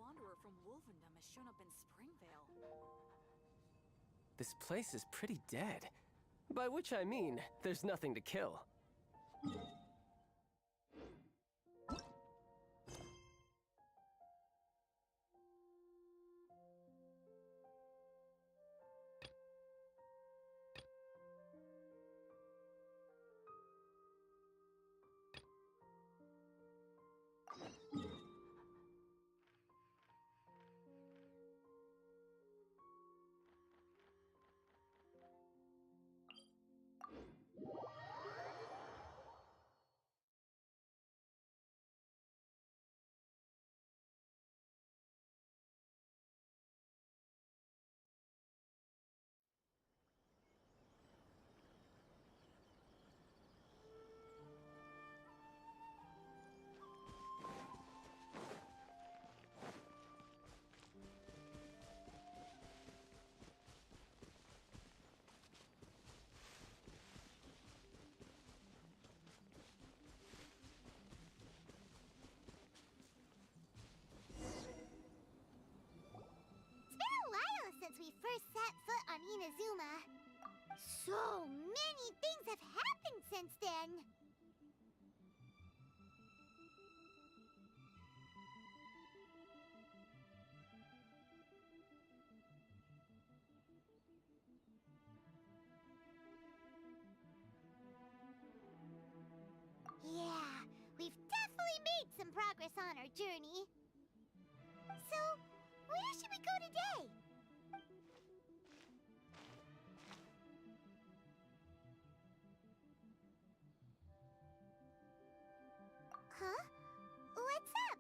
wanderer from Wolvendom has shown up in Springvale. This place is pretty dead. By which I mean, there's nothing to kill. Since we first set foot on Inazuma. So many things have happened since then. Yeah, we've definitely made some progress on our journey. So, where should we go today? Huh? What's up?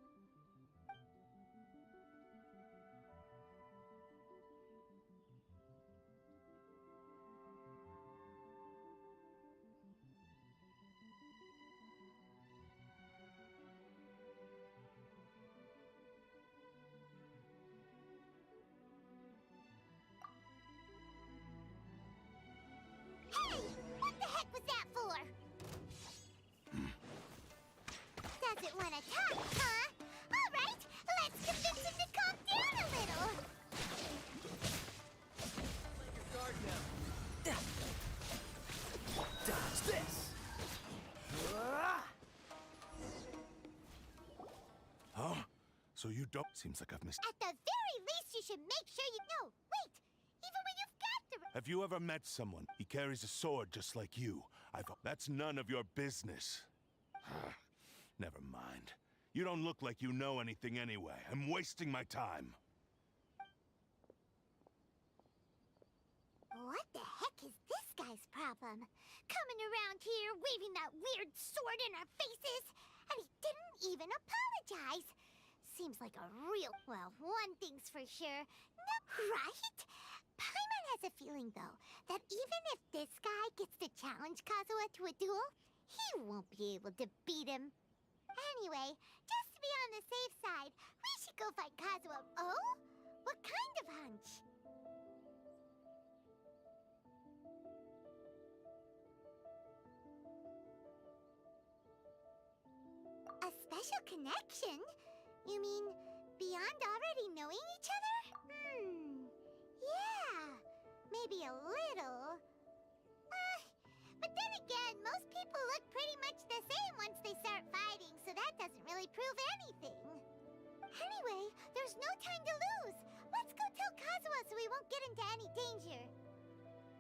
Hey! What the heck was that for? Doesn't want to talk, huh? All right, let's convince him to calm down a little. Let your guard now. Dodge this! Huh? So you don't... Seems like I've missed... At the very least, you should make sure you know. Wait, even when you've got the... Have you ever met someone? He carries a sword just like you. That's none of your business. Never mind. You don't look like you know anything anyway. I'm wasting my time. What the heck is this guy's problem? Coming around here, waving that weird sword in our faces, and he didn't even apologize. Seems like a real... Well, one thing's for sure. No, right? Paimon has a feeling, though, that even if this guy gets to challenge Kazuha to a duel, he won't be able to beat him. Anyway, just to be on the safe side, we should go fight Kazuha. Oh? What kind of hunch? A special connection? You mean beyond already knowing each other? Yeah, maybe a little. But then again, most people look pretty much the same once they start fighting, so that doesn't really prove anything. Anyway, there's no time to lose. Let's go tell Kazuha so we won't get into any danger.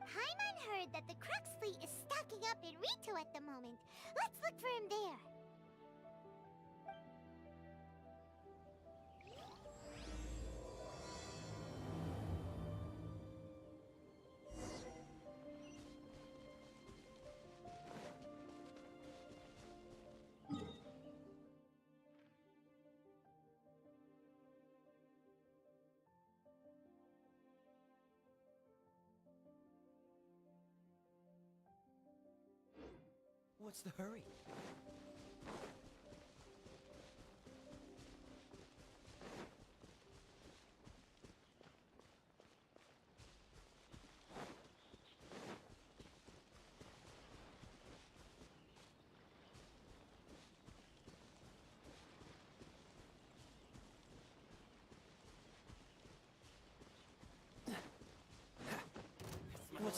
Paimon heard that the Crux fleet is stocking up in Rito at the moment. Let's look for him there. What's the hurry?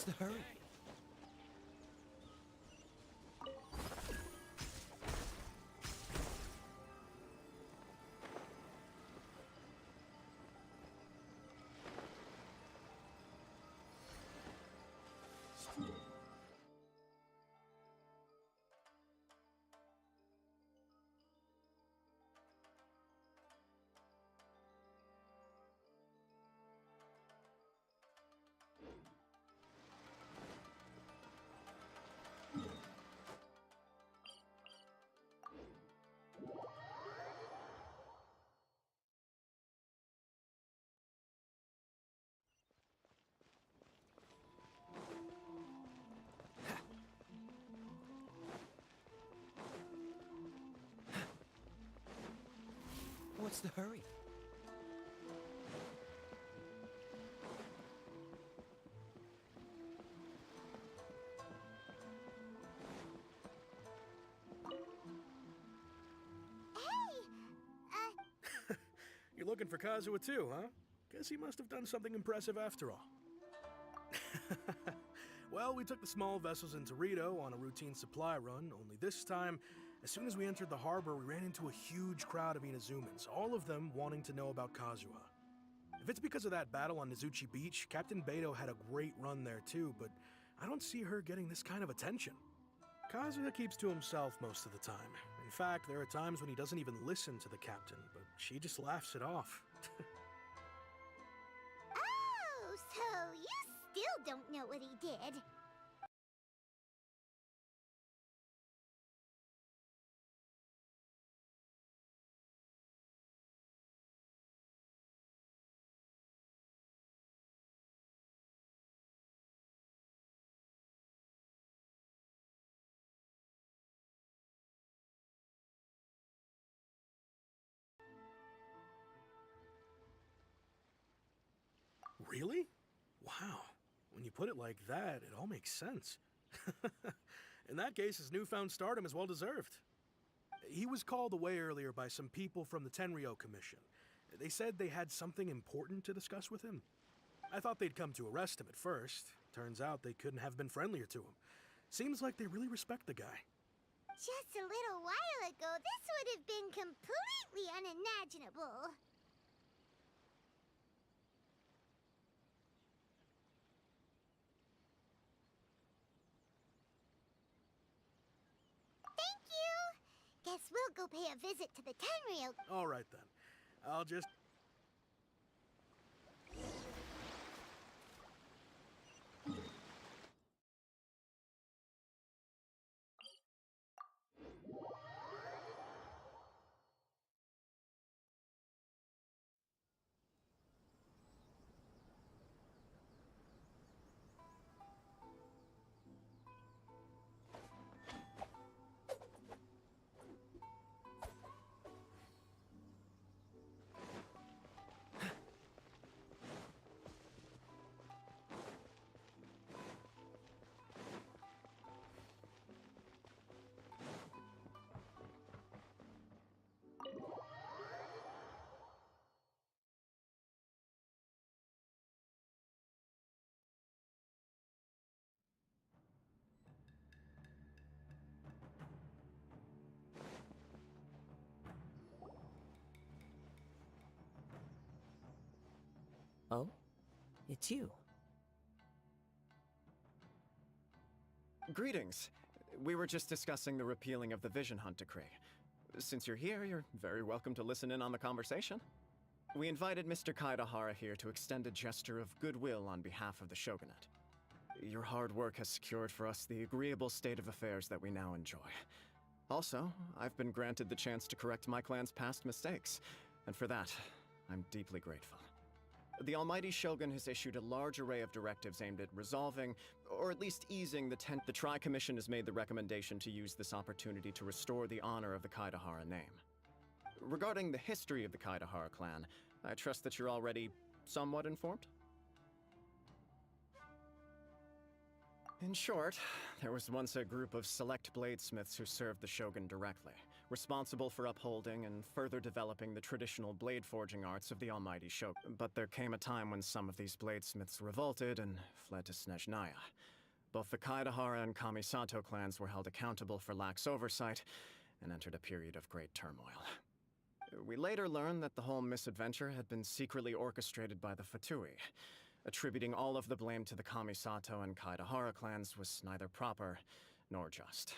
What's the hurry? What's the hurry? You're looking for Kazuha too, huh? Guess he must have done something impressive after all. Well, we took the small vessels into Rito on a routine supply run, only this time, as soon as we entered the harbor, we ran into a huge crowd of Inazumans, all of them wanting to know about Kazuha. If it's because of that battle on Nizuchi Beach, Captain Beto had a great run there too, but I don't see her getting this kind of attention. Kazuha keeps to himself most of the time. In fact, there are times when he doesn't even listen to the captain, but she just laughs it off. Oh, so you still don't know what he did. Really? Wow. When you put it like that, it all makes sense. In that case, his newfound stardom is well deserved. He was called away earlier by some people from the Tenryou Commission. They said they had something important to discuss with him. I thought they'd come to arrest him at first. Turns out they couldn't have been friendlier to him. Seems like they really respect the guy. Just a little while ago, this would have been completely unimaginable. Thank you! Guess we'll go pay a visit to the Tenryou. All right then. I'll just... Oh? It's you. Greetings. We were just discussing the repealing of the Vision Hunt Decree. Since you're here, you're very welcome to listen in on the conversation. We invited Mr. Kaidahara here to extend a gesture of goodwill on behalf of the Shogunate. Your hard work has secured for us the agreeable state of affairs that we now enjoy. Also, I've been granted the chance to correct my clan's past mistakes, and for that, I'm deeply grateful. The Almighty Shogun has issued a large array of directives aimed at resolving, or at least easing, the Tri-Commission has made the recommendation to use this opportunity to restore the honor of the Kaidahara name. Regarding the history of the Kaidahara clan, I trust that you're already somewhat informed? In short, there was once a group of select bladesmiths who served the Shogun directly, responsible for upholding and further developing the traditional blade forging arts of the almighty Shogun. But there came a time when some of these bladesmiths revolted and fled to Snezhnaya. Both the Kaedahara and Kamisato clans were held accountable for lax oversight and entered a period of great turmoil. We later learned that the whole misadventure had been secretly orchestrated by the Fatui. Attributing all of the blame to the Kamisato and Kaedahara clans was neither proper nor just.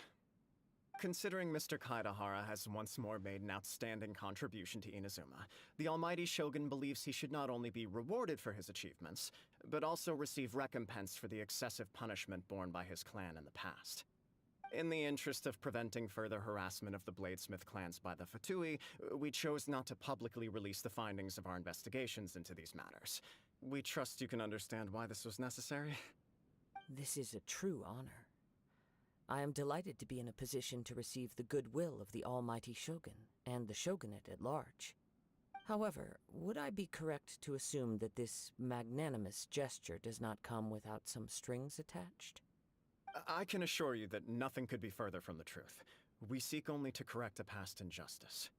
Considering Mr. Kaedahara has once more made an outstanding contribution to Inazuma, the almighty Shogun believes he should not only be rewarded for his achievements, but also receive recompense for the excessive punishment borne by his clan in the past. In the interest of preventing further harassment of the Bladesmith clans by the Fatui, we chose not to publicly release the findings of our investigations into these matters. We trust you can understand why this was necessary. This is a true honor. I am delighted to be in a position to receive the goodwill of the almighty Shogun and the shogunate at large. However, would I be correct to assume that this magnanimous gesture does not come without some strings attached? I can assure you that nothing could be further from the truth. We seek only to correct a past injustice.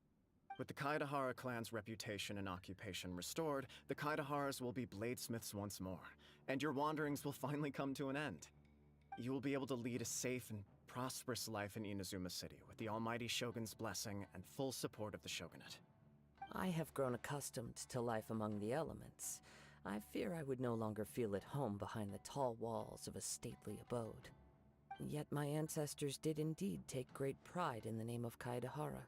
With the Kaedahara clan's reputation and occupation restored, the Kaedaharas will be bladesmiths once more, and your wanderings will finally come to an end. You will be able to lead a safe and prosperous life in Inazuma City with the almighty Shogun's blessing and full support of the shogunate. I have grown accustomed to life among the elements. I fear I would no longer feel at home behind the tall walls of a stately abode. Yet my ancestors did indeed take great pride in the name of Kaedahara,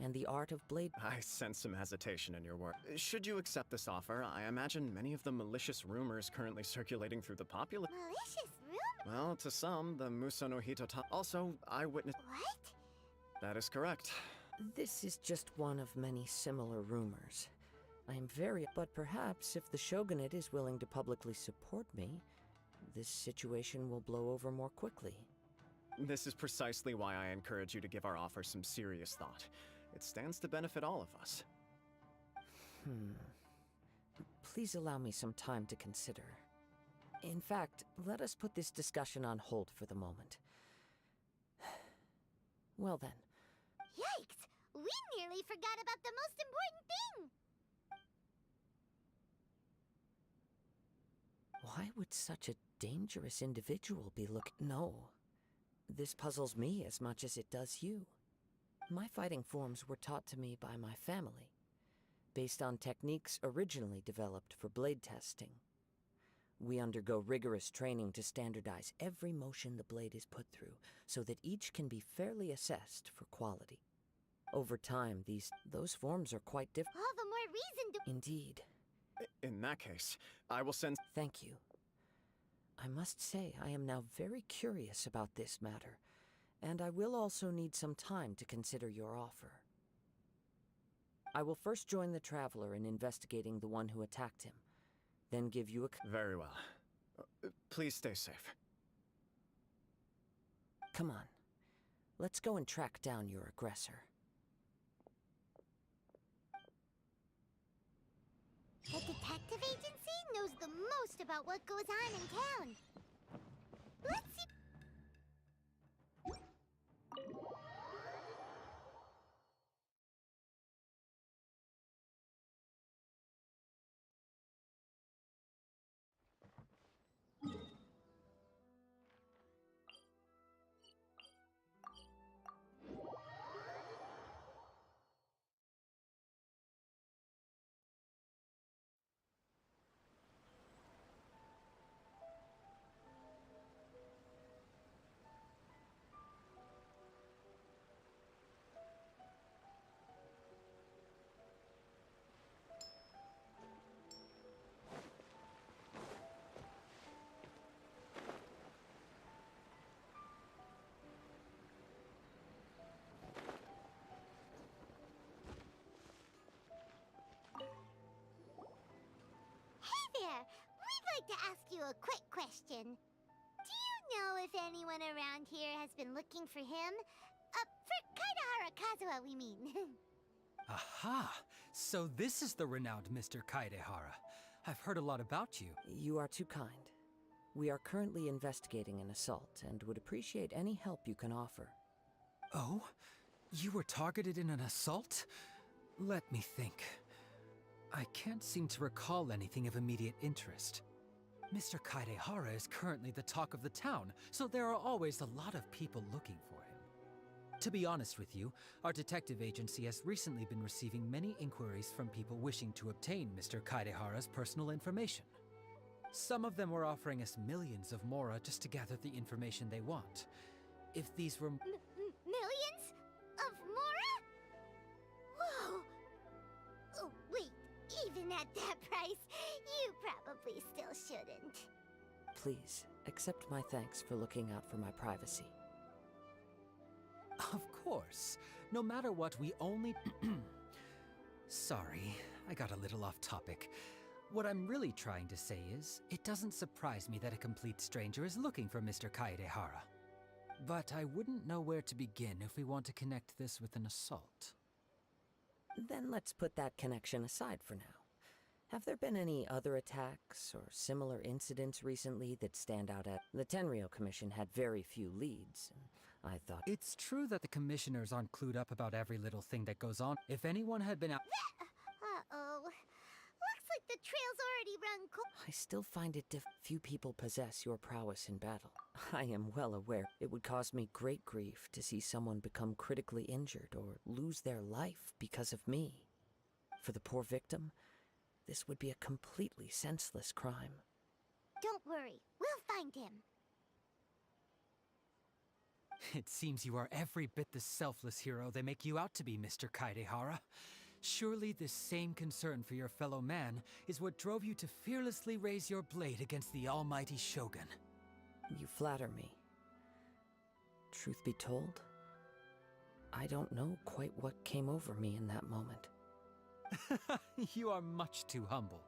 and the art of blade— I sense some hesitation in your work. Should you accept this offer, I imagine many of the malicious rumors currently circulating through the populace— Malicious rumor? Well, to some, the Muso no Hito also, eyewitness— What? That is correct. This is just one of many similar rumors. I am very— but perhaps if the shogunate is willing to publicly support me, this situation will blow over more quickly. This is precisely why I encourage you to give our offer some serious thought. It stands to benefit all of us. Please allow me some time to consider. In fact, let us put this discussion on hold for the moment. Well then. Yikes! We nearly forgot about the most important thing! Why would such a dangerous individual be No. This puzzles me as much as it does you. My fighting forms were taught to me by my family, based on techniques originally developed for blade testing. We undergo rigorous training to standardize every motion the blade is put through, so that each can be fairly assessed for quality. Over time, those forms are quite different. All the more reason to— Indeed. In that case, I will send— Thank you. I must say I am now very curious about this matter, and I will also need some time to consider your offer. I will first join the Traveler in investigating the one who attacked him, then give you a— Very well. Please stay safe. Come on. Let's go and track down your aggressor. The detective agency knows the most about what goes on in town. Let's see. There, we'd like to ask you a quick question. Do you know if anyone around here has been looking for him? For Kaedahara Kazuha, we mean. Aha! So this is the renowned Mr. Kaedehara. I've heard a lot about you. You are too kind. We are currently investigating an assault and would appreciate any help you can offer. Oh? You were targeted in an assault? Let me think. I can't seem to recall anything of immediate interest. Mr. Kaidehara is currently the talk of the town, so there are always a lot of people looking for him. To be honest with you, our detective agency has recently been receiving many inquiries from people wishing to obtain Mr. Kaidehara's personal information. Some of them were offering us millions of mora just to gather the information they want. If these were... Millions? Of Mora? Whoa! Oh, wait, even at that price, you probably still shouldn't. Please, accept my thanks for looking out for my privacy. Of course. No matter what, we only... Sorry, I got a little off topic. What I'm really trying to say is, it doesn't surprise me that a complete stranger is looking for Mr. Kaidehara. But I wouldn't know where to begin if we want to connect this with an assault. Then let's put that connection aside for now. Have there been any other attacks or similar incidents recently that stand out at... The Tenryou Commission had very few leads, and I thought... It's true that the commissioners aren't clued up about every little thing that goes on. If anyone had been out... Uh-oh. Looks like the trail's already run I still find it few people possess your prowess in battle. I am well aware it would cause me great grief to see someone become critically injured or lose their life because of me. For the poor victim, this would be a completely senseless crime. Don't worry, we'll find him. It seems you are every bit the selfless hero they make you out to be, Mr. Kaidehara. Surely this same concern for your fellow man is what drove you to fearlessly raise your blade against the almighty Shogun. You flatter me. Truth be told, I don't know quite what came over me in that moment. You are much too humble.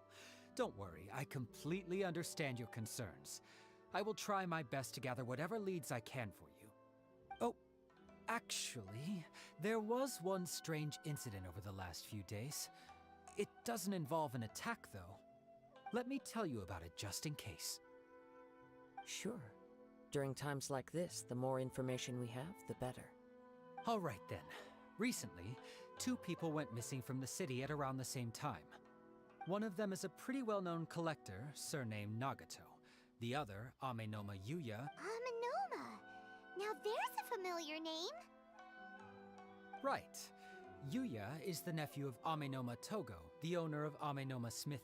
Don't worry, I completely understand your concerns. I will try my best to gather whatever leads I can for you. Oh, actually, there was one strange incident over the last few days. It doesn't involve an attack, though. Let me tell you about it just in case. Sure. During times like this, the more information we have, the better. All right then. Recently, 2 people went missing from the city at around the same time. One of them is a pretty well-known collector, surnamed Nagato. The other, Amenoma Yuya... Amenoma! Now there's a familiar name. Right. Yuya is the nephew of Amenoma Togo, the owner of Amenoma Smithy.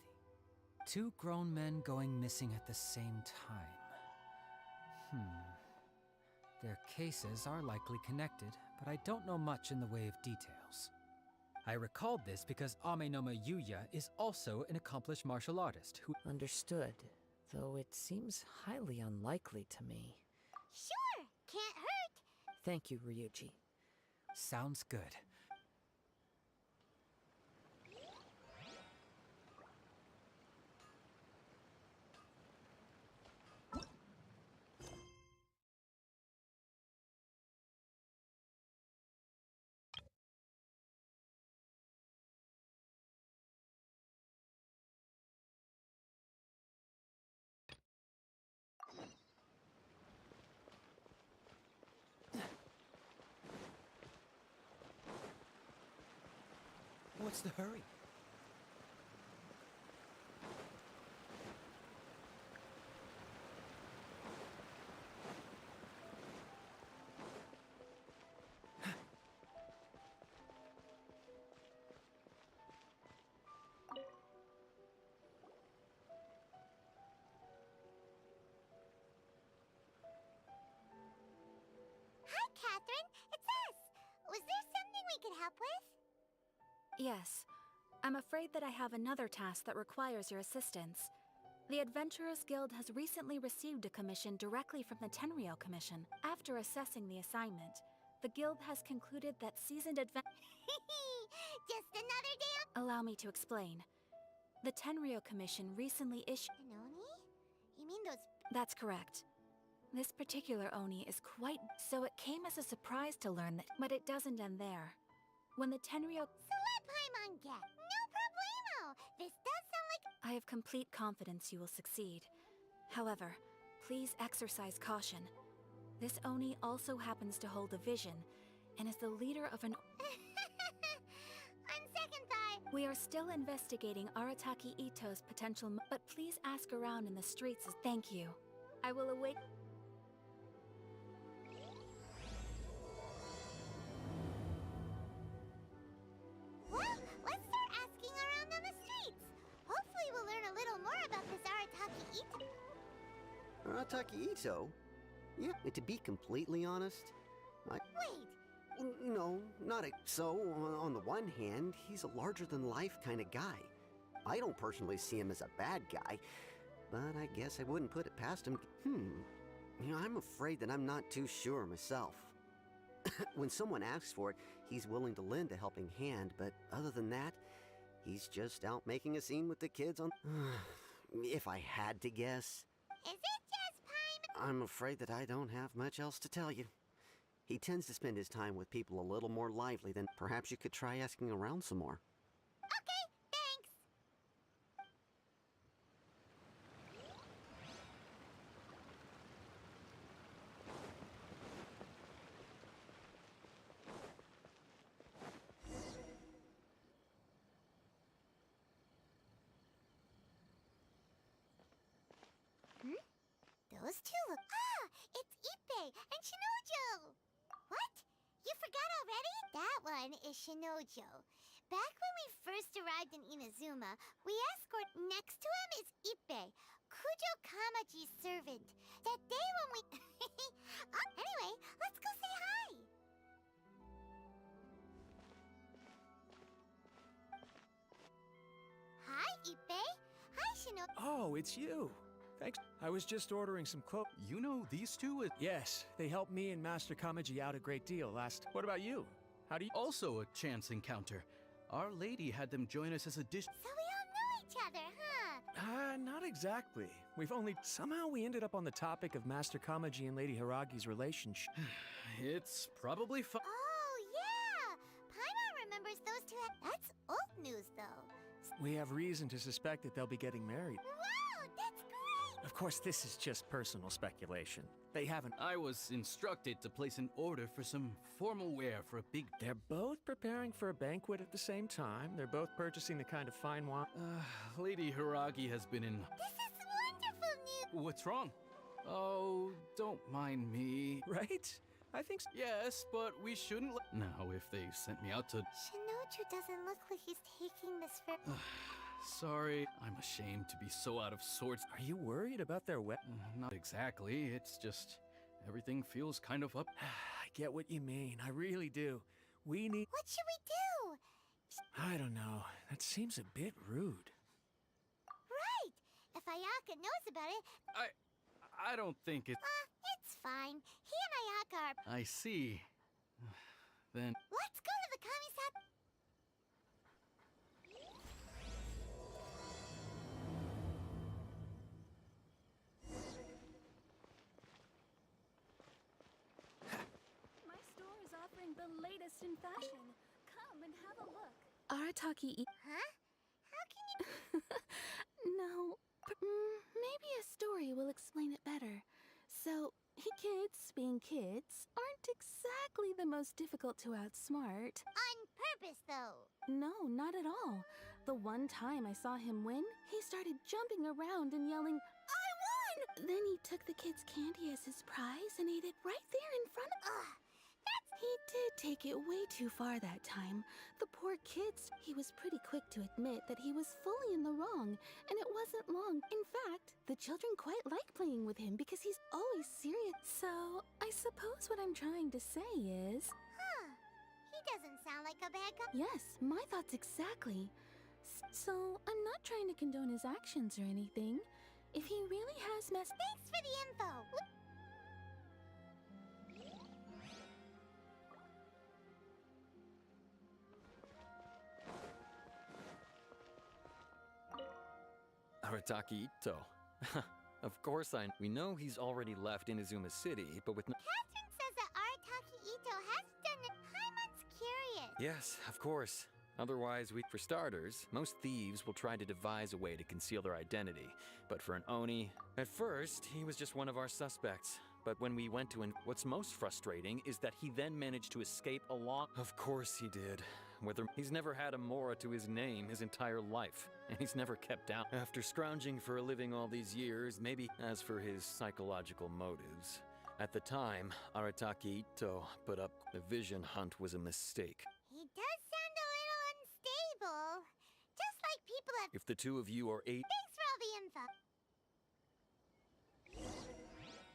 2 grown men going missing at the same time. Their cases are likely connected, but I don't know much in the way of details. I recalled this because Amenoma Yuya is also an accomplished martial artist who... Understood, though it seems highly unlikely to me. Sure, can't hurt. Thank you, Ryuji. Sounds good. What's the hurry? Hi, Catherine. It's us. Was there something we could help with? Yes. I'm afraid that I have another task that requires your assistance. The Adventurers Guild has recently received a commission directly from the Tenryou Commission. After assessing the assignment, the guild has concluded that seasoned Just another day of... Allow me to explain. The Tenryou Commission recently issued... An Oni? You mean those... That's correct. This particular Oni is quite... So it came as a surprise to learn that... But it doesn't end there. When the Tenryou... So let Paimon get. No problemo. This does sound like... I have complete confidence you will succeed. However, please exercise caution. This Oni also happens to hold a vision, and is the leader of an... On second thought, We are still investigating Arataki Ito's potential but please ask around in the streets as thank you. I will await... well, let's start asking around on the streets. Hopefully we'll learn a little more about this Arataki Ito. Arataki Ito? Yeah, to be completely honest, Wait, no, not so. On the one hand, he's a larger-than-life kind of guy. I don't personally see him as a bad guy, but I guess I wouldn't put it past him. I'm afraid that I'm not too sure myself. When someone asks for it, he's willing to lend a helping hand, but other than that, he's just out making a scene with the kids on... If I had to guess, is it just Paimon? I'm afraid that I don't have much else to tell you. He tends to spend his time with people a little more lively than... Perhaps you could try asking around some more. Okay, thanks. Those two look... Ah! It's Ippei and Shinojo! What? You forgot already? That one is Shinojo. Back when we first arrived in Inazuma, we escort next to him is Ippei, Kujo Kamaji's servant. That day when we... anyway, let's go say hi! Hi, Ippei. Hi, Shinojo. Oh, it's you. Thanks. I was just ordering some clothes. You know these two? Yes, they helped me and Master Kamaji out a great deal last. What about you? How do you? Also a chance encounter. Our lady had them join us as a dish. So we all know each other, huh? Not exactly. Somehow we ended up on the topic of Master Kamaji and Lady Hiragi's relationship. It's probably fun. Oh, yeah! Paimon remembers those two That's old news, though. We have reason to suspect that they'll be getting married. Wow, that's great! Of course, this is just personal speculation. They haven't. I was instructed to place an order for some formal wear for a big... They're both preparing for a banquet at the same time. They're both purchasing the kind of fine wine. Lady Hiragi has been in... This is wonderful news! What's wrong? Oh, don't mind me. Right? I think so. Yes, but we shouldn't Now, if they sent me out to... Shinoju doesn't look like he's taking this for... Sorry, I'm ashamed to be so out of sorts. Are you worried about their Not exactly, it's just... everything feels kind of up... I get what you mean, I really do. We need... What should we do? I don't know. That seems a bit rude. Right! If Ayaka knows about it... I don't think it... it's fine. He and Ayaka are... I see. Then... Let's go to the Kamisat... My store is offering the latest in fashion. Come and have a look. Arataki Huh? How can you... No, maybe a story will explain it better. So, kids, being kids, aren't exactly the most difficult to outsmart. On purpose, though. No, not at all. The one time I saw him win, he started jumping around and yelling, "I won!" Then he took the kid's candy as his prize and ate it right there in front of... Ugh, He did take it way too far that time. The poor kids, he was pretty quick to admit that he was fully in the wrong, and it wasn't long. In fact, the children quite like playing with him because he's always serious. So, I suppose what I'm trying to say is... huh. He doesn't sound like a bad guy. Yes, my thoughts exactly. So, I'm not trying to condone his actions or anything. If he really has messed... Thanks for the info. Arataki Ito. Of course we know he's already left Inazuma City, but with no... Catherine says that Arataki Ito has done it. Paimon's curious. Yes, of course. Otherwise, for starters, most thieves will try to devise a way to conceal their identity. But for an Oni... At first, he was just one of our suspects. but when we went to what's most frustrating is that he then managed to escape along. Of course he did. He's never had a Mora to his name his entire life, and he's never kept out. After scrounging for a living all these years, maybe as for his psychological motives. At the time, Arataki Ito put up the vision hunt was a mistake. He does sound a little unstable. Just like people have... If the two of you are Thanks for all the info.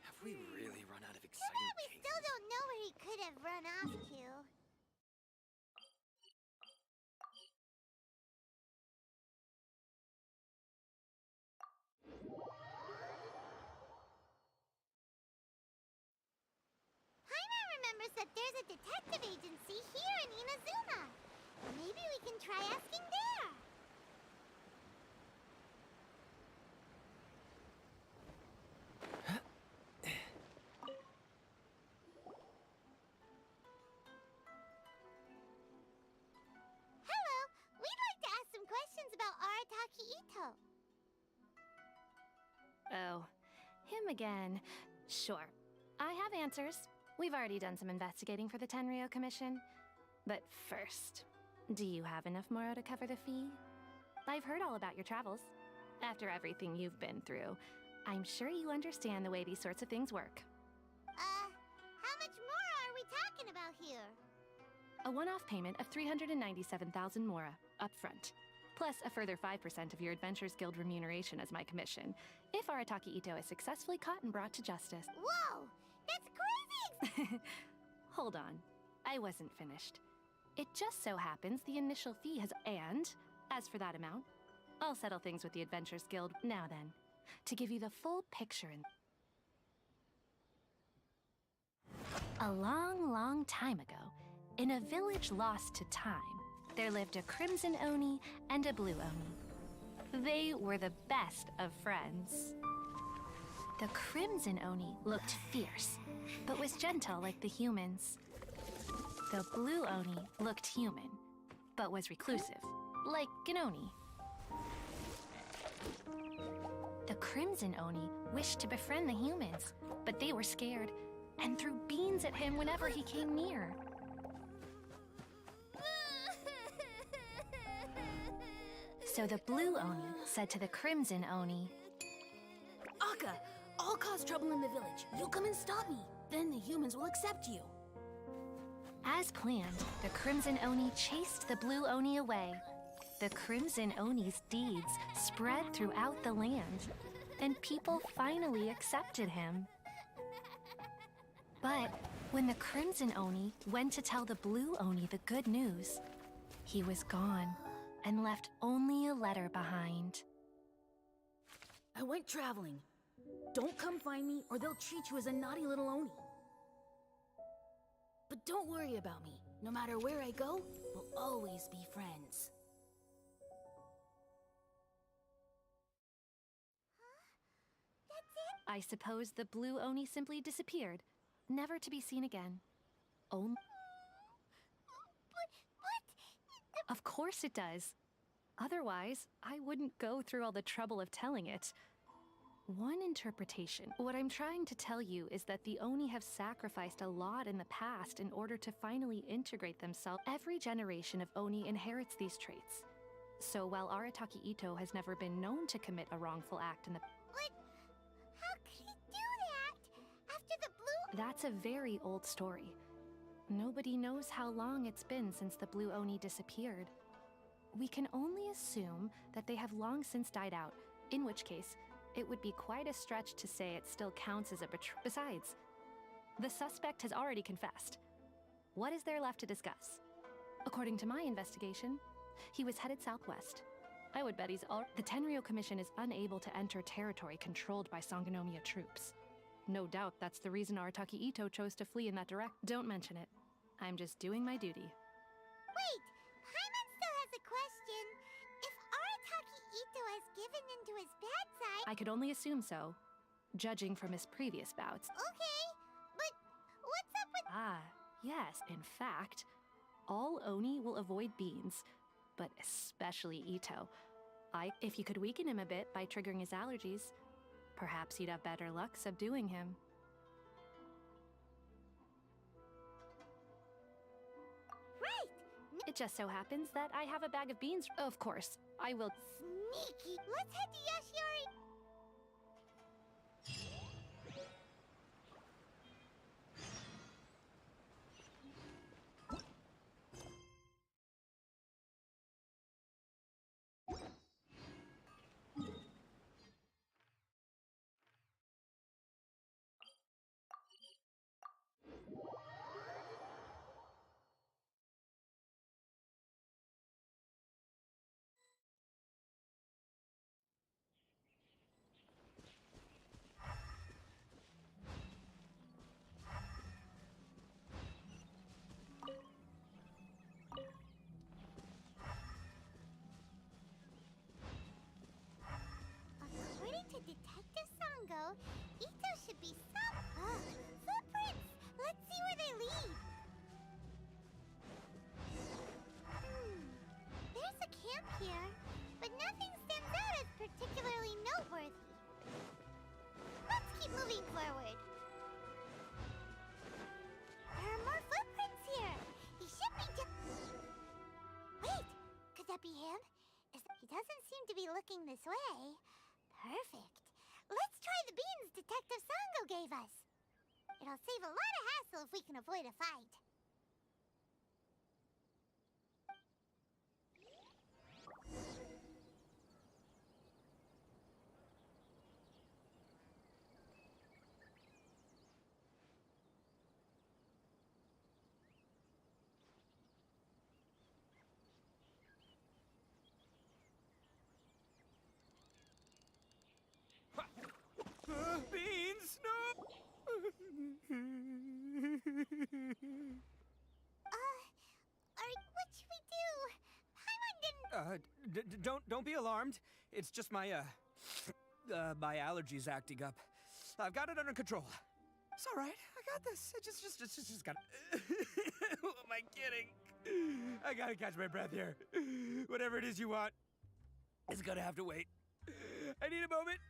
Have we really run out of Too exciting bad we cases? still don't know where he could have run off to. Paimon remembers that there's a detective agency here in Inazuma. Maybe we can try asking there. Hello, we'd like to ask some questions about Arataki Ito. Oh, him again. Sure. I have answers. We've already done some investigating for the Tenryou Commission. But first, do you have enough Moro to cover the fee? I've heard all about your travels. After everything you've been through, I'm sure you understand the way these sorts of things work. How much more are we talking about here? A one-off payment of 397,000 Mora, upfront. Plus a further 5% of your Adventures Guild remuneration as my commission, if Arataki Ito is successfully caught and brought to justice. Whoa! That's crazy! Hold on. I wasn't finished. It just so happens the initial fee has... And, as for that amount, I'll settle things with the Adventures Guild now then, to give you the full picture in... A long, long time ago, in a village lost to time, there lived a Crimson Oni and a Blue Oni. They were the best of friends. The Crimson Oni looked fierce, but was gentle like the humans. The Blue Oni looked human, but was reclusive, like an Oni. The Crimson Oni wished to befriend the humans, but they were scared and threw beans at him whenever he came near. So the Blue Oni said to the Crimson Oni, Akka, I'll cause trouble in the village. You come and stop me. Then the humans will accept you. As planned, the Crimson Oni chased the Blue Oni away. The Crimson Oni's deeds spread throughout the land, and people finally accepted him. But when the Crimson Oni went to tell the Blue Oni the good news, he was gone and left only a letter behind. I went traveling. Don't come find me or they'll treat you as a naughty little Oni. But don't worry about me. No matter where I go, we'll always be friends. I suppose the Blue Oni simply disappeared, never to be seen again. Only... Of course it does. Otherwise, I wouldn't go through all the trouble of telling it. One interpretation. What I'm trying to tell you is that the Oni have sacrificed a lot in the past in order to finally integrate themselves. Every generation of Oni inherits these traits. So while Arataki Ito has never been known to commit a wrongful act in the... But how could he do that? After the Blue... That's a very old story. Nobody knows how long it's been since the Blue Oni disappeared. We can only assume that they have long since died out, in which case, it would be quite a stretch to say it still counts as a betrayal. Besides, the suspect has already confessed. What is there left to discuss? According to my investigation, he was headed southwest. I would bet he's The Tenryou Commission is unable to enter territory controlled by Sangonomiya troops. No doubt that's the reason Arataki Ito chose to flee in that direction. Don't mention it. I'm just doing my duty. Wait! Paimon still has a question. If Arataki Ito has given into his bad side... I could only assume so, judging from his previous bouts. Okay, but what's up with... Ah, yes. In fact, all Oni will avoid beans, but especially Ito. If you could weaken him a bit by triggering his allergies, perhaps you'd have better luck subduing him. It just so happens that I have a bag of beans. Of course, I will. Sneaky. Let's head to Yashiori. According to Detective Sango, Ito should be some... footprints! Let's see where they lead. There's a camp here, but nothing stands out as particularly noteworthy. Let's keep moving forward. There are more footprints here. He should be Wait, could that be him? He doesn't seem to be looking this way. Perfect. Let's try the beans Detective Sango gave us. It'll save a lot of hassle if we can avoid a fight. Beans, no! What should we do? Paimon didn't... Don't be alarmed. It's just my, my allergies acting up. I've got it under control. It's all right. I got this. I just got. Who am I kidding? I gotta catch my breath here. Whatever it is you want, it's gonna have to wait. I need a moment.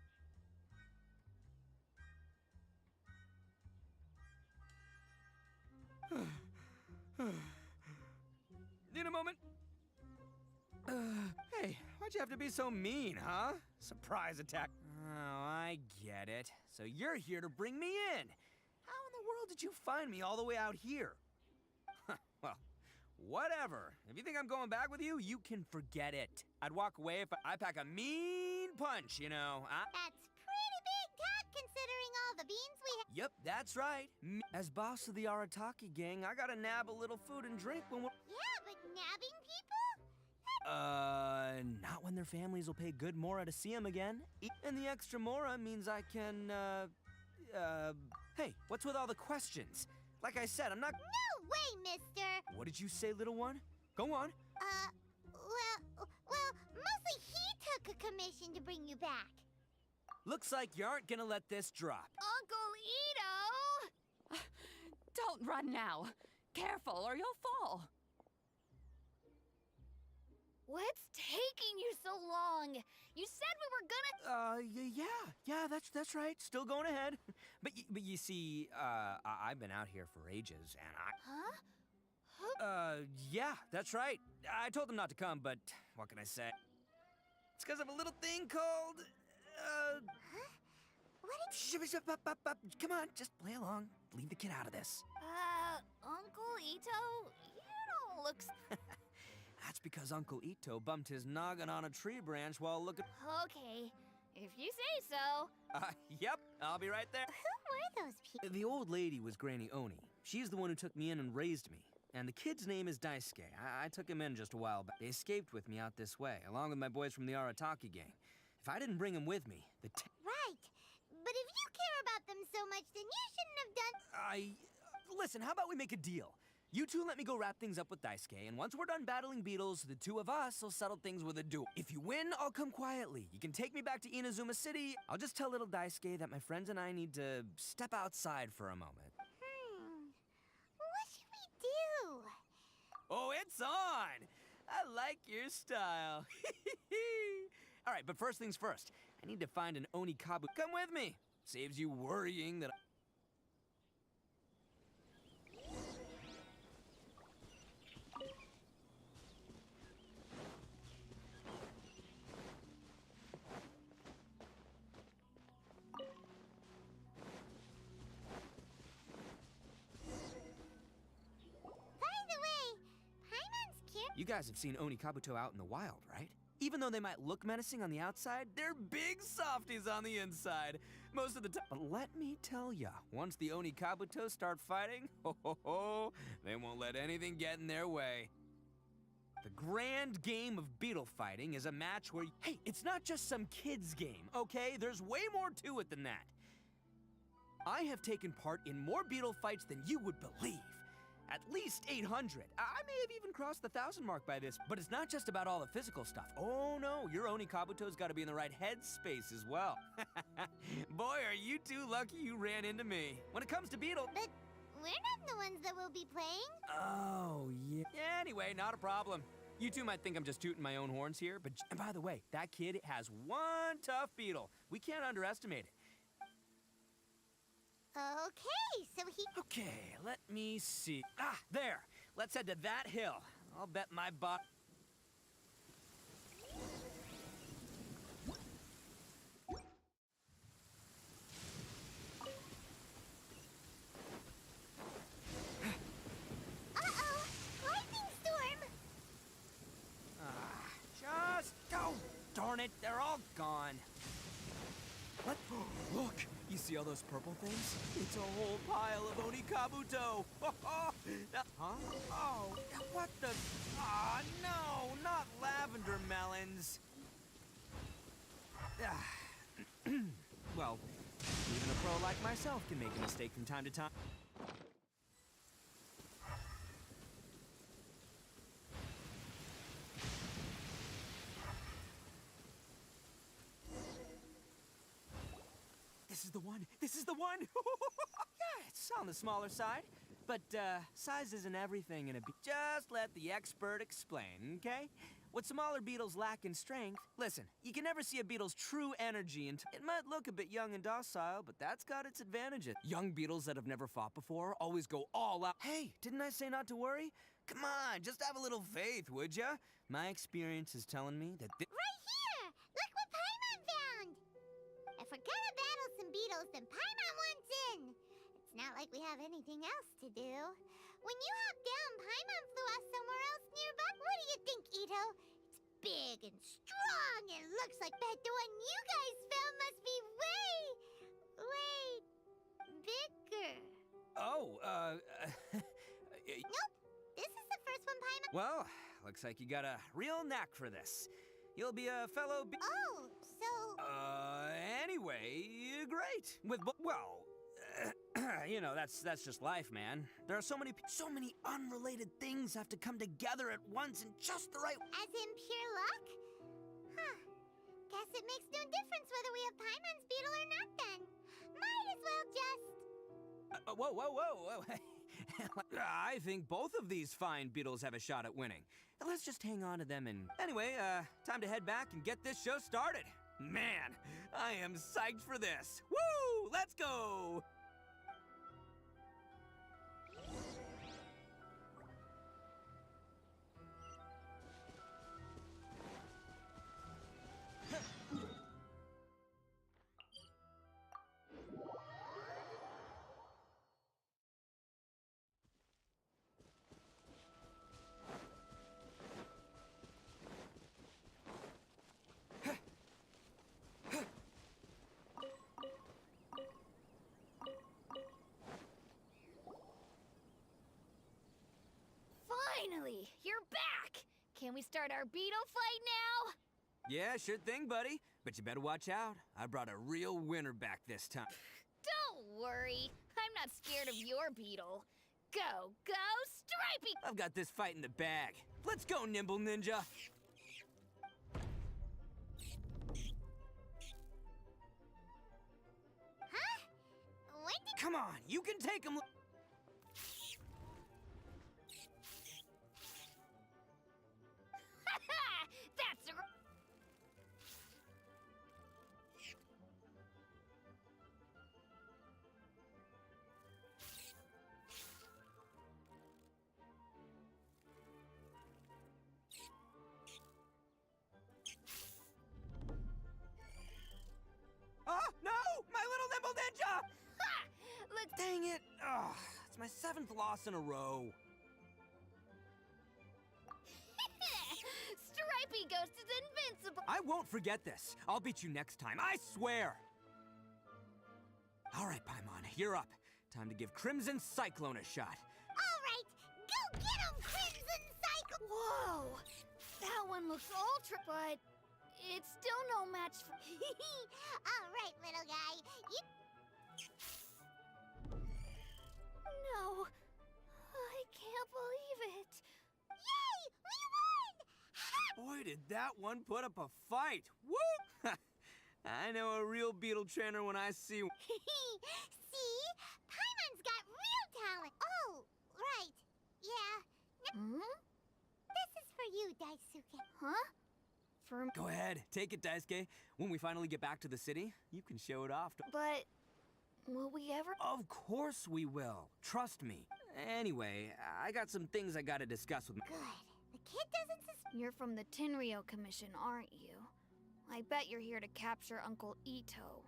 Need a moment? Hey, why'd you have to be so mean, huh? Surprise attack. Oh, I get it. So you're here to bring me in. How in the world did you find me all the way out here? Well, whatever. If you think I'm going back with you, you can forget it. I'd walk away if I pack a mean punch, you know. That's pretty big talk considering all the beans we have. Yep, that's right. As boss of the Arataki gang, I gotta nab a little food and drink when we're... Yeah, but nabbing people? Not when their families will pay good mora to see them again. And the extra mora means I can, Hey, what's with all the questions? Like I said, I'm not... No way, mister! What did you say, little one? Go on. Well, mostly he took a commission to bring you back. Looks like you aren't gonna let this drop. Uncle Ito! Don't run now. Careful or you'll fall. What's taking you so long? You said we were gonna... Yeah, that's right. Still going ahead. But you see, I've been out here for ages, and Huh? Yeah, that's right. I told them not to come, but what can I say? It's because of a little thing called, Huh? What did... Come on, just play along. Leave the kid out of this. Uncle Ito? You don't look... That's because Uncle Ito bumped his noggin on a tree branch while looking... Okay, if you say so. Yep, I'll be right there. Who were those people? The old lady was Granny Oni. She's the one who took me in and raised me. And the kid's name is Daisuke. I took him in just a while back. They escaped with me out this way, along with my boys from the Arataki gang. If I didn't bring him with me, Right. But if you care about them so much, then you shouldn't have done... Listen, how about we make a deal? You two let me go wrap things up with Daisuke, and once we're done battling beetles, the two of us will settle things with a duel. If you win, I'll come quietly. You can take me back to Inazuma City. I'll just tell little Daisuke that my friends and I need to step outside for a moment. What should we do? Oh, it's on! I like your style. All right, but first things first. I need to find an Onikabu. Come with me. Saves you worrying that... You guys have seen Oni Kabuto out in the wild, right? Even though they might look menacing on the outside, they're big softies on the inside. Most of the time. But let me tell ya, once the Oni Kabuto start fighting, they won't let anything get in their way. The grand game of beetle fighting is a match where, hey, it's not just some kid's game, okay? There's way more to it than that. I have taken part in more beetle fights than you would believe. At least 800. I may have even crossed the 1,000 mark by this, but it's not just about all the physical stuff. Oh no, your Oni Kabuto's gotta be in the right headspace as well. Boy, are you two lucky you ran into me. When it comes to beetle... But we're not the ones that will be playing. Oh, yeah. Anyway, not a problem. You two might think I'm just tooting my own horns here, but and by the way, that kid has one tough beetle. We can't underestimate it. Okay, so he... Okay, let me see. Ah, there. Let's head to that hill. I'll bet my butt... Uh-oh! Lightning storm! Just... Oh, darn it. They're all gone. What? Look! You see all those purple things? It's a whole pile of Oni Kabuto! Huh? Oh, what the... Ah, no! Not lavender melons! Well, even a pro like myself can make a mistake from time to time. This is the one! This is the one! Yeah, it's on the smaller side. But, size isn't everything in a beetle. Just let the expert explain, okay? What smaller beetles lack in strength... Listen, you can never see a beetle's true energy until... It might look a bit young and docile, but that's got its advantages. Young beetles that have never fought before always go all out. Hey, didn't I say not to worry? Come on, just have a little faith, would ya? My experience is telling me that... Right here! Look what Paimon found! If we're gonna battle some beetles, then Paimon wants in! It's not like we have anything else to do. When you hopped down, Paimon flew off somewhere else nearby. What do you think, Ito? It's big and strong and looks like that the one you guys found must be way bigger. Oh, Nope, this is the first one Paimon... Well, looks like you got a real knack for this. You'll be a fellow Oh, so... Anyway, great. Well, you know, that's just life, man. There are so many unrelated things have to come together at once in just the right... As in pure luck? Huh. Guess it makes no difference whether we have Paimon's beetle or not then. Might as well just... Whoa. I think both of these fine beetles have a shot at winning. Let's just hang on to them and... Anyway, time to head back and get this show started. Man, I am psyched for this. Woo! Let's go! Finally, you're back! Can we start our beetle fight now? Yeah, sure thing, buddy. But you better watch out. I brought a real winner back this time. Don't worry, I'm not scared of your beetle. Go, Stripey! I've got this fight in the bag. Let's go, Nimble Ninja! Huh? When did... Come on, you can take him! That's a... Oh, no! My little Nimble Ninja! Ha! Look... Dang it! It's my 7th loss in a row. Stripey Ghost is invincible! I won't forget this. I'll beat you next time, I swear! All right, Paimon, you're up. Time to give Crimson Cyclone a shot. All right, go get him, Crimson Cycle! Whoa! That one looks ultra, but it's still no match for... All right, little guy. No, I can't believe it. Yay! We won! Boy, did that one put up a fight. Woo! I know a real beetle trainer when I see one. See? Paimon's got real talent. Oh, right. Yeah. This is for you, Daisuke. Huh? For... Go ahead, take it, Daisuke. When we finally get back to the city, you can show it off to... But... will we ever... Of course we will. Trust me. Anyway, I got some things I gotta discuss with... Good. The kid doesn't You're from the Tenryou Commission, aren't you? I bet you're here to capture Uncle Ito.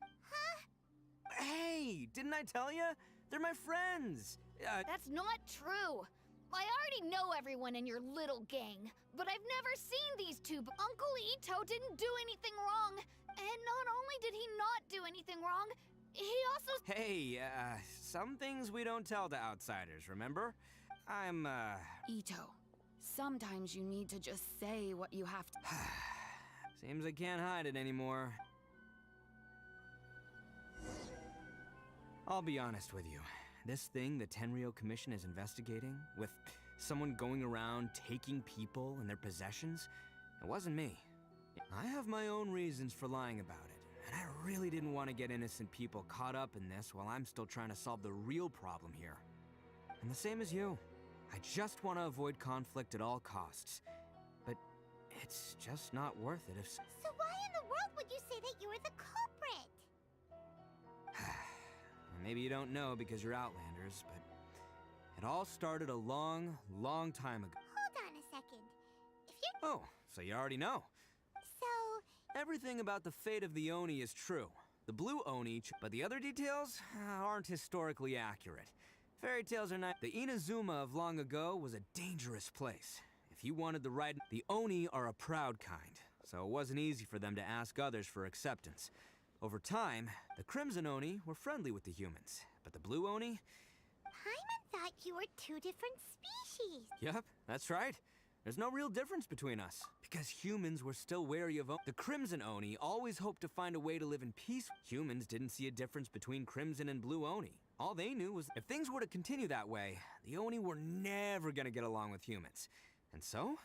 Huh? Hey, didn't I tell you? They're my friends. That's not true. I already know everyone in your little gang, but I've never seen these two. Uncle Ito didn't do anything wrong. And not only did he not do anything wrong, he also... Hey, some things we don't tell to outsiders, remember? I'm, Ito, sometimes you need to just say what you have to... Seems I can't hide it anymore. I'll be honest with you. This thing the Tenryou Commission is investigating, with someone going around taking people and their possessions, it wasn't me. I have my own reasons for lying about it, and I really didn't want to get innocent people caught up in this while I'm still trying to solve the real problem here. And the same as you. I just want to avoid conflict at all costs. But it's just not worth it if... So why in the world would you say that you were the culprit? Maybe you don't know because you're Outlanders, but it all started a long, long time ago. Hold on a second. If you're... Oh, so you already know. So... Everything about the fate of the Oni is true. The blue Oni, but the other details aren't historically accurate. Fairy tales are not... The Inazuma of long ago was a dangerous place. If you wanted the right... The Oni are a proud kind, so it wasn't easy for them to ask others for acceptance. Over time, the Crimson Oni were friendly with the humans, but the Blue Oni... Paimon thought you were two different species. Yep, that's right. There's no real difference between us, because humans were still wary of... The Crimson Oni always hoped to find a way to live in peace. Humans didn't see a difference between Crimson and Blue Oni. All they knew was if things were to continue that way, the Oni were never gonna get along with humans. And so,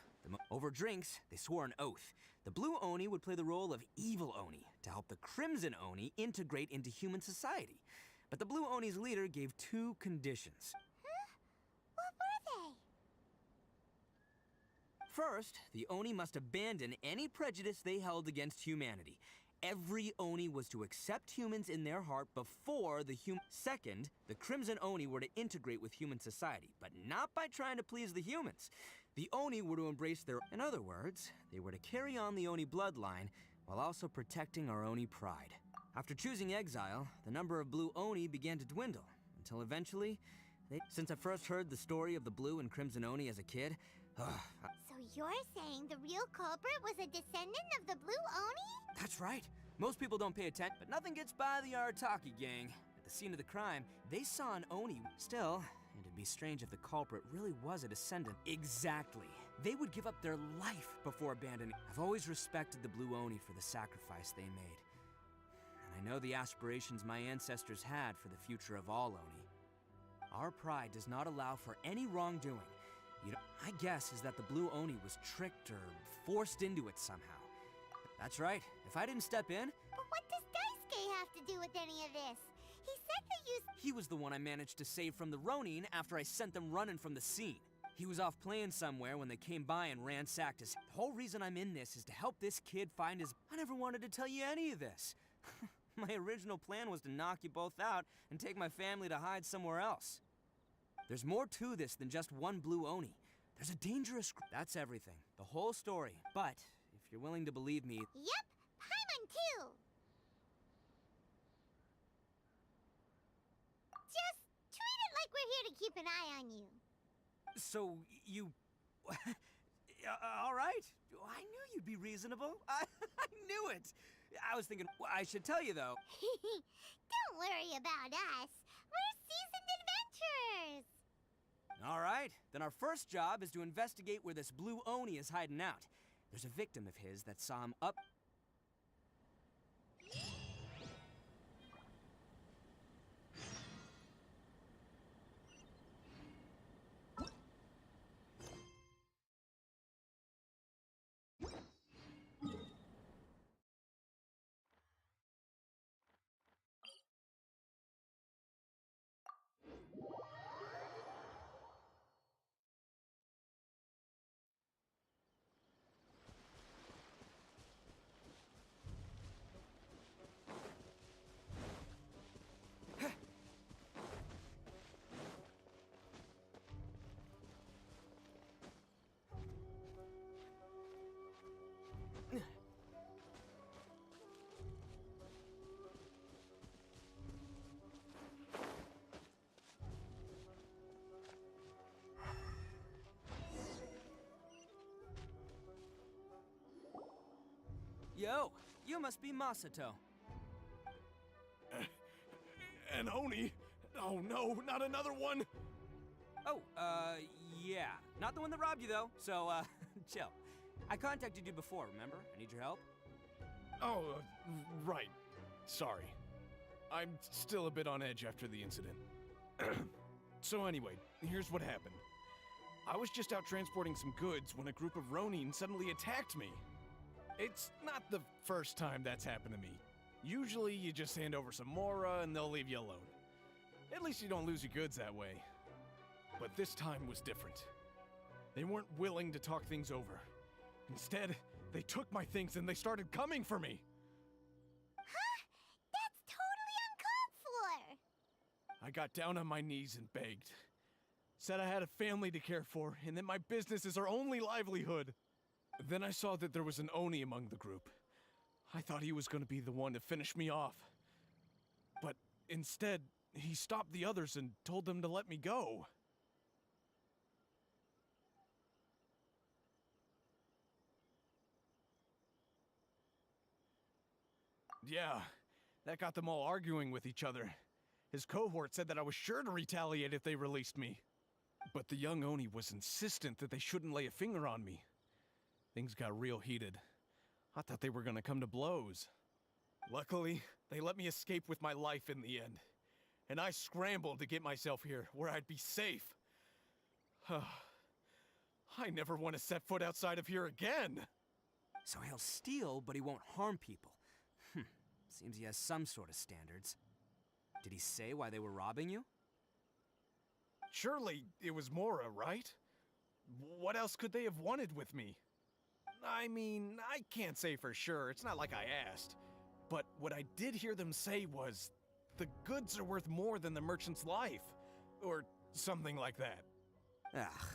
over drinks, they swore an oath. The Blue Oni would play the role of evil Oni to help the Crimson Oni integrate into human society. But the Blue Oni's leader gave two conditions. Huh? What were they? First, the Oni must abandon any prejudice they held against humanity. Every Oni was to accept humans in their heart before the Second, the Crimson Oni were to integrate with human society, but not by trying to please the humans. The Oni were to embrace their... In other words, they were to carry on the Oni bloodline while also protecting our Oni pride. After choosing exile, the number of Blue Oni began to dwindle, until eventually, Since I first heard the story of the Blue and Crimson Oni as a kid, So you're saying the real culprit was a descendant of the Blue Oni? That's right. Most people don't pay attention, but nothing gets by the Arataki gang. At the scene of the crime, they saw an Oni. Still, it'd be strange if the culprit really was a descendant. Exactly. They would give up their life before abandoning. I've always respected the Blue Oni for the sacrifice they made. And I know the aspirations my ancestors had for the future of all Oni. Our pride does not allow for any wrongdoing. You know, my guess is that the Blue Oni was tricked or forced into it somehow. That's right. If I didn't step in... But what does Daisuke have to do with any of this? He said that you... He was the one I managed to save from the Ronin after I sent them running from the scene. He was off playing somewhere when they came by and ransacked his... The whole reason I'm in this is to help this kid find his... I never wanted to tell you any of this. My original plan was to knock you both out and take my family to hide somewhere else. There's more to this than just one Blue Oni. There's a dangerous... That's everything. The whole story. But, if you're willing to believe me... Yep, Paimon too! Just treat it like we're here to keep an eye on you. So, you... All right. I knew you'd be reasonable. I knew it. I was thinking, well, I should tell you, though. Don't worry about us. We're seasoned adventurers. All right. Then our first job is to investigate where this blue Oni is hiding out. There's a victim of his that saw him up... Yo, you must be Masato. An Oni? Oh no, not another one! Oh, yeah. Not the one that robbed you, though, so, chill. I contacted you before, remember? I need your help. Oh, right. Sorry. I'm still a bit on edge after the incident. So anyway, here's what happened. I was just out transporting some goods when a group of Ronin suddenly attacked me. It's not the first time that's happened to me. Usually you just hand over some Mora and they'll leave you alone. At least you don't lose your goods that way. But this time was different. They weren't willing to talk things over. Instead, they took my things and they started coming for me. Huh? That's totally uncalled for. I got down on my knees and begged. Said I had a family to care for and that my business is our only livelihood. Then I saw that there was an Oni among the group. I thought he was going to be the one to finish me off. But instead, he stopped the others and told them to let me go. Yeah, that got them all arguing with each other. His cohort said that I was sure to retaliate if they released me. But the young Oni was insistent that they shouldn't lay a finger on me. Things got real heated. I thought they were gonna come to blows. Luckily, they let me escape with my life in the end. And I scrambled to get myself here, where I'd be safe. I never want to set foot outside of here again! So he'll steal, but he won't harm people. Seems he has some sort of standards. Did he say why they were robbing you? Surely it was Mora, right? What else could they have wanted with me? I mean, I can't say for sure, it's not like I asked. But what I did hear them say was, the goods are worth more than the merchant's life. Or something like that. Ugh,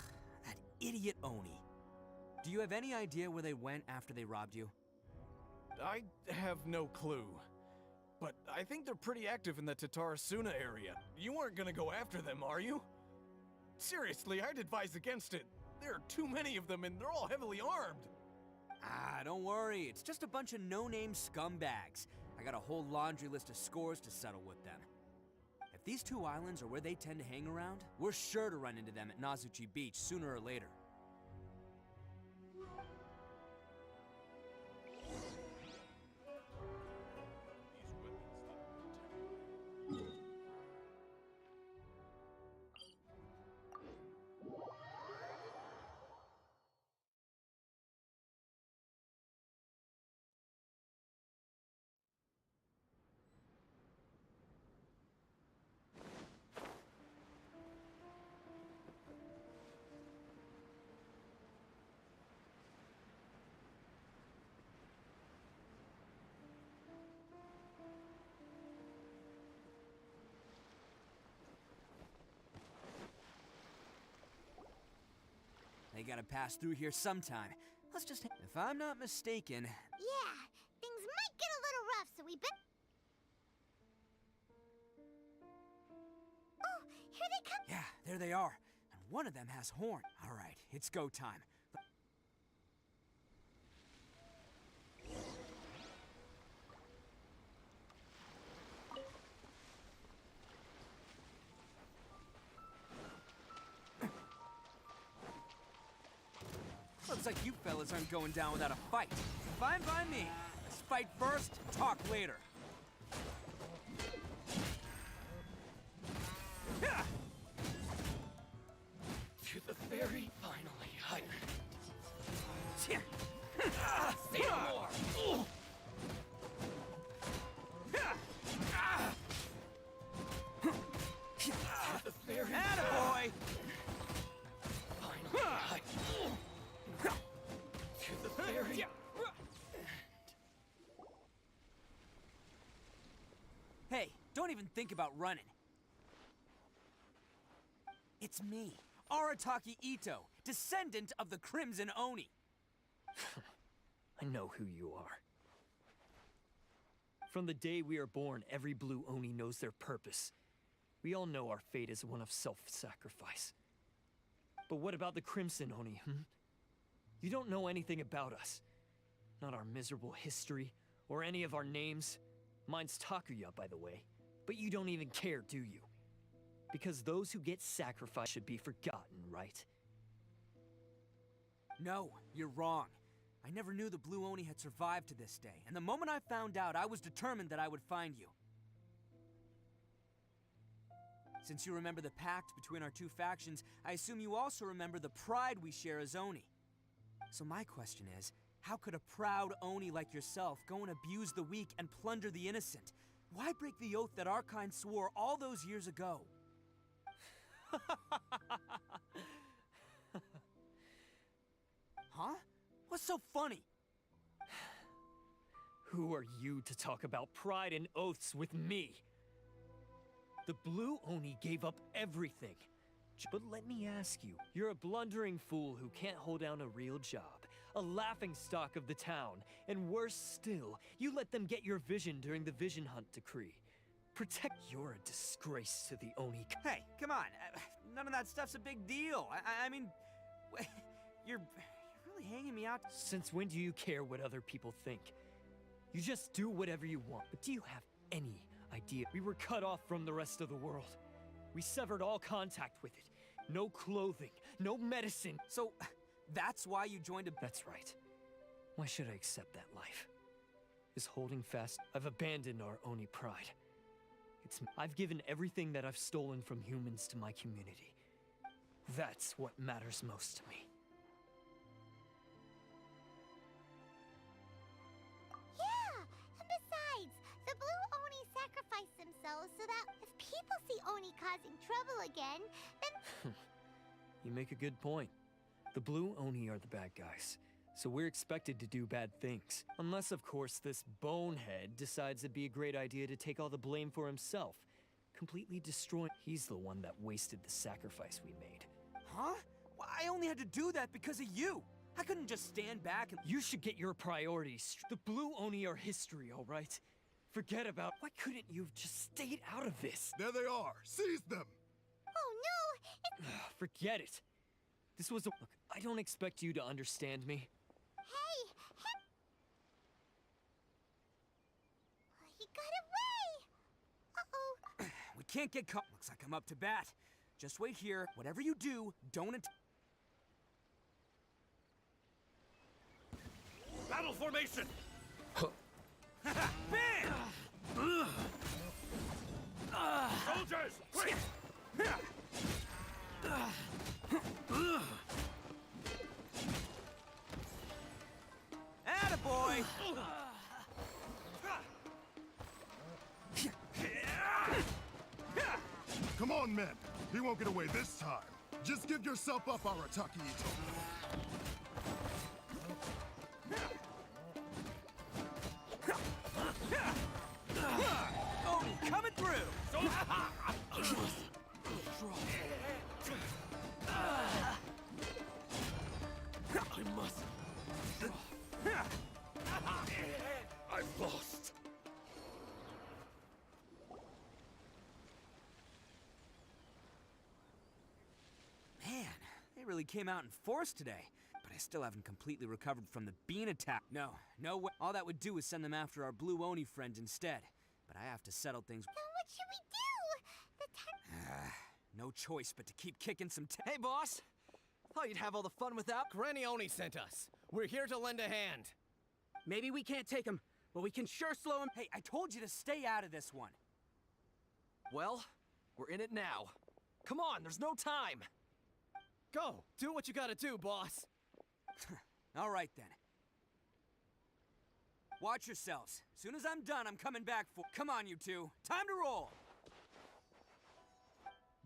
that idiot Oni. Do you have any idea where they went after they robbed you? I have no clue. But I think they're pretty active in the Tatarasuna area. You aren't gonna go after them, are you? Seriously, I'd advise against it. There are too many of them and they're all heavily armed. Ah, don't worry. It's just a bunch of no-name scumbags. I got a whole laundry list of scores to settle with them. If these two islands are where they tend to hang around, we're sure to run into them at Nazuchi Beach sooner or later. They gotta pass through here sometime. Let's just... If I'm not mistaken... Yeah, things might get a little rough, so we better... Oh, here they come! Yeah, there they are. And one of them has horn. All right, it's go time. Seems like you fellas aren't going down without a fight. Fine by me. Let's fight first, talk later. To the very finally height. Say no more. The very Attaboy! finally height. To the very Hey, don't even think about running. It's me, Arataki Ito, descendant of the Crimson Oni. I know who you are. From the day we are born, every blue Oni knows their purpose. We all know our fate is one of self-sacrifice. But what about the Crimson Oni, You don't know anything about us. Not our miserable history, or any of our names. Mine's Takuya, by the way. But you don't even care, do you? Because those who get sacrificed should be forgotten, right? No, you're wrong. I never knew the Blue Oni had survived to this day, and the moment I found out, I was determined that I would find you. Since you remember the pact between our two factions, I assume you also remember the pride we share as Oni. So my question is, how could a proud Oni like yourself go and abuse the weak and plunder the innocent? Why break the oath that our kind swore all those years ago? Huh? What's so funny? Who are you to talk about pride and oaths with me? The Blue Oni gave up everything. But let me ask you, you're a blundering fool who can't hold down a real job, a laughingstock of the town, and worse still, you let them get your vision during the Vision Hunt decree. You're a disgrace to the Oni. Hey, come on. None of that stuff's a big deal. I mean, you're really hanging me out. Since when do you care what other people think? You just do whatever you want. But do you have any idea? We were cut off from the rest of the world. We severed all contact with it. No clothing, no medicine. So, that's why you joined a... That's right. Why should I accept that life? Is holding fast. I've abandoned our Oni pride. I've given everything that I've stolen from humans to my community. That's what matters most to me. Yeah, and besides, the Blue Oni sacrifice themselves so that if people see Oni causing trouble again, then... You make a good point. The Blue Oni are the bad guys, so we're expected to do bad things. Unless, of course, this bonehead decides it'd be a great idea to take all the blame for himself. Completely destroying... He's the one that wasted the sacrifice we made. Huh? Well, I only had to do that because of you. I couldn't just stand back and... You should get your priorities. The Blue Oni are history, all right? Forget about... Why couldn't you have just stayed out of this? There they are. Seize them. Oh no! Forget it. This was a... Look, I don't expect you to understand me. Hey! He got away! Uh-oh. We can't get caught. Looks like I'm up to bat. Just wait here. Whatever you do, don't... Battle formation! Bam! Soldiers, quick! Attaboy! Come on, men. He won't get away this time. Just give yourself up, Arataki Ito. Oh, coming through! I must. I've lost. Man, they really came out in force today. But I still haven't completely recovered from the bean attack. No way. All that would do is send them after our Blue Oni friends instead. But I have to settle things. Then what should we do? The time... No choice but to keep kicking some Hey, boss! Thought you'd have all the fun without. Granioni sent us. We're here to lend a hand. Maybe we can't take him, but we can sure slow him. Hey, I told you to stay out of this one. Well, we're in it now. Come on, there's no time. Go, do what you gotta do, boss. All right then. Watch yourselves. Soon as I'm done, I'm coming back for. Come on, you two. Time to roll.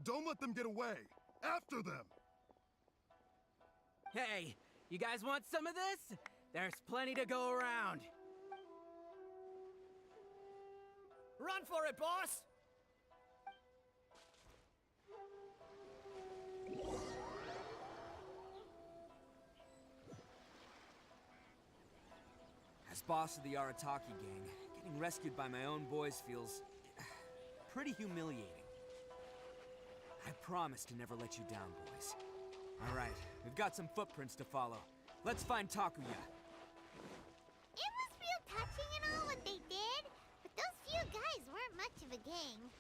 Don't let them get away. After them. Hey, you guys want some of this? There's plenty to go around. Run for it, boss! As boss of the Arataki gang, getting rescued by my own boys feels pretty humiliating. I promise to never let you down, boys. All right, we've got some footprints to follow. Let's find Takuya. It was real touching and all what they did, but those few guys weren't much of a gang.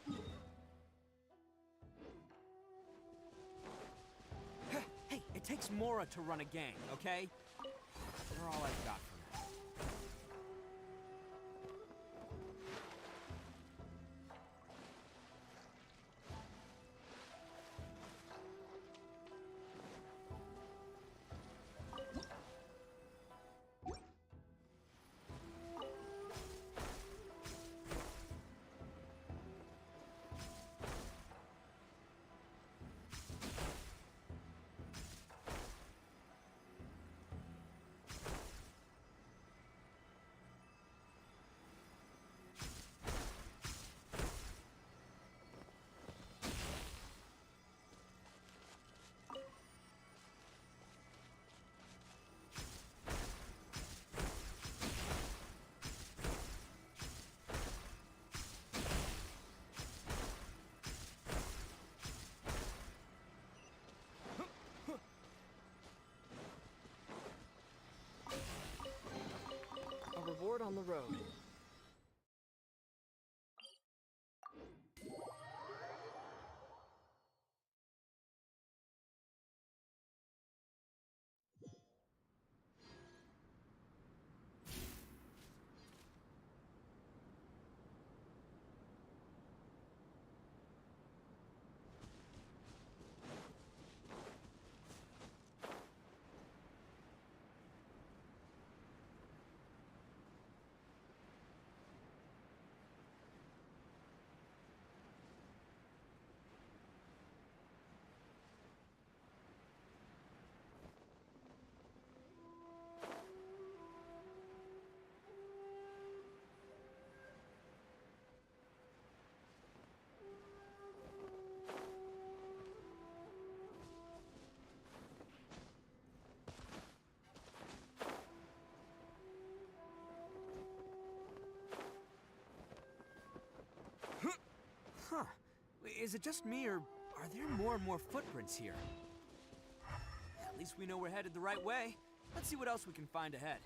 Hey, it takes Mora to run a gang, okay? They're all I've got for now. A reward on the road. Huh. Is it just me, or are there more and more footprints here? At least we know we're headed the right way. Let's see what else we can find ahead.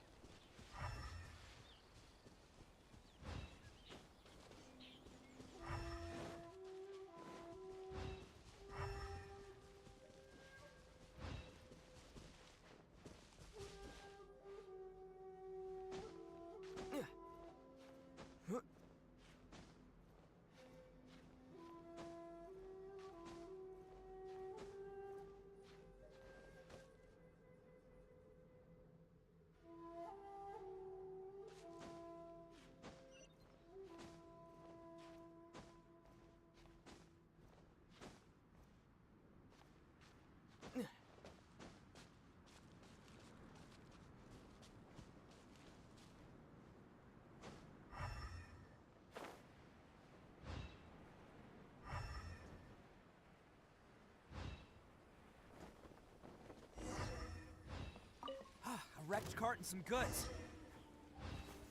A wrecked cart and some goods.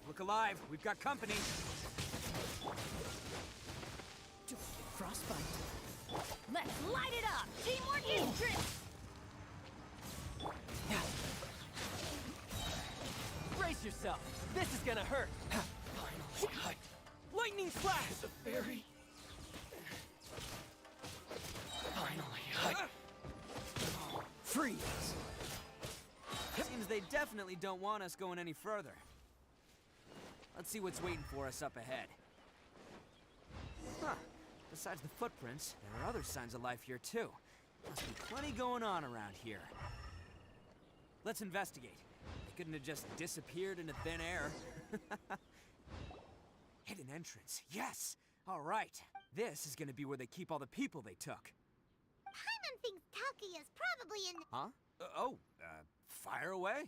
Look alive, we've got company. Frostbite. Let's light it up! Teamwork is true! Brace yourself, this is gonna hurt. Finally. Lightning slash! The fairy. Finally. Freeze! Seems they definitely don't want us going any further. Let's see what's waiting for us up ahead. Huh. Besides the footprints, there are other signs of life here too. Must be plenty going on around here. Let's investigate. They couldn't have just disappeared into thin air. Hidden entrance, yes! Alright, this is gonna be where they keep all the people they took. Paimon thinks Takuya's probably in... Huh? Fire away.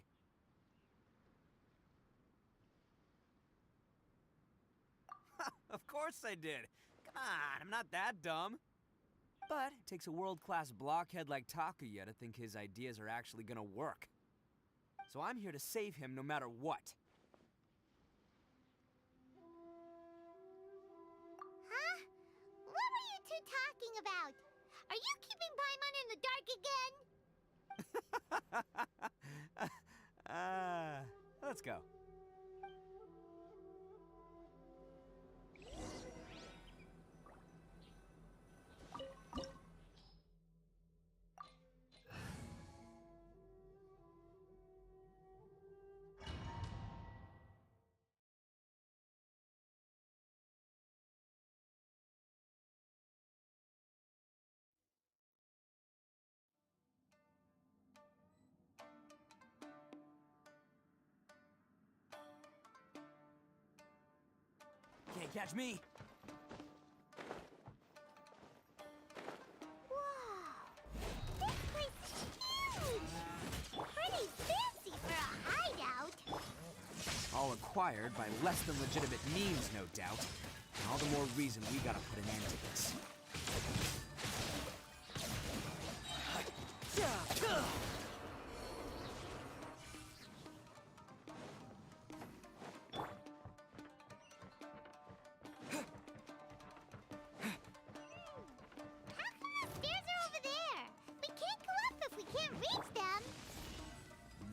Of course I did. Come on, I'm not that dumb. But it takes a world-class blockhead like Takuya to think his ideas are actually gonna work. So I'm here to save him no matter what. Huh? What were you two talking about? Are you keeping Paimon in the dark again? Let's go. Can't catch me. Whoa! This place is huge! Pretty fancy for a hideout. All acquired by less than legitimate means, no doubt. And all the more reason we gotta put an end to this.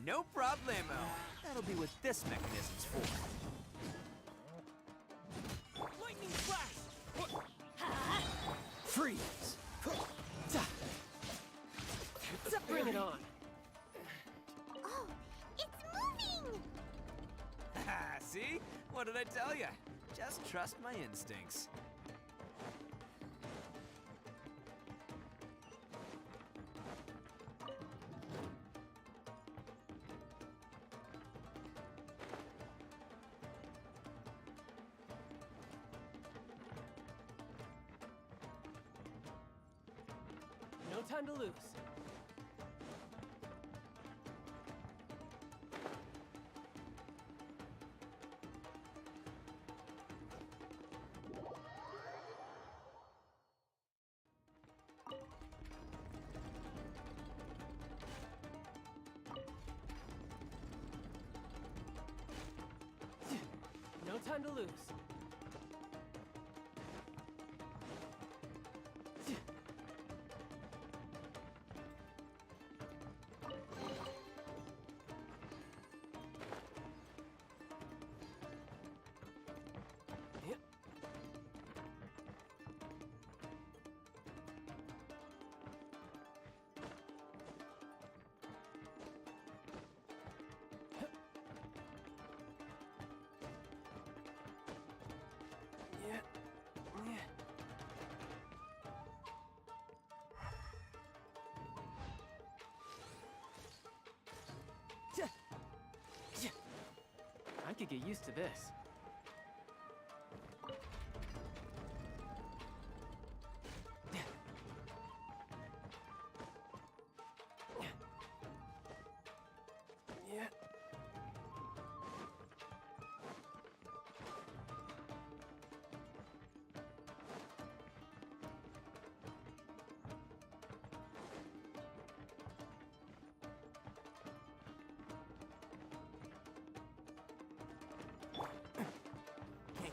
No problemo. That'll be what this mechanism's for. Lightning flash! Freeze! Bring it on. Oh, it's moving! See? What did I tell you? Just trust my instincts. No time to lose. No time to lose. I could get used to this.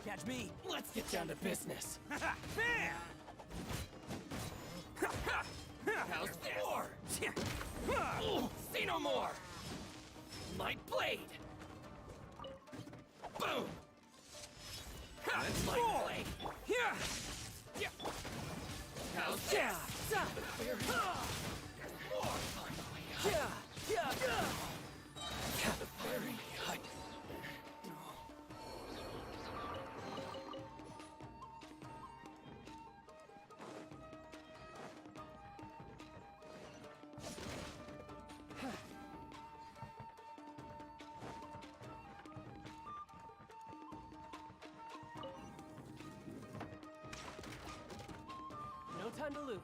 Catch me! Let's get down to business. Bam! How's this? See no more! Light blade! Boom! That's light blade! How's this? There's more, finally! time to lose.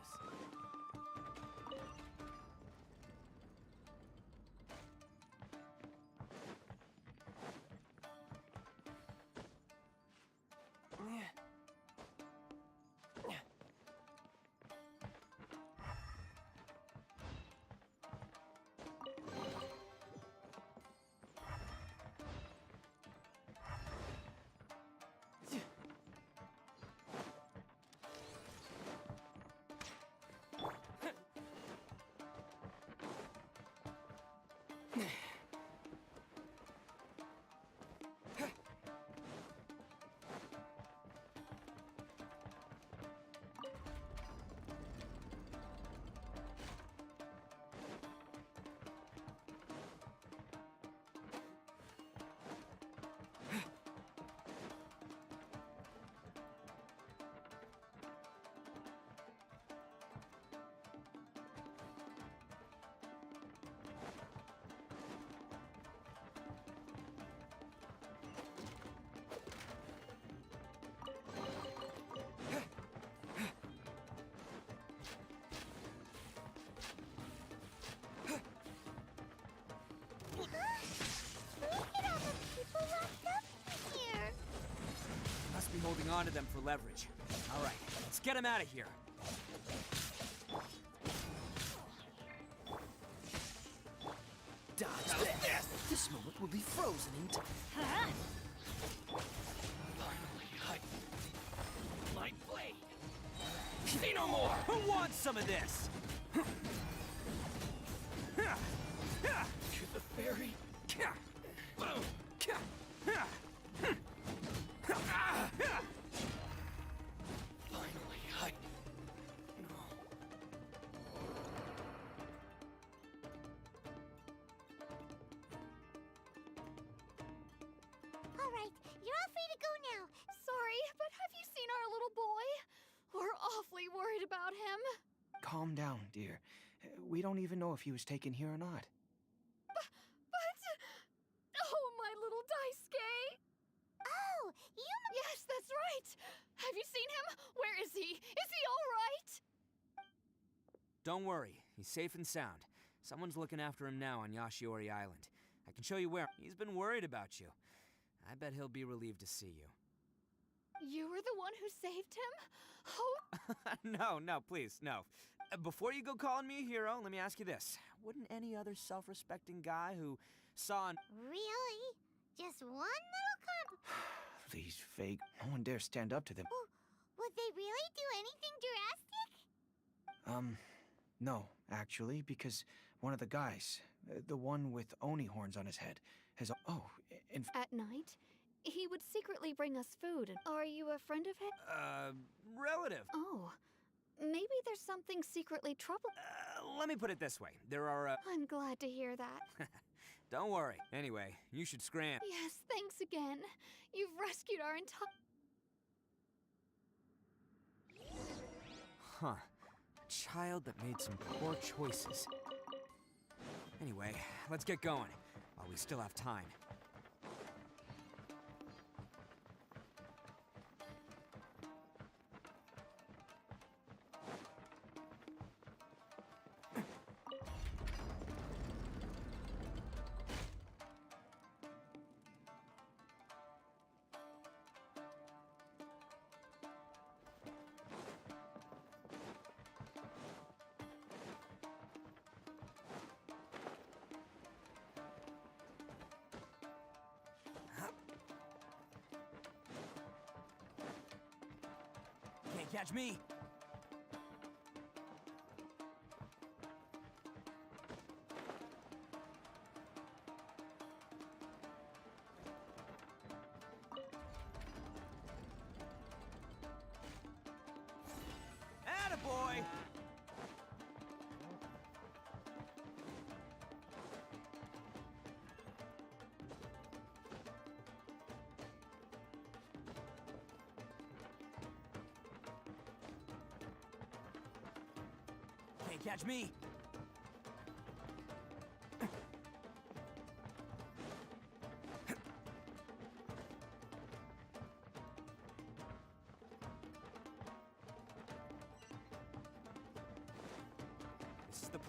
Look at all the people locked up here. Must be holding on to them for leverage. All right, let's get him out of here. Dodge this! This moment will be frozen in time. Finally, Light blade! See no more! Who wants some of this? To the fairy. Finally, no. All right, you're all free to go now. Sorry, but have you seen our little boy? We're awfully worried about him. Calm down, dear. We don't even know if he was taken here or not. But... Oh, my little Daisuke! Oh, you... Yes, that's right! Have you seen him? Where is he? Is he all right? Don't worry, he's safe and sound. Someone's looking after him now on Yashiori Island. I can show you where. He's been worried about you. I bet he'll be relieved to see you. You were the one who saved him? Oh... No, please, no. Before you go calling me a hero, let me ask you this. Wouldn't any other self-respecting guy who saw an... Really? Just one little These fake... No one dares stand up to them. Would they really do anything drastic? No, actually, because one of the guys, the one with Oni horns on his head, has... Oh, At night, he would secretly bring us food. Are you a friend of his? Relative. Oh, maybe there's something secretly troubling. Let me put it this way. There are, I'm glad to hear that. Don't worry. Anyway, you should scram. Yes, thanks again. You've rescued our entire... Huh. A child that made some poor choices. Anyway, let's get going, while we still have time. Can't catch me. Attaboy! Can't catch me.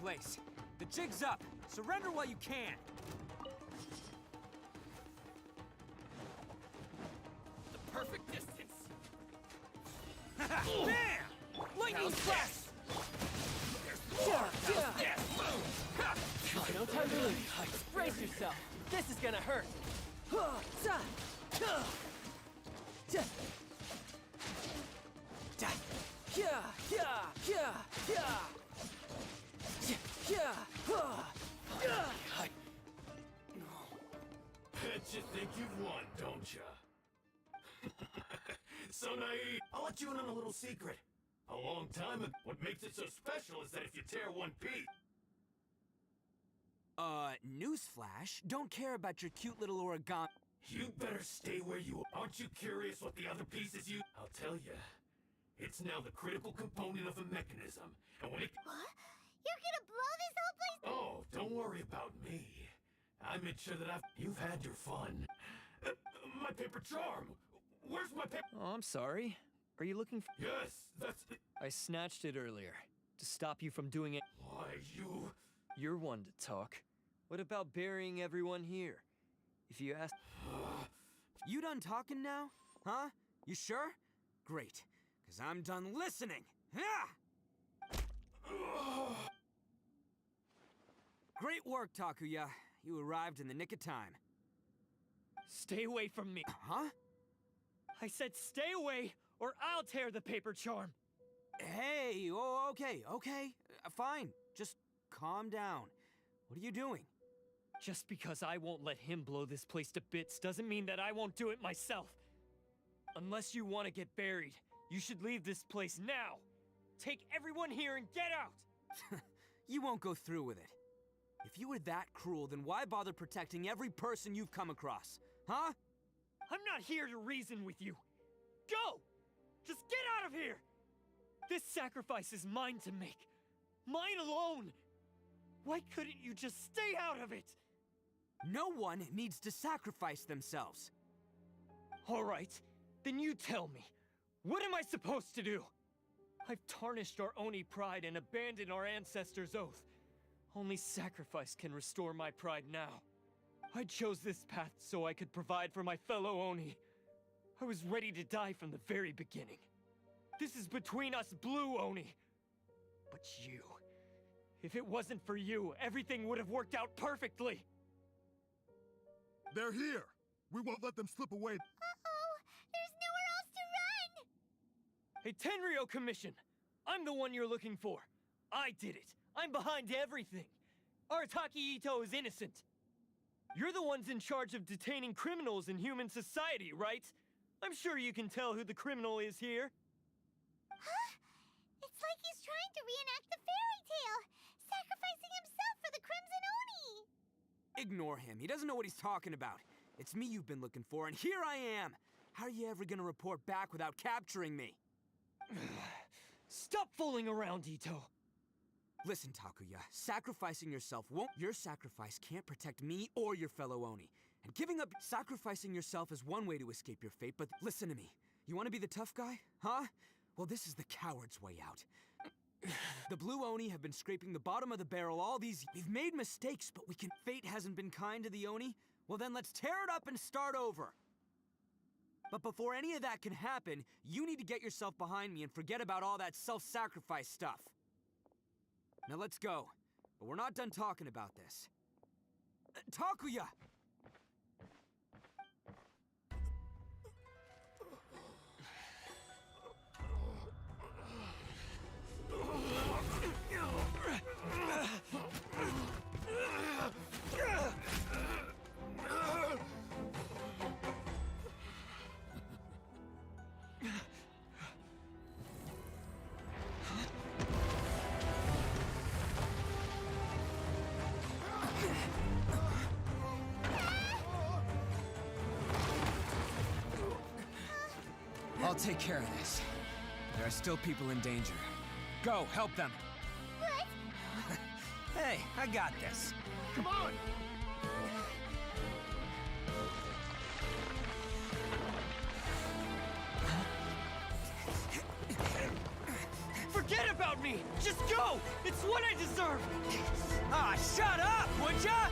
place. The jig's up. Surrender while you can. The perfect distance. Bam! Lightning flash! No time to lose. Brace yourself. This is gonna hurt. Bet you think you've won, don't ya? So naive. I'll let you in on a little secret. A long time ago, what makes it so special is that if you tear one piece... Newsflash, don't care about your cute little origami. You better stay where you are. Aren't you curious what the other pieces you... I'll tell you. It's now the critical component of a mechanism. And when it... What? You're gonna blow this whole place? Oh, don't worry about me. I made sure that You've had your fun. My paper charm! Where's my paper... Oh, I'm sorry. Are you looking for... Yes, that's... I snatched it earlier, to stop you from doing it. Why, you... You're one to talk. What about burying everyone here? If you ask... You done talking now? Huh? You sure? Great, because I'm done listening. Great work, Takuya. You arrived in the nick of time. Stay away from me. Huh? I said stay away, or I'll tear the paper charm. Hey, oh, okay. Fine. Just calm down. What are you doing? Just because I won't let him blow this place to bits doesn't mean that I won't do it myself. Unless you want to get buried, you should leave this place now. Take everyone here and get out! You won't go through with it. If you were that cruel, then why bother protecting every person you've come across? Huh? I'm not here to reason with you. Go! Just get out of here! This sacrifice is mine to make. Mine alone! Why couldn't you just stay out of it? No one needs to sacrifice themselves. All right, then you tell me. What am I supposed to do? I've tarnished our Oni pride and abandoned our ancestors' oath. Only sacrifice can restore my pride now. I chose this path so I could provide for my fellow Oni. I was ready to die from the very beginning. This is between us Blue Oni. But you... If it wasn't for you, everything would have worked out perfectly! They're here! We won't let them slip away. Uh-oh! There's nowhere else to run! Hey, Tenryo Commission! I'm the one you're looking for. I did it. I'm behind everything. Arataki Ito is innocent. You're the ones in charge of detaining criminals in human society, right? I'm sure you can tell who the criminal is here. Huh? It's like he's trying to reenact the fairy tale, sacrificing himself for the Crimson Oni! Ignore him. He doesn't know what he's talking about. It's me you've been looking for, and here I am! How are you ever gonna report back without capturing me? Stop fooling around, Ito! Listen, Takuya, sacrificing yourself won't... Your sacrifice can't protect me or your fellow Oni. And giving up... Sacrificing yourself is one way to escape your fate, but listen to me. You want to be the tough guy? Huh? Well, this is the coward's way out. The Blue Oni have been scraping the bottom of the barrel all these... We've made mistakes, but we can... Fate hasn't been kind to the Oni? Well then, let's tear it up and start over. But before any of that can happen, you need to get yourself behind me and forget about all that self-sacrifice stuff. Now let's go. But we're not done talking about this. Takuya! I'll take care of this. There are still people in danger. Go, help them! What? Hey, I got this. Come on! Forget about me! me! Just go! It's what I deserve! Ah, shut up, would ya?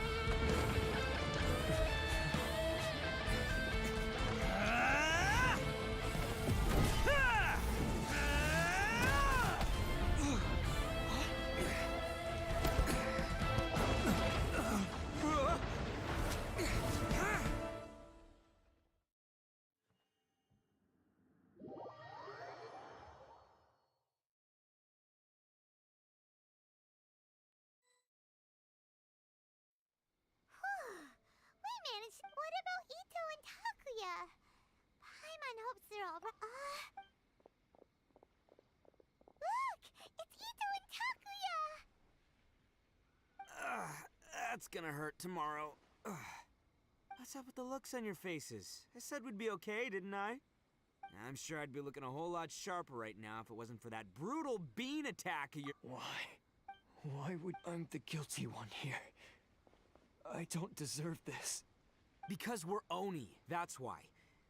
We managed. What about Ito and Takuya? Paimon hopes they're all right. Look! It's Ito and Takuya! That's gonna hurt tomorrow. What's up with the looks on your faces? I said we'd be okay, didn't I? I'm sure I'd be looking a whole lot sharper right now if it wasn't for that brutal bean attack of your— Why? Why would I'm the guilty one here? I don't deserve this. Because we're Oni, that's why.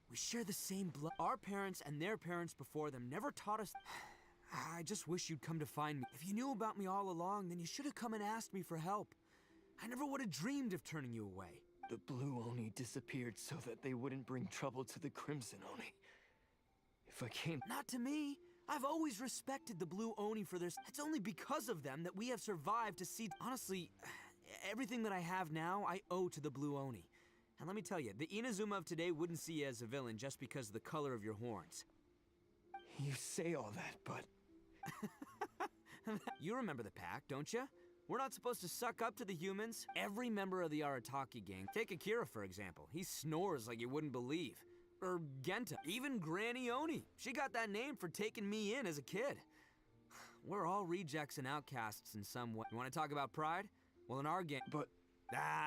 We share the same blood. Our parents and their parents before them never taught us— I just wish you'd come to find me. If you knew about me all along, then you should have come and asked me for help. I never would have dreamed of turning you away. The Blue Oni disappeared so that they wouldn't bring trouble to the Crimson Oni. If I came— Not to me. I've always respected the Blue Oni for their— It's only because of them that we have survived to see— Honestly, everything that I have now, I owe to the Blue Oni. And let me tell you, the Inazuma of today wouldn't see you as a villain just because of the color of your horns. You say all that, but... You remember the pack, don't you? We're not supposed to suck up to the humans. Every member of the Arataki gang— Take Akira, for example. He snores like you wouldn't believe. Or Genta. Even Granny Oni. She got that name for taking me in as a kid. We're all rejects and outcasts in some way. You want to talk about pride? Well, in our gang— But...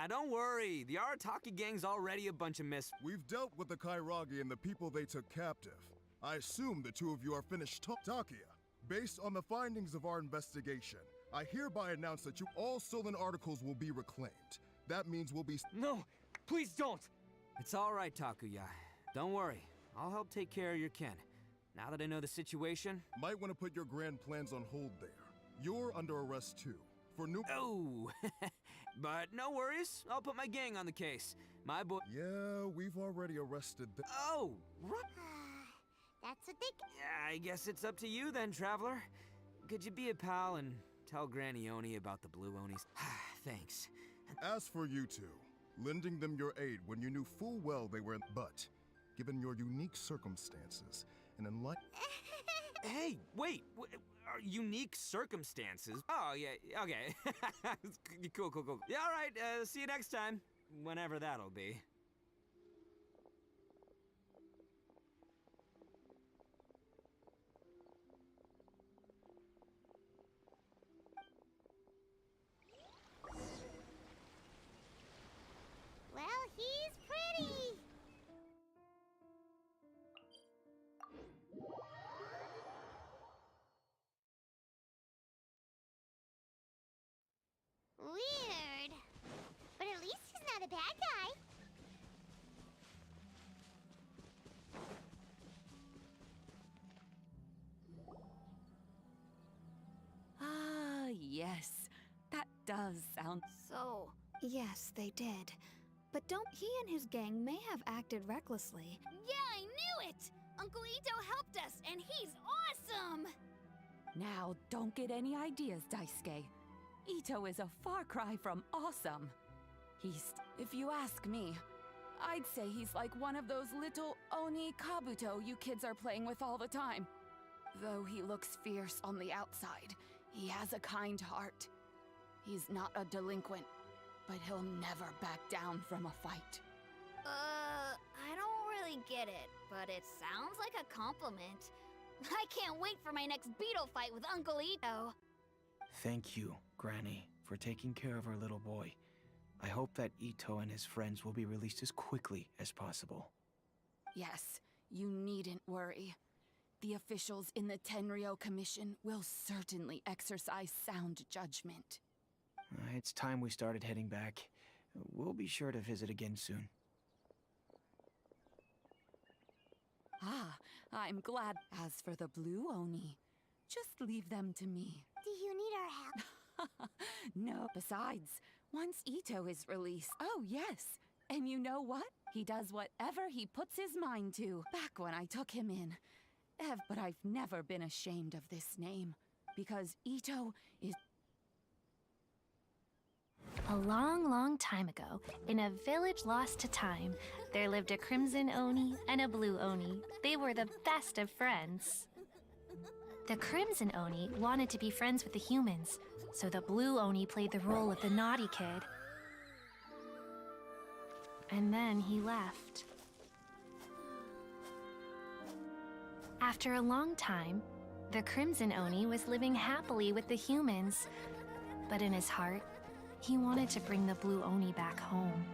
don't worry. The Arataki gang's already a bunch of We've dealt with the Kairagi and the people they took captive. I assume the two of you are finished Takia. Based on the findings of our investigation, I hereby announce that you all stolen articles will be reclaimed. That means we'll be— No! Please don't! It's all right, Takuya. Don't worry. I'll help take care of your kin. Now that I know the situation— Might want to put your grand plans on hold there. You're under arrest too. For new— Oh! But no worries. I'll put my gang on the case. My boy— Yeah, we've already arrested the— Oh! Right. That's what they— I guess it's up to you then, Traveler. Could you be a pal and tell Granny Oni about the Blue Onis? Thanks. As for you two, lending them your aid when you knew full well they were— But, given your unique circumstances, and in light— Hey, wait! Unique circumstances? Oh, yeah, okay. Cool. Yeah, all right, see you next time. Whenever that'll be. Well, he's pretty! Weird. But at least he's not a bad guy. Ah, yes. That does sound... So, yes, they did. But he and his gang may have acted recklessly. Yeah, I knew it! Uncle Ito helped us, and he's awesome! Now, don't get any ideas, Daisuke. Ito is a far cry from awesome. If you ask me, I'd say he's like one of those little Oni Kabuto you kids are playing with all the time. Though he looks fierce on the outside, he has a kind heart. He's not a delinquent, but he'll never back down from a fight. I don't really get it, but it sounds like a compliment. I can't wait for my next beetle fight with Uncle Ito. Thank you, Granny, for taking care of our little boy. I hope that Ito and his friends will be released as quickly as possible. Yes, you needn't worry. The officials in the Tenryou Commission will certainly exercise sound judgment. It's time we started heading back. We'll be sure to visit again soon. Ah, I'm glad. As for the Blue Oni, Just leave them to me. Do you need our help? No. Besides, once Ito is released... Oh, yes. And you know what? He does whatever he puts his mind to. Back when I took him in. But I've never been ashamed of this name. Because Ito is... A long, long time ago, in a village lost to time, there lived a crimson Oni and a blue Oni. They were the best of friends. The crimson Oni wanted to be friends with the humans, so the blue Oni played the role of the naughty kid. And then he left. After a long time, the crimson Oni was living happily with the humans, but in his heart, he wanted to bring the blue Oni back home.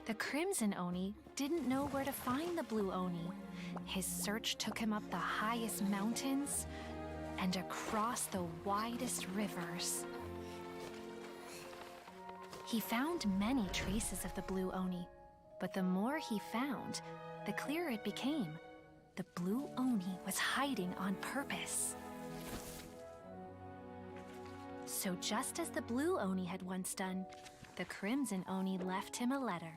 The crimson Oni didn't know where to find the blue Oni. His search took him up the highest mountains and across the widest rivers. He found many traces of the blue Oni, but the more he found, the clearer it became. The blue Oni was hiding on purpose. So just as the blue Oni had once done, the crimson Oni left him a letter.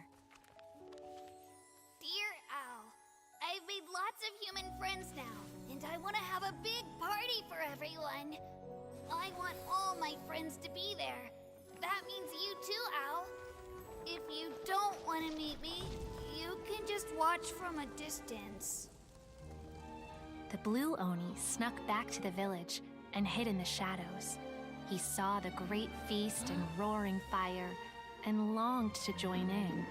Dear Al, I've made lots of human friends now, and I want to have a big party for everyone. I want all my friends to be there. That means you too, Al. If you don't want to meet me, you can just watch from a distance. The blue Oni snuck back to the village and hid in the shadows. He saw the great feast and roaring fire and longed to join in.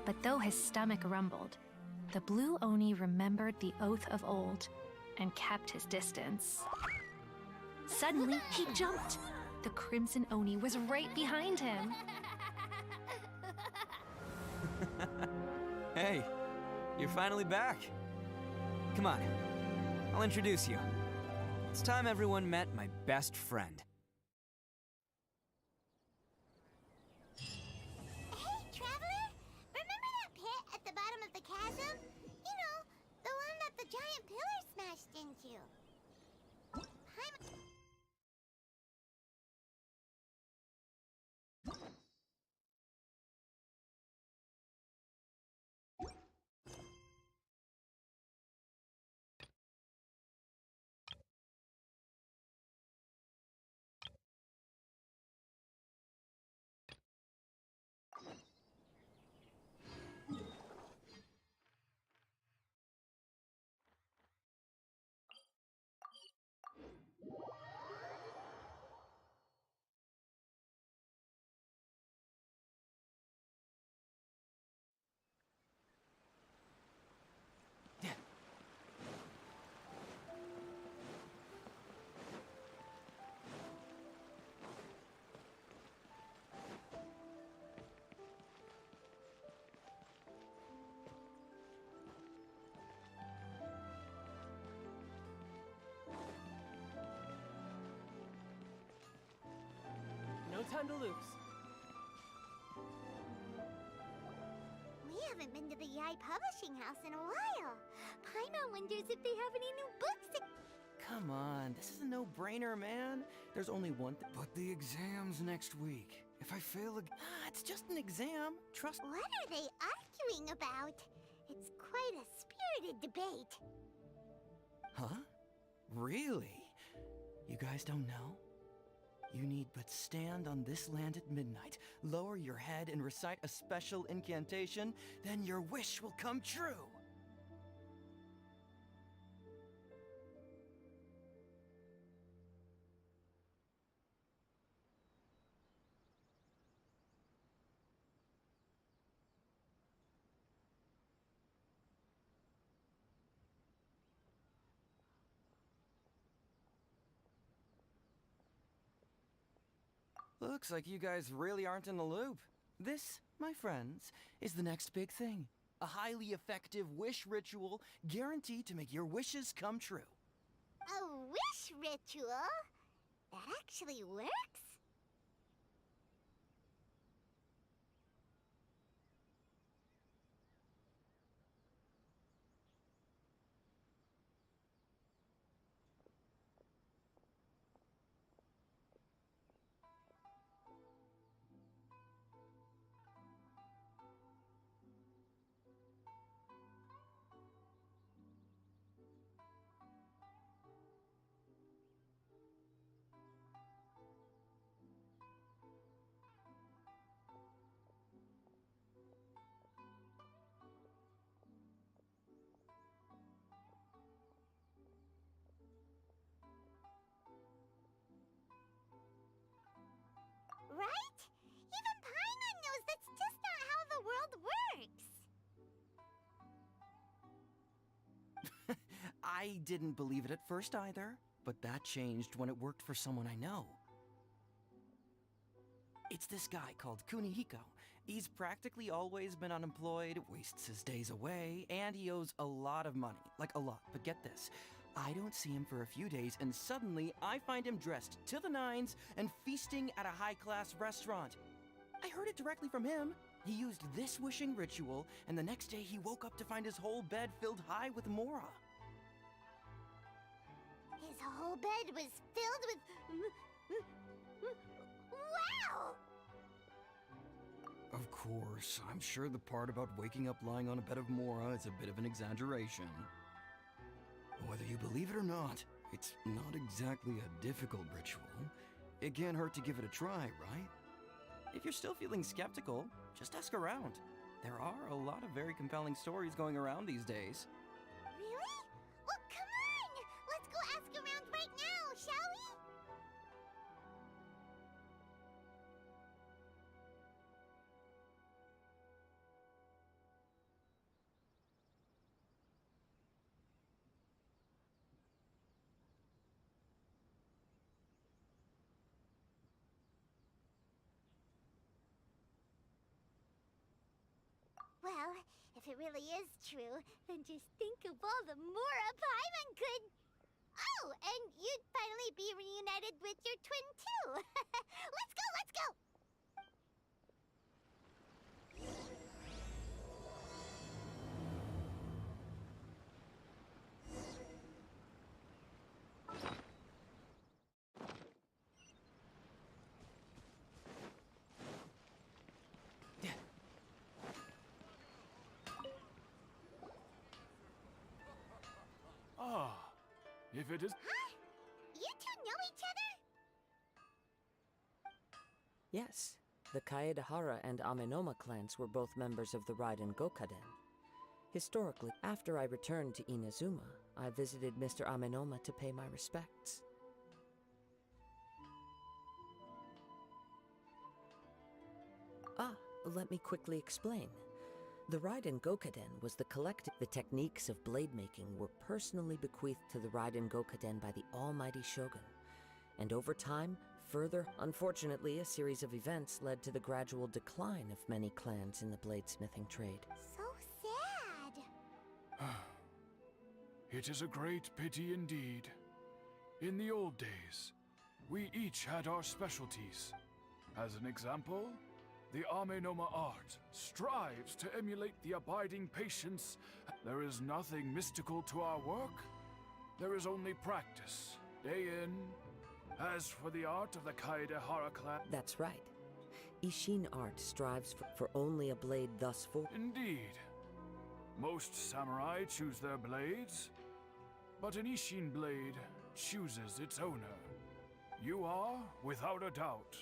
But though his stomach rumbled, the blue Oni remembered the oath of old and kept his distance. Suddenly, he jumped. The crimson Oni was right behind him. Hey, you're finally back. Come on, I'll introduce you. It's time everyone met my best friend. Hey, Traveler! Remember that pit at the bottom of the chasm? You know, the one that the giant pillar smashed into. No time to lose. We haven't been to the Yai Publishing House in a while. Paimon wonders if they have any new books. Come on, this is a no-brainer, man. There's only one But the exam's next week. If I fail again... it's just an exam. Trust... What are they arguing about? It's quite a spirited debate. Huh? Really? You guys don't know? You need but stand on this land at midnight, lower your head and recite a special incantation, then your wish will come true. Looks like you guys really aren't in the loop. This, my friends, is the next big thing. A highly effective wish ritual guaranteed to make your wishes come true. A wish ritual? That actually works? I didn't believe it at first either, but that changed when it worked for someone I know. It's this guy called Kunihiko. He's practically always been unemployed, wastes his days away, and he owes a lot of money. Like a lot. But get this, I don't see him for a few days, and suddenly I find him dressed to the nines and feasting at a high-class restaurant. I heard it directly from him. He used this wishing ritual, and the next day he woke up to find his whole bed filled high with mora. His whole bed was filled with... Wow! Of course, I'm sure the part about waking up lying on a bed of mora is a bit of an exaggeration. Whether you believe it or not, it's not exactly a difficult ritual. It can't hurt to give it a try, right? If you're still feeling skeptical, just ask around. There are a lot of very compelling stories going around these days. Really? Well, come on! Let's go ask around right now, shall we? Well, if it really is true, then just think of all the Mora Paimon could... Oh, and you'd finally be reunited with your twin, too! Let's go, let's go! Ah, if it is... Huh? You two know each other? Yes, the Kaedehara and Amenoma clans were both members of the Raiden Gokaden. Historically, after I returned to Inazuma, I visited Mr. Amenoma to pay my respects. Let me quickly explain. The Raiden Gokaden was the collective... The techniques of blade making were personally bequeathed to the Raiden Gokaden by the almighty Shogun. And over time, unfortunately, a series of events led to the gradual decline of many clans in the bladesmithing trade. So sad. It is a great pity indeed. In the old days, we each had our specialties. As an example, the Amenoma art strives to emulate the abiding patience. There is nothing mystical to our work. There is only practice, day in. As for the art of the Kaedehara clan... That's right. Ishin art strives for only a blade thus far. Indeed. Most samurai choose their blades, but an Ishin blade chooses its owner. You are, without a doubt,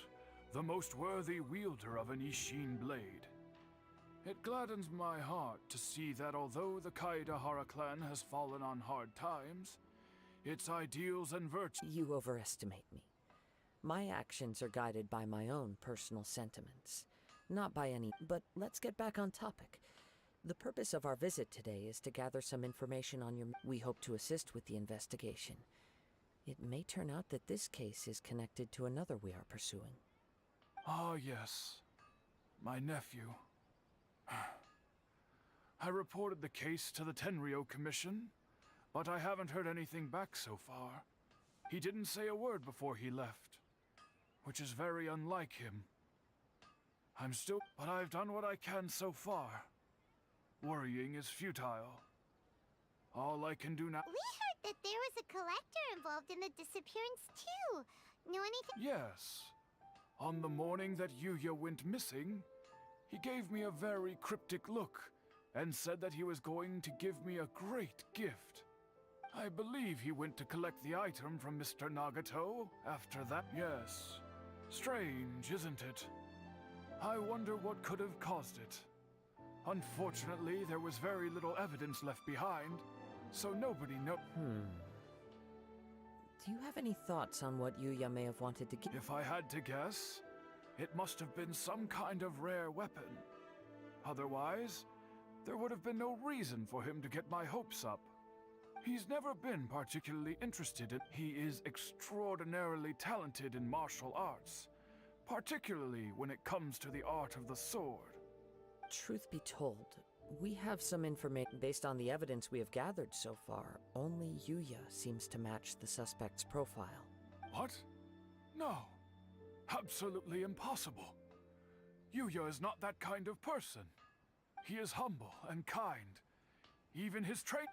the most worthy wielder of an Ishin blade. It gladdens my heart to see that although the Kaedehara clan has fallen on hard times, its ideals and virtues... You overestimate me. My actions are guided by my own personal sentiments, not by any... But let's get back on topic. The purpose of our visit today is to gather some information on your... We hope to assist with the investigation. It may turn out that this case is connected to another we are pursuing. Ah, yes. My nephew. I reported the case to the Tenryou Commission, but I haven't heard anything back so far. He didn't say a word before he left, which is very unlike him. But I've done what I can so far. Worrying is futile. All I can do now... We heard that there was a collector involved in the disappearance, too. Know anything? Yes. On the morning that Yuya went missing, he gave me a very cryptic look and said that he was going to give me a great gift. I believe he went to collect the item from Mr. Nagato after that. Yes. Strange, isn't it? I wonder what could have caused it. Unfortunately, there was very little evidence left behind, so nobody knows. Do you have any thoughts on what Yuya may have wanted to give? If I had to guess, it must have been some kind of rare weapon. Otherwise, there would have been no reason for him to get my hopes up. He's never been particularly interested in... He is extraordinarily talented in martial arts, particularly when it comes to the art of the sword. Truth be told, we have some information based on the evidence we have gathered so far. Only Yuya seems to match the suspect's profile. What? No. Absolutely impossible. Yuya is not that kind of person. He is humble and kind. Even his trait...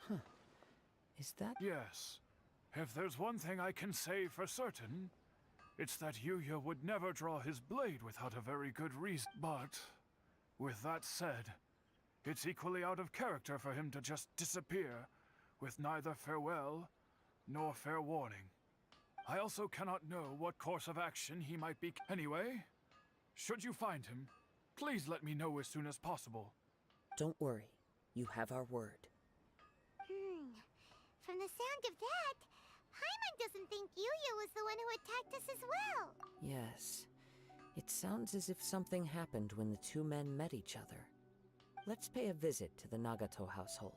Is that... Yes. If there's one thing I can say for certain, it's that Yuya would never draw his blade without a very good reason. But, with that said, it's equally out of character for him to just disappear, with neither farewell nor fair warning. I also cannot know what course of action he might be... Anyway, should you find him, please let me know as soon as possible. Don't worry. You have our word. From the sound of that, Paimon doesn't think Yuya was the one who attacked us as well. Yes. It sounds as if something happened when the two men met each other. Let's pay a visit to the Nagato household.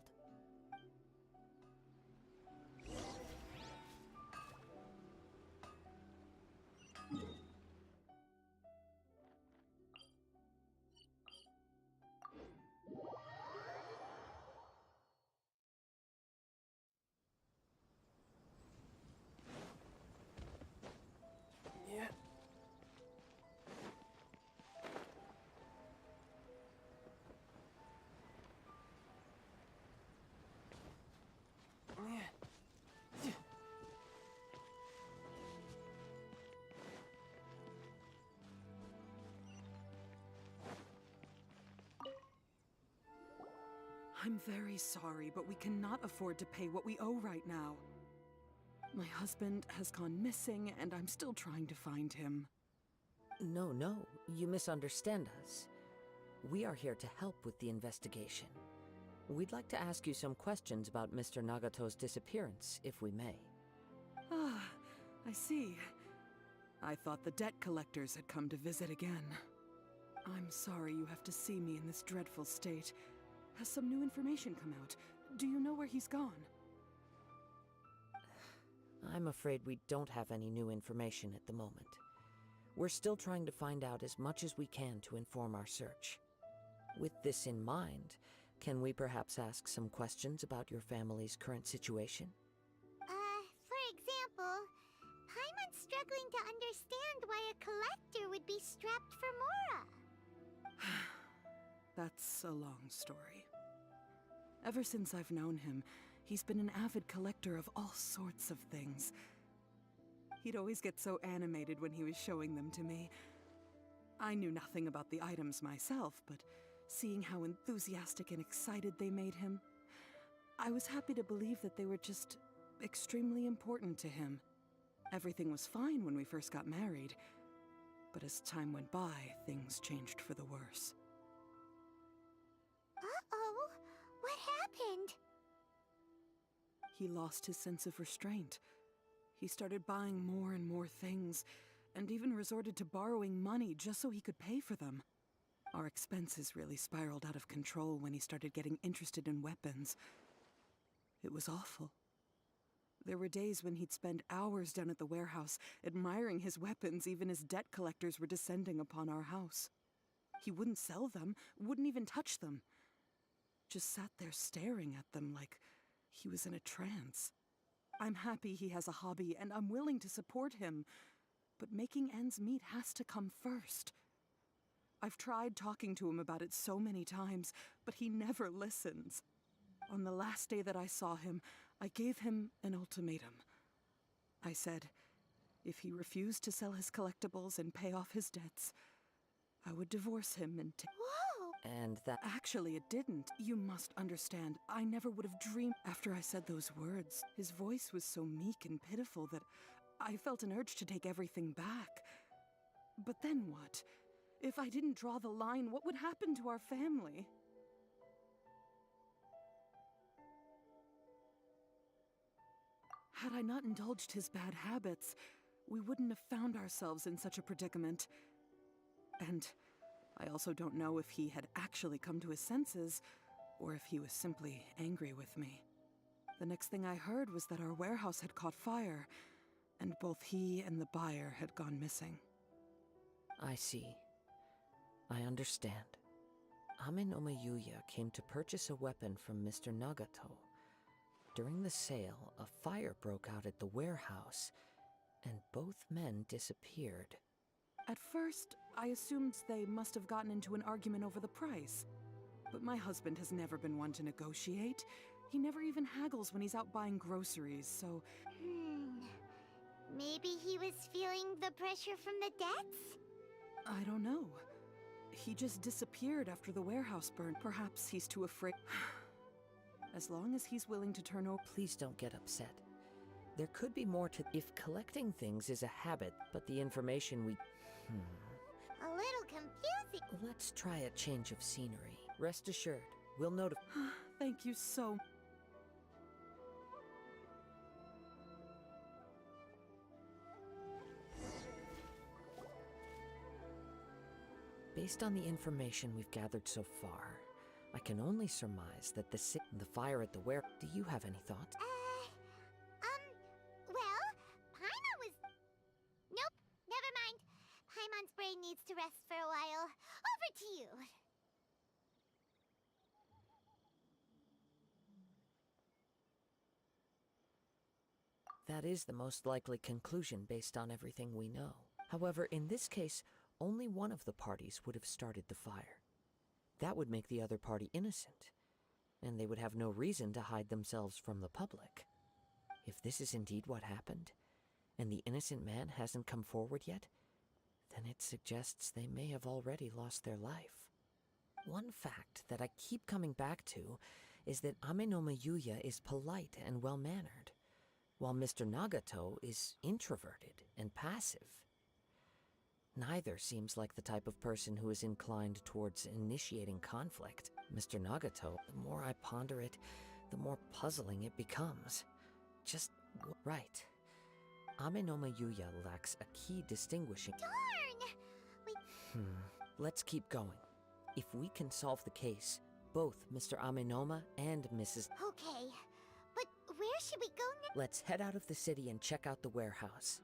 I'm very sorry, but we cannot afford to pay what we owe right now. My husband has gone missing, and I'm still trying to find him. No, you misunderstand us. We are here to help with the investigation. We'd like to ask you some questions about Mr. Nagato's disappearance, if we may. Ah, I see. I thought the debt collectors had come to visit again. I'm sorry you have to see me in this dreadful state. Has some new information come out? Do you know where he's gone? I'm afraid we don't have any new information at the moment. We're still trying to find out as much as we can to inform our search. With this in mind, can we perhaps ask some questions about your family's current situation? For example, Paimon's struggling to understand why a collector would be strapped for Mora. That's a long story. Ever since I've known him, he's been an avid collector of all sorts of things. He'd always get so animated when he was showing them to me. I knew nothing about the items myself, but seeing how enthusiastic and excited they made him, I was happy to believe that they were just extremely important to him. Everything was fine when we first got married, but as time went by, things changed for the worse. Uh-oh, what happened? He lost his sense of restraint. He started buying more and more things, and even resorted to borrowing money just so he could pay for them. Our expenses really spiraled out of control when he started getting interested in weapons. It was awful. There were days when he'd spend hours down at the warehouse, admiring his weapons even as debt collectors were descending upon our house. He wouldn't sell them, wouldn't even touch them. Just sat there staring at them like he was in a trance. I'm happy he has a hobby, and I'm willing to support him. But making ends meet has to come first. I've tried talking to him about it so many times, but he never listens. On the last day that I saw him, I gave him an ultimatum. I said, if he refused to sell his collectibles and pay off his debts, I would divorce him and Whoa! And that... Actually, it didn't. You must understand, I never would have dreamed... After I said those words, his voice was so meek and pitiful that I felt an urge to take everything back. But then what? If I didn't draw the line, what would happen to our family? Had I not indulged his bad habits, we wouldn't have found ourselves in such a predicament. And I also don't know if he had actually come to his senses, or if he was simply angry with me. The next thing I heard was that our warehouse had caught fire, and both he and the buyer had gone missing. I see. I understand. Ame no Yuya came to purchase a weapon from Mr. Nagato. During the sale, a fire broke out at the warehouse, and both men disappeared. At first, I assumed they must have gotten into an argument over the price. But my husband has never been one to negotiate. He never even haggles when he's out buying groceries, so... Maybe he was feeling the pressure from the debts? I don't know. He just disappeared after the warehouse burned. Perhaps he's too afraid. As long as he's willing to turn over... Please don't get upset. There could be more to... If collecting things is a habit, but the information we... A little confusing. Let's try a change of scenery. Rest assured, we'll notify... Thank you so... Based on the information we've gathered so far, I can only surmise that the fire at the ware... Do you have any thoughts? Well, Paimon was... Nope, never mind. Paimon's brain needs to rest for a while. Over to you. That is the most likely conclusion based on everything we know. However, in this case, only one of the parties would have started the fire. That would make the other party innocent, and they would have no reason to hide themselves from the public. If this is indeed what happened, and the innocent man hasn't come forward yet, then it suggests they may have already lost their life. One fact that I keep coming back to is that Ame no Yuya is polite and well-mannered, while Mr. Nagato is introverted and passive. Neither seems like the type of person who is inclined towards initiating conflict. Mr. Nagato, the more I ponder it, the more puzzling it becomes. Just right. Ame no Yuya lacks a key distinguishing... Darn! Let's keep going. If we can solve the case, both Mr. Amenoma and Mrs. Okay, but where should we go now? Let's head out of the city and check out the warehouse.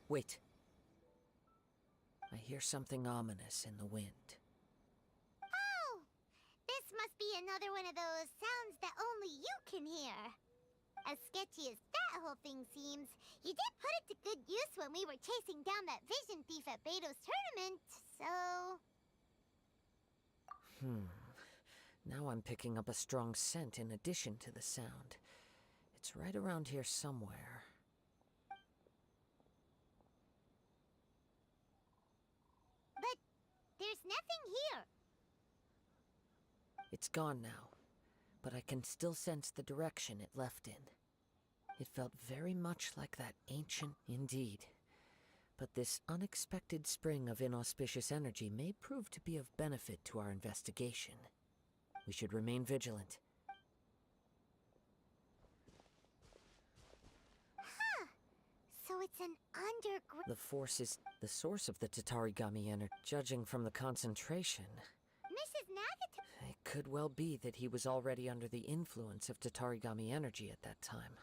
Wait. I hear something ominous in the wind. Oh! This must be another one of those sounds that only you can hear. As sketchy as that whole thing seems, you did put it to good use when we were chasing down that vision thief at Beto's tournament, so... Now I'm picking up a strong scent in addition to the sound. It's right around here somewhere. But there's nothing here. It's gone now, but I can still sense the direction it left in. It felt very much like that ancient... Indeed. But this unexpected spring of inauspicious energy may prove to be of benefit to our investigation. We should remain vigilant. Huh. So it's an underground... The force is the source of the Tatarigami energy. Judging from the concentration, Mrs. Nagato... it could well be that he was already under the influence of Tatarigami energy at that time.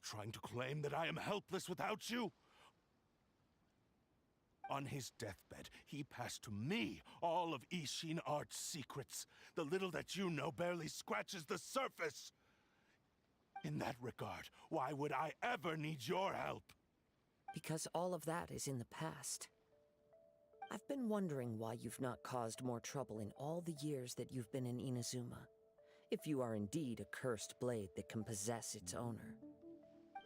trying to claim that I am helpless without you? On his deathbed, he passed to me all of Ishin Art's secrets. The little that you know barely scratches the surface. In that regard, why would I ever need your help? Because all of that is in the past. I've been wondering why you've not caused more trouble in all the years that you've been in Inazuma. If you are indeed a cursed blade that can possess its owner.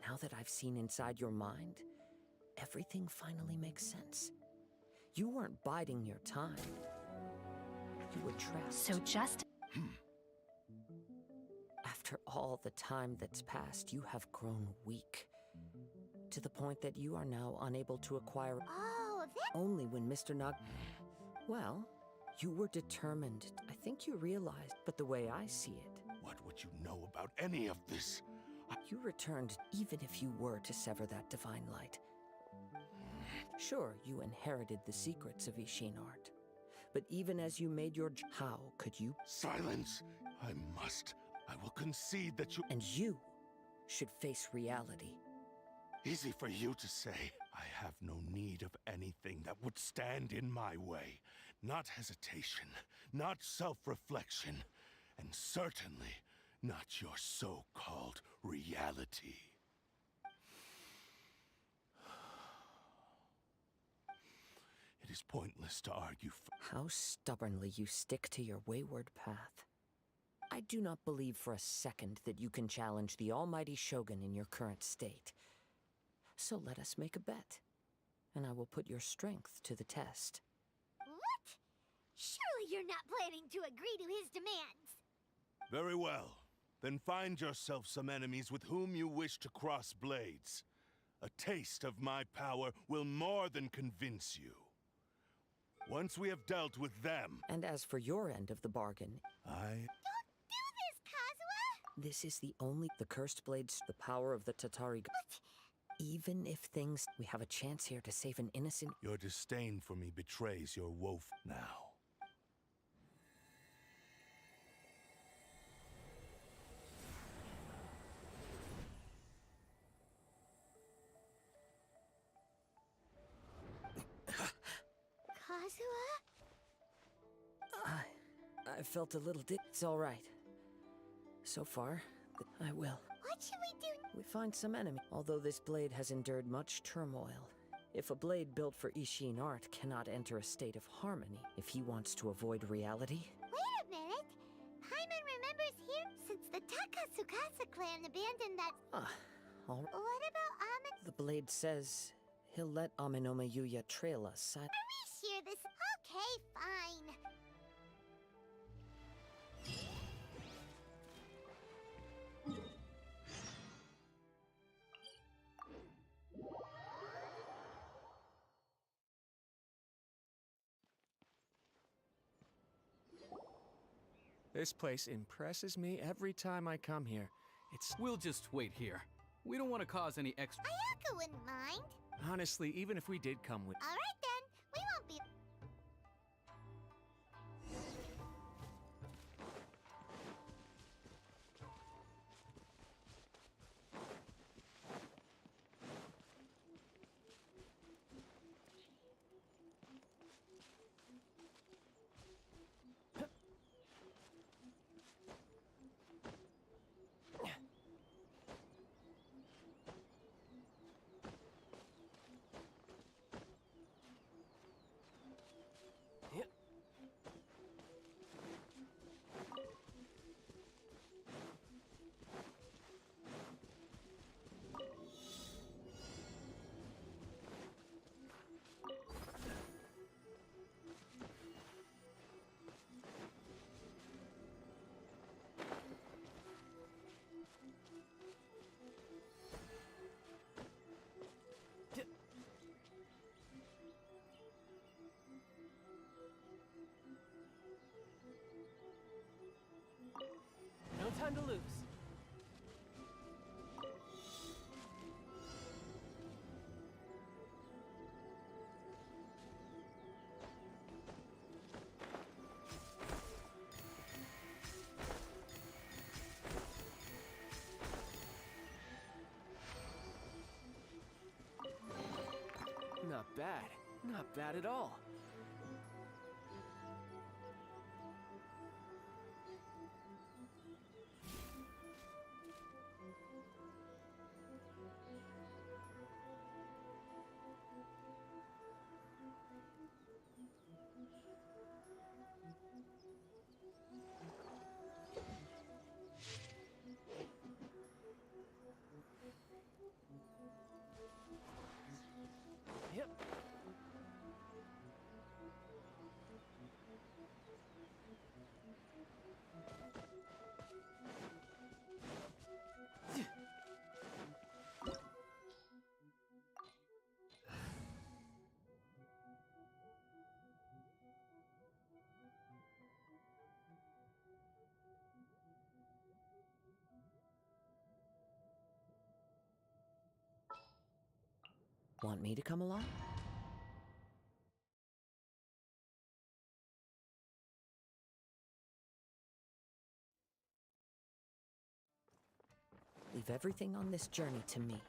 Now that I've seen inside your mind, everything finally makes sense. You weren't biding your time. You were trapped. So just... After all the time that's passed, you have grown weak. To the point that you are now unable to acquire... Oh, that... Only when Mr. Nag... Well, you were determined. I think you realized, but the way I see it... What would you know about any of this? You returned even if you were to sever that divine light. Sure, you inherited the secrets of Ishin Art. But even as you made your... How could you... Silence! I must. I will concede that you... And you should face reality. Easy for you to say. I have no need of anything that would stand in my way. Not hesitation, not self-reflection, and certainly not your so-called reality. It is pointless to argue. How stubbornly you stick to your wayward path. I do not believe for a second that you can challenge the almighty Shogun in your current state. So let us make a bet, and I will put your strength to the test. What? Surely you're not planning to agree to his demands. Very well. Then find yourself some enemies with whom you wish to cross blades. A taste of my power will more than convince you. Once we have dealt with them... And as for your end of the bargain... I... Don't do this, Kazuha! This is the only... The cursed blades, the power of the Tatari... But... Even if things... We have a chance here to save an innocent... Your disdain for me betrays your woe now. Kazuha? I felt a little It's all right. So far, I will. What should we do? We find some enemy. Although this blade has endured much turmoil, if a blade built for Ishin Art cannot enter a state of harmony, if he wants to avoid reality... Wait a minute! Paimon remembers here since the Takatsukasa clan abandoned that... all right. What about Amin? The blade says he'll let Amenoma Yuya trail us. Are we sure this... Okay, fine. This place impresses me every time I come here. We'll just wait here. We don't want to cause any extra... Ayaka wouldn't mind. Honestly, even if we did come with... All right then. We won't be... No time to lose. bad. Not bad at all. Yep. Want me to come along? Leave everything on this journey to me.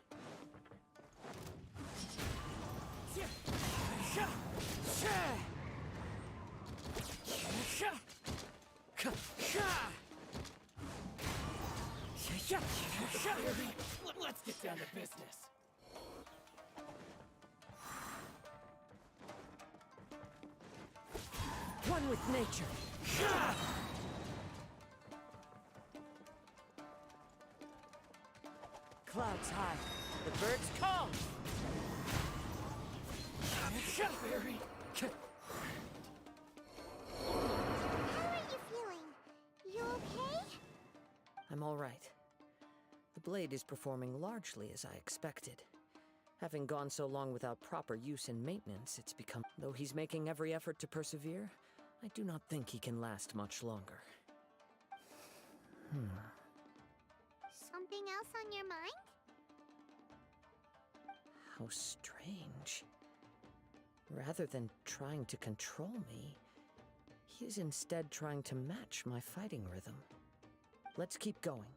Let's get down to business. One with nature. Clouds high, the birds come. Very. How are you feeling? You okay? I'm all right. The blade is performing largely as I expected. Having gone so long without proper use and maintenance, it's become... Though he's making every effort to persevere, I do not think he can last much longer. Something else on your mind? How strange. Rather than trying to control me, he is instead trying to match my fighting rhythm. Let's keep going.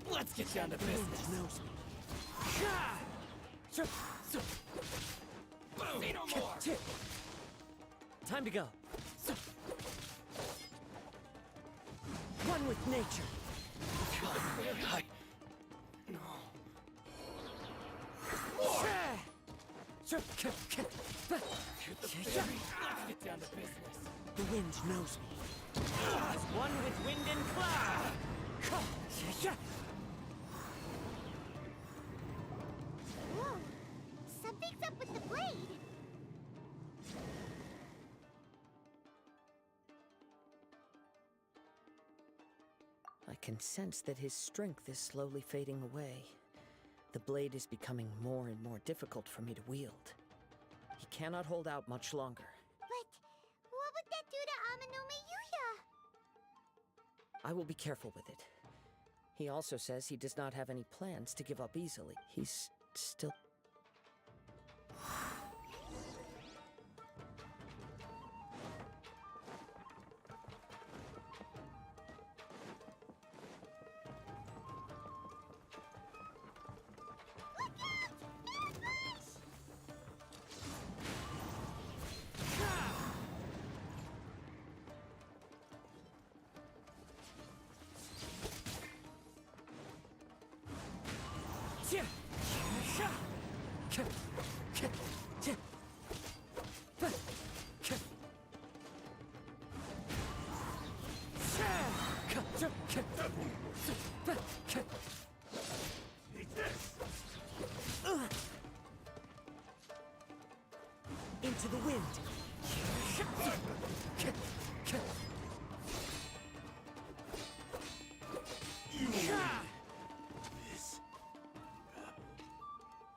Let's get down to business. Knows me. Say no more. Time to go. One with nature. No. Let's get down to business. The wind knows me. As one with wind and cloud. Whoa! Something's up with the blade! I can sense that his strength is slowly fading away. The blade is becoming more and more difficult for me to wield. He cannot hold out much longer. But what would that do to Amanome Yuya? I will be careful with it. He also says he does not have any plans to give up easily. He's still... Into the wind.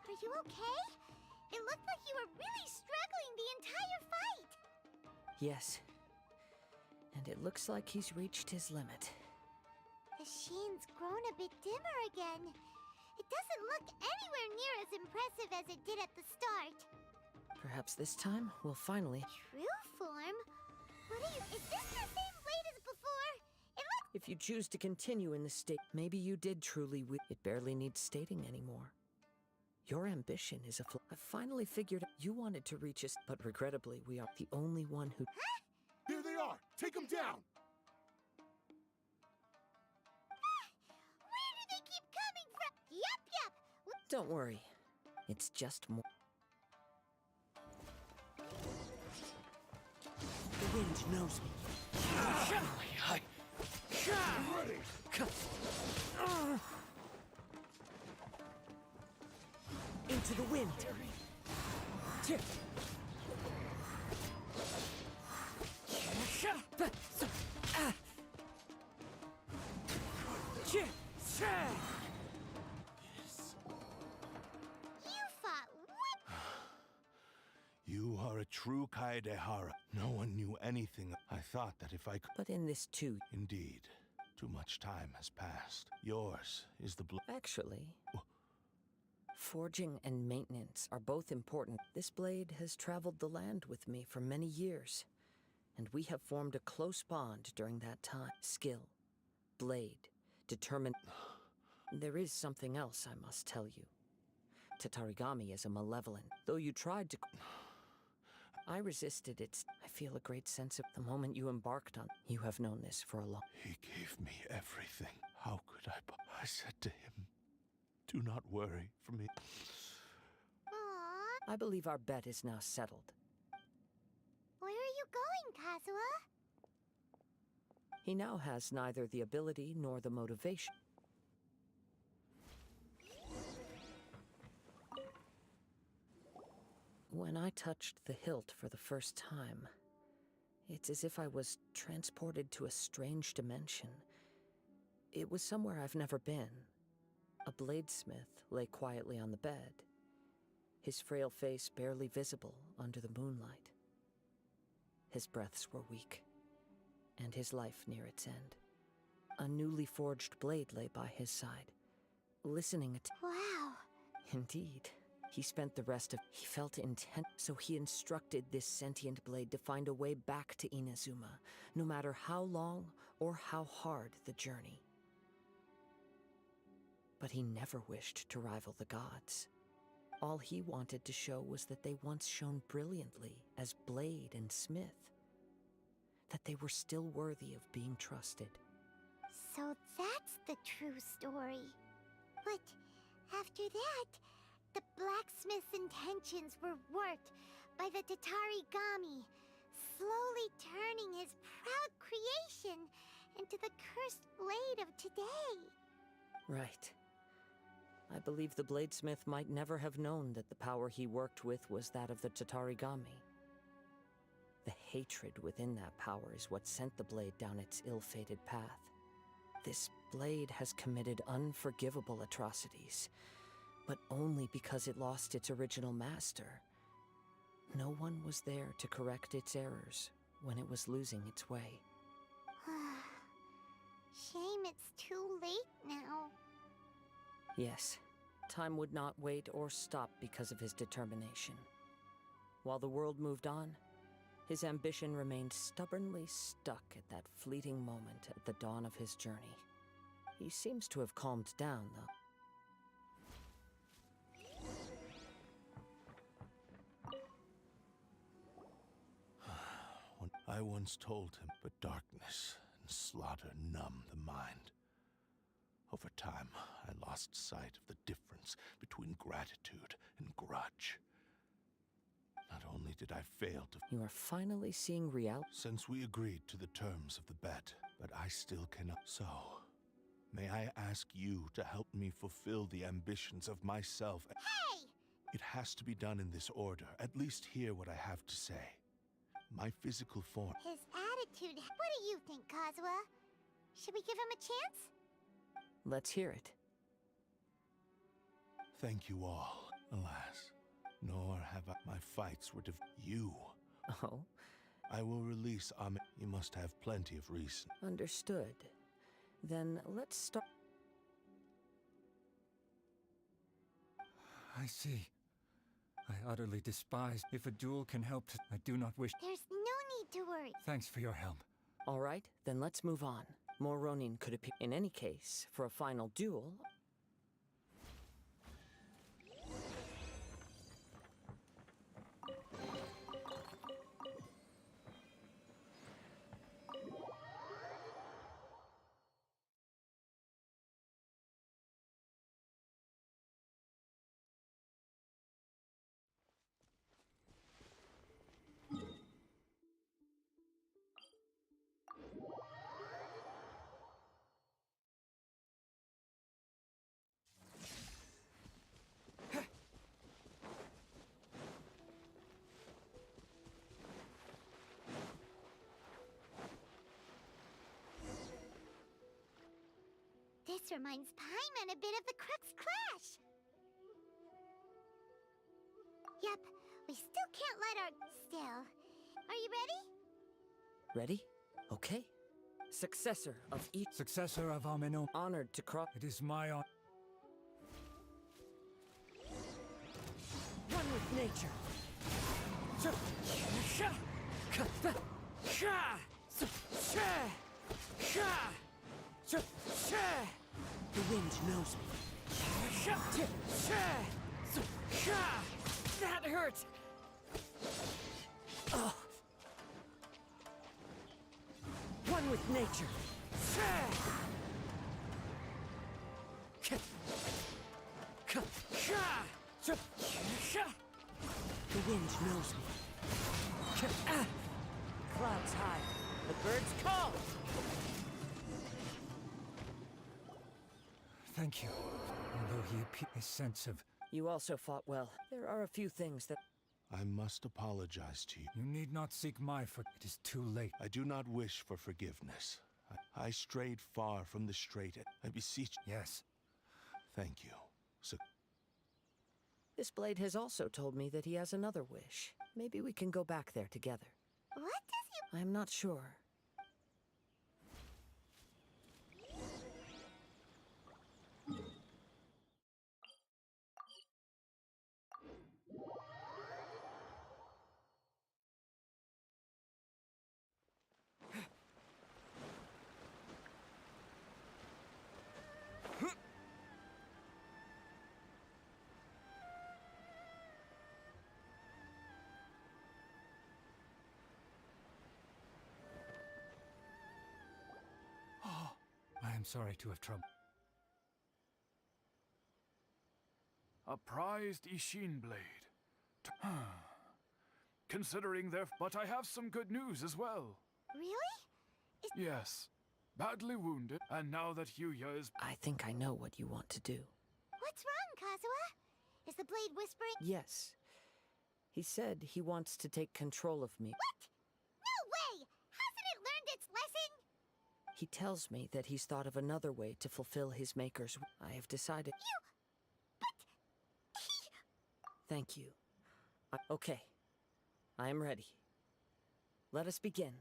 Are you okay? It looked like you were really struggling the entire fight! Yes. And it looks like he's reached his limit. The sheen's grown a bit dimmer again. It doesn't look anywhere near as impressive as it did at the start. Perhaps this time we'll finally. True form? What are you? Is this the same blade as before? It looks. If you choose to continue in this state, maybe you did truly it barely needs stating anymore. Your ambition is I've finally figured out you wanted to reach us, but regrettably, we are the only one who. Huh? Here they are! Take them down! Where do they keep coming from? Yup. Don't worry. It's just more. The wind knows me. Into the wind. You fought You are a true Kaedehara. No one knew anything. I thought that if I could. But in this too. Indeed. Too much time has passed. Yours is the Actually, forging and maintenance are both important. This blade has traveled the land with me for many years, and we have formed a close bond during that time. Skill, blade, determined. There is something else I must tell you. Tatarigami is a malevolent. Though you tried to. I resisted its. I feel a great sense of the moment you embarked on. You have known this for a long. He gave me everything. How could I? I said to him, "Do not worry for me." Aww. I believe our bet is now settled. Where are you going, Kazuha? He now has neither the ability nor the motivation. When I touched the hilt for the first time, it's as if I was transported to a strange dimension. It was somewhere I've never been. A bladesmith lay quietly on the bed, his frail face barely visible under the moonlight. His breaths were weak, and his life near its end. A newly forged blade lay by his side, listening to. Wow. Indeed. He spent the rest of. He felt intent, so he instructed this sentient blade to find a way back to Inazuma, no matter how long or how hard the journey. But he never wished to rival the gods. All he wanted to show was that they once shone brilliantly as blade and smith, that they were still worthy of being trusted. So that's the true story. But after that, the blacksmith's intentions were worked by the Tatarigami, slowly turning his proud creation into the cursed blade of today. Right. I believe the bladesmith might never have known that the power he worked with was that of the Tatarigami. The hatred within that power is what sent the blade down its ill-fated path. This blade has committed unforgivable atrocities, but only because it lost its original master. No one was there to correct its errors when it was losing its way. Shame it's too late now. Yes, time would not wait or stop because of his determination. While the world moved on, his ambition remained stubbornly stuck at that fleeting moment at the dawn of his journey. He seems to have calmed down, though. I once told him, but darkness and slaughter numb the mind. Over time, I lost sight of the difference between gratitude and grudge. Not only did I fail to... You are finally seeing reality. Since we agreed to the terms of the bet, but I still cannot. So, may I ask you to help me fulfill the ambitions of myself? Hey! It has to be done in this order. At least hear what I have to say. My physical form... His attitude... What do you think, Kazuha? Should we give him a chance? Let's hear it. Thank you all. Alas, nor have I... My fights were you. Oh? I will release Ame. You must have plenty of reason. Understood. Then let's start... I see. I utterly despise. If a duel can help, I do not wish. There's no need to worry. Thanks for your help. All right, then let's move on. More Ronin could appear. In any case, for a final duel. This reminds Paimon a bit of the Crux Clash. Yep, we still can't let our... Still. Are you ready? Ready? Okay. Successor of each. Successor of Ameno. Honored to cross. It is my honor. One with nature. The wind knows me. That hurt! Oh. One with nature. The wind knows me. Clouds high. The birds call. Thank you. Although he appears a sense of... You also fought well. There are a few things that... I must apologize to you. You need not seek my It is too late. I do not wish for forgiveness. I strayed far from the straight. I beseech... Yes. Thank you. This blade has also told me that he has another wish. Maybe we can go back there together. What does he... I'm not sure. I am sorry to have troubled. A prized Ishin blade. Considering their... But I have some good news as well. Really? Yes. Badly wounded, and now that Yuya is... I think I know what you want to do. What's wrong, Kazuha? Is the blade whispering? Yes. He said he wants to take control of me. What? No way! Hasn't it learned its lesson? He tells me that he's thought of another way to fulfill his maker's... I have decided... Thank you. Okay. I am ready. Let us begin.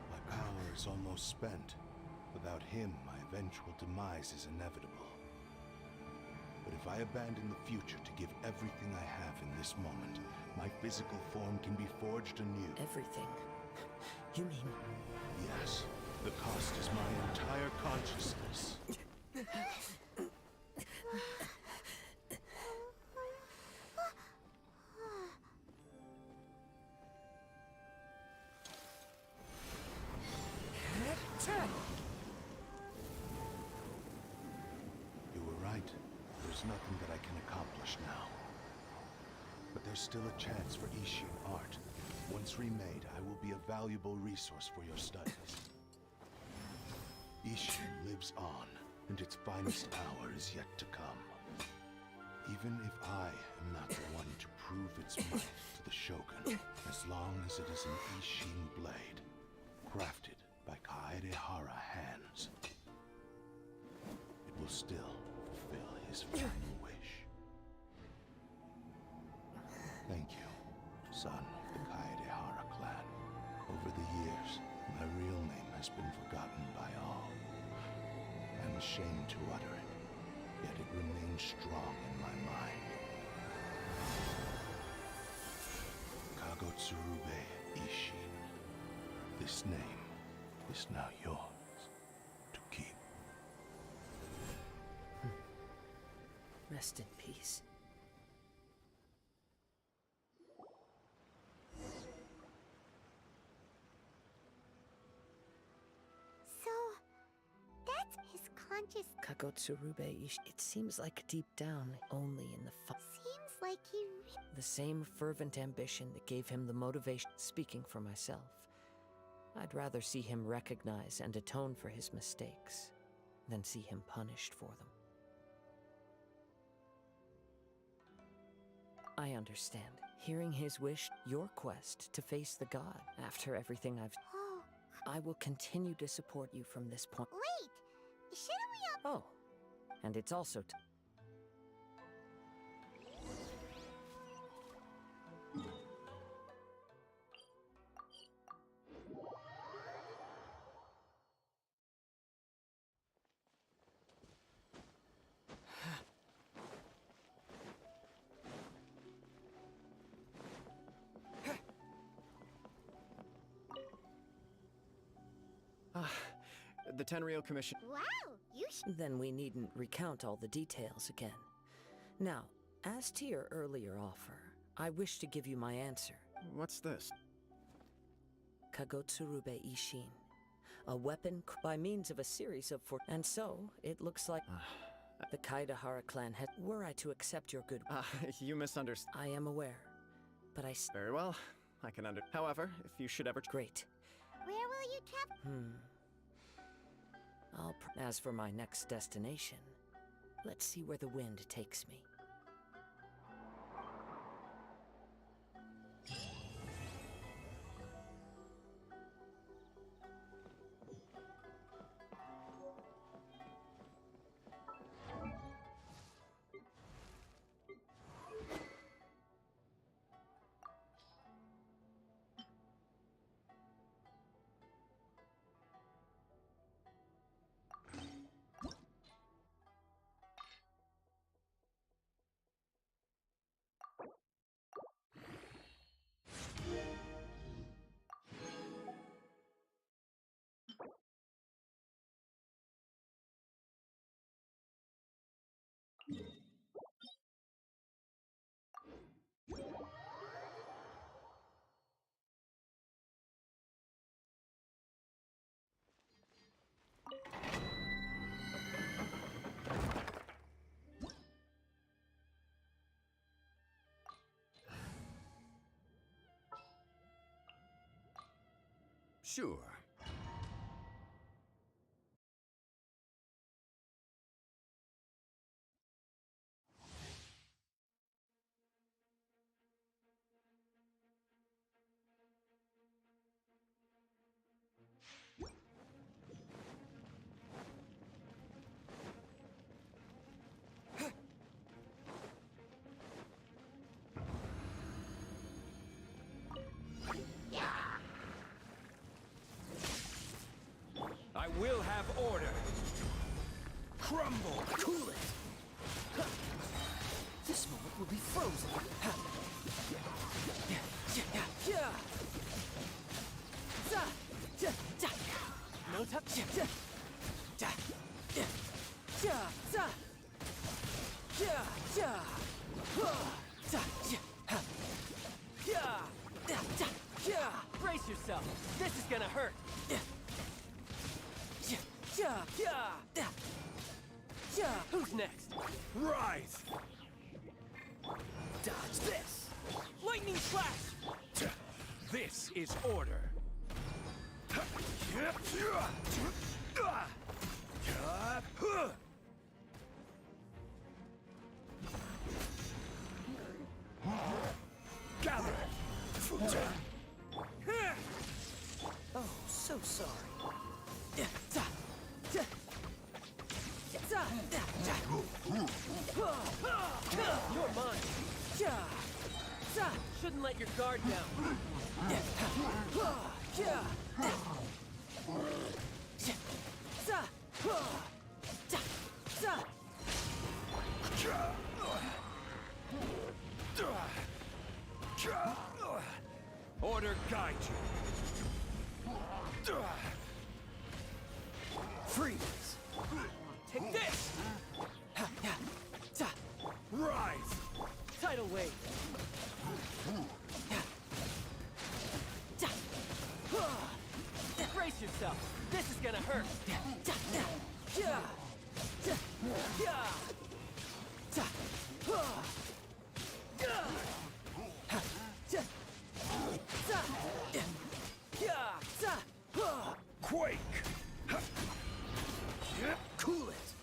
My power is almost spent. Without him, my eventual demise is inevitable. But if I abandon the future to give everything I have in this moment, my physical form can be forged anew. Everything? You mean... Yes. The cost is my entire consciousness. You were right. There's nothing that I can accomplish now. But there's still a chance for Ishin art. Once remade, I will be a valuable resource for your studies. Ishin lives on, and its finest hour is yet to come. Even if I am not the one to prove its might to the Shogun, as long as it is an Ishin blade, crafted by Kaedehara hands, it will still fulfill his final wish. Thank you, son of the Kaedehara clan. Over ashamed to utter it, yet it remains strong in my mind. Kagotsurube Ishin. This name is now yours to keep. Rest in peace. So, that's his conscious... Kagotsurube Ish. It seems like deep down, only in the Seems like he... the same fervent ambition that gave him the motivation. Speaking for myself, I'd rather see him recognize and atone for his mistakes than see him punished for them. I understand. Hearing his wish, your quest to face the god. After everything I've... Oh. I will continue to support you from this point. Wait! Shouldn't we... Oh. And it's also... The Tenryou Commission. Wow! You Then we needn't recount all the details again. Now, as to your earlier offer, I wish to give you my answer. What's this? Kagotsurube Ishin. A weapon by means of a series of And so, it looks like the Kaidahara clan had... Were I to accept your good... You misunderstand. I am aware, but I... Very well. I can However, if you should ever... Great. Where will you travel? As for my next destination, let's see where the wind takes me. Sure. I will have order. Crumble. Cool it. This moment will be frozen. No touch. Brace yourself. This is gonna hurt. Who's next? Rise! Dodge this! Lightning slash! This is order. Gather! Oh, so sorry. You're mine. Shouldn't let your guard down. yourself. This is gonna hurt. Quake! Cool it!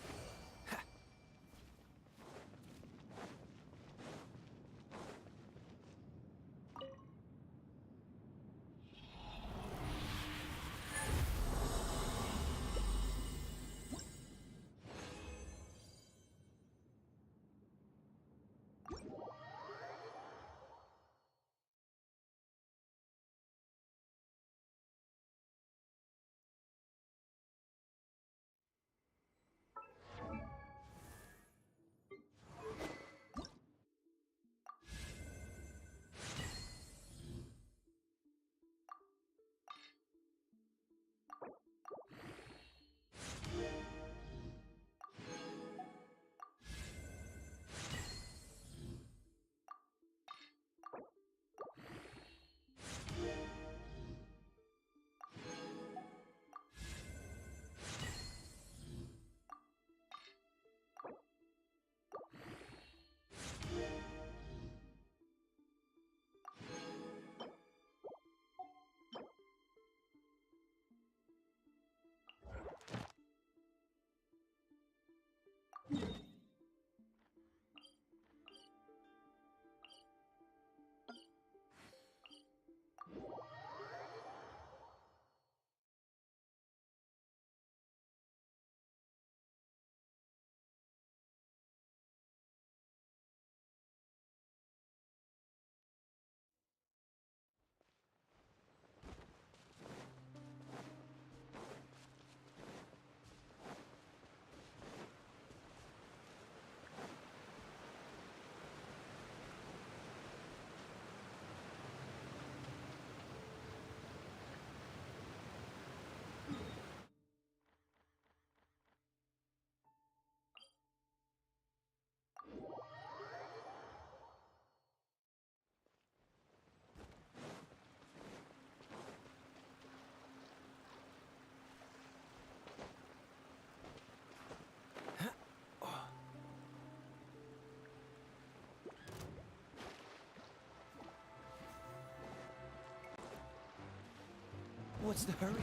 What's the hurry?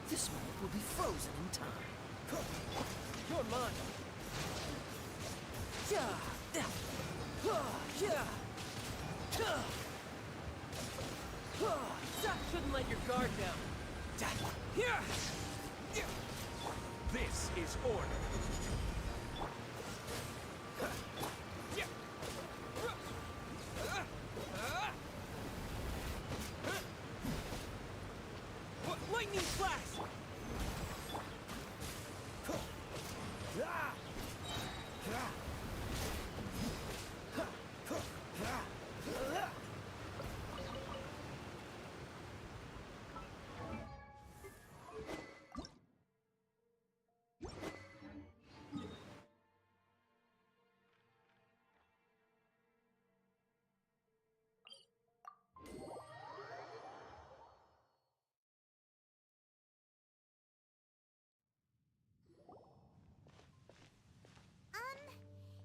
This moment will be frozen in time. You're mine. Shouldn't let your guard down. This is order. Lightning flash!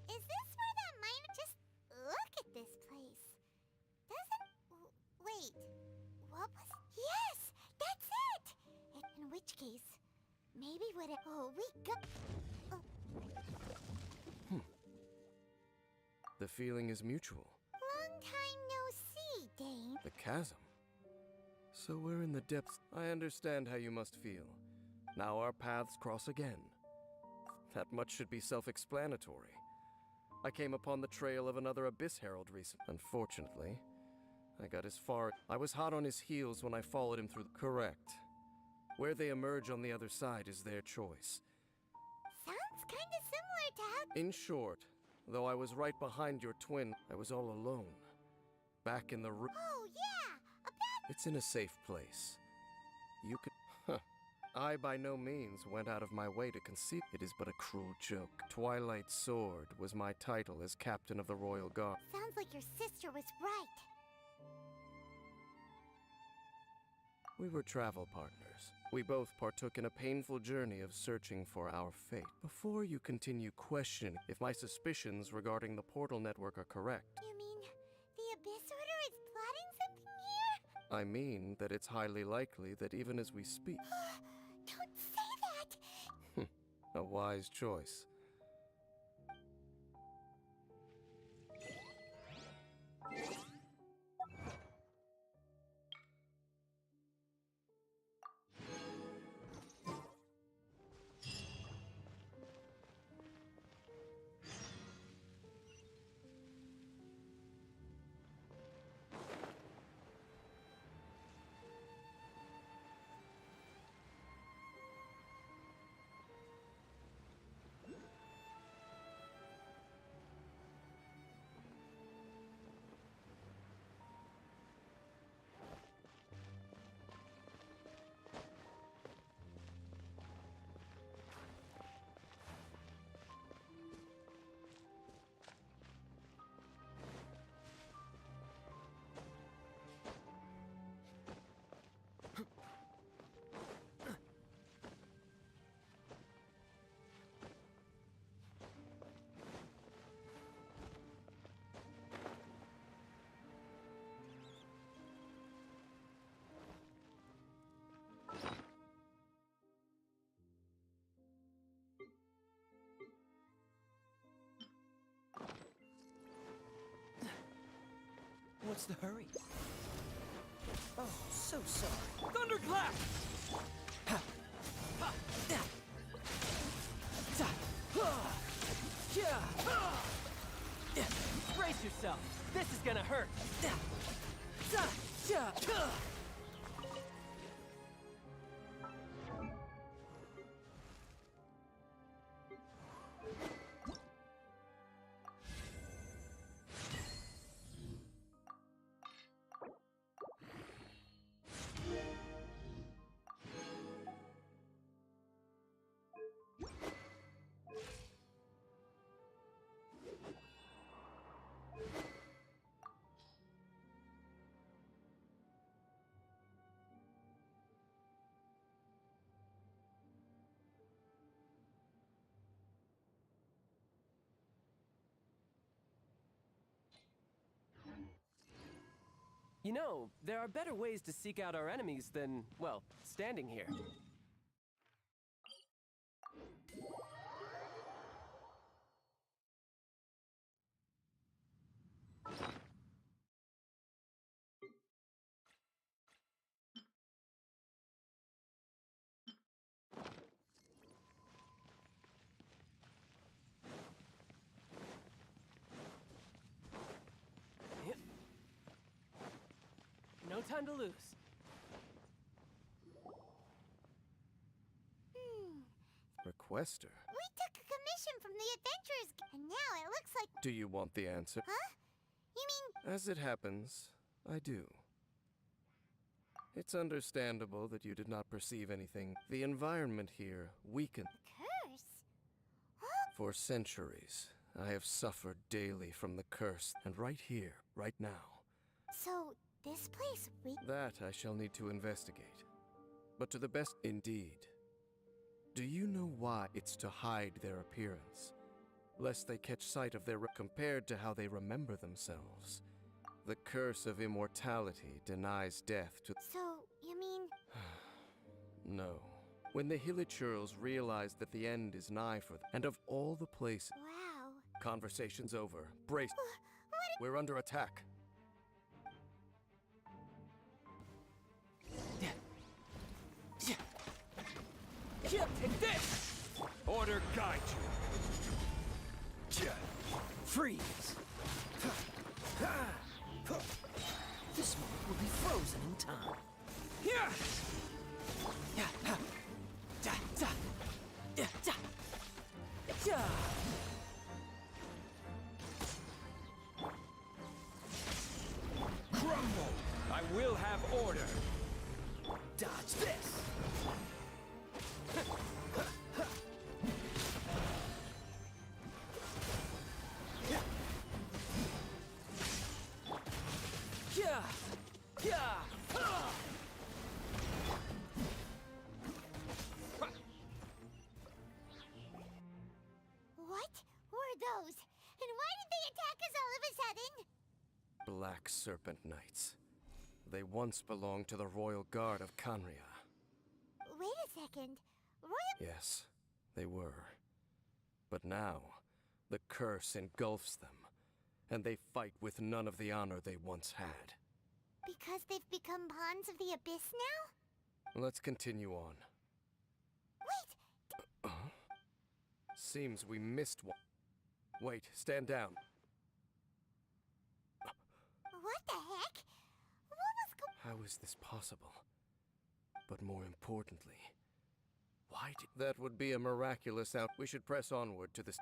Is this where that miner just look at this place? Wait. What was Yes, that's it. In which case, maybe we got The feeling is mutual. Long time no see, Dane. The chasm. So we're in the depths. I understand how you must feel. Now our paths cross again. That much should be self-explanatory. I came upon the trail of another Abyss Herald recently. Unfortunately, I got as far. I was hot on his heels when I followed him through. Correct. Where they emerge on the other side is their choice. Sounds kinda similar to how In short, though I was right behind your twin, I was all alone. Back in the room. Oh yeah, It's in a safe place. You could. Huh. I by no means went out of my way to conceal. It is but a cruel joke. Twilight Sword was my title as captain of the Royal Guard. Sounds like your sister was right. We were travel partners. We both partook in a painful journey of searching for our fate. Before you continue questioning if my suspicions regarding the portal network are correct, You mean the Abyss Order is plotting something here? I mean that it's highly likely that even as we speak, Don't say that! a wise choice. What's the hurry? Oh, so sorry. Thunderclap! Ha! Ha! Da! Da! Ha! Yeah! Ha! Yeah! Brace yourself. This is gonna hurt. Da! Da! Yeah! Ha! You know, there are better ways to seek out our enemies than, well, standing here. Yep. No time to lose. Requester? We took a commission from the Adventurers, and now it looks like... Do you want the answer? Huh? You mean... As it happens, I do. It's understandable that you did not perceive anything. The environment here weakened. Curse? For centuries, I have suffered daily from the curse, and right here, right now. So, this place That I shall need to investigate. But to the best indeed. Do you know why? It's to hide their appearance, lest they catch sight of their compared to how they remember themselves. The curse of immortality denies death to... So, you mean... No. When the Hilichurls realize that the end is nigh for them, and of all the places... Wow. Conversation's over. Brace. We're under attack. Take this! Order guide you. Freeze! This moment will be frozen in time. Crumble! I will have order. Dodge this! Yeah! Yeah! What were those? And why did they attack us all of a sudden? Black Serpent Knights. They once belonged to the Royal Guard of Canria. Wait a second. Royal... Yes, they were. But now, the curse engulfs them, and they fight with none of the honor they once had. Because they've become pawns of the Abyss now? Let's continue on. Wait! Seems we missed one. Wait, stand down. What the heck? What was How is this possible? But more importantly, why did... That would be a miraculous out... We should press onward to this...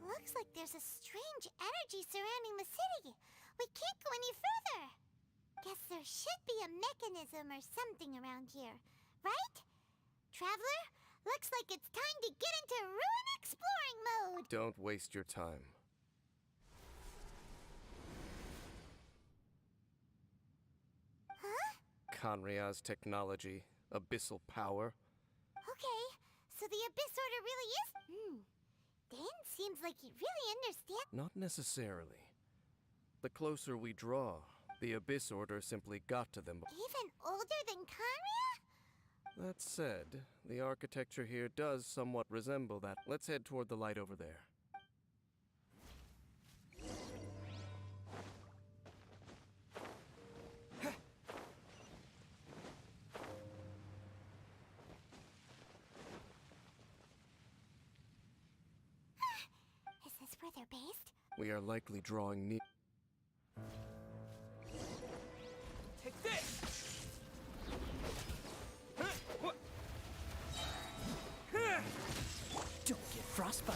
Looks like there's a strange energy surrounding the city. We can't go any further. Guess there should be a mechanism or something around here, right? Traveler, looks like it's time to get into ruin exploring mode. Don't waste your time. Huh? Canria's technology, abyssal power. Okay, so the Abyss Order really is... Dan seems like he really understands... Not necessarily. The closer we draw, the Abyss Order simply got to them. Even older than Canria? That said, the architecture here does somewhat resemble that. Let's head toward the light over there. Is this where they're based? We are likely drawing near. Take this! Don't get frostbite.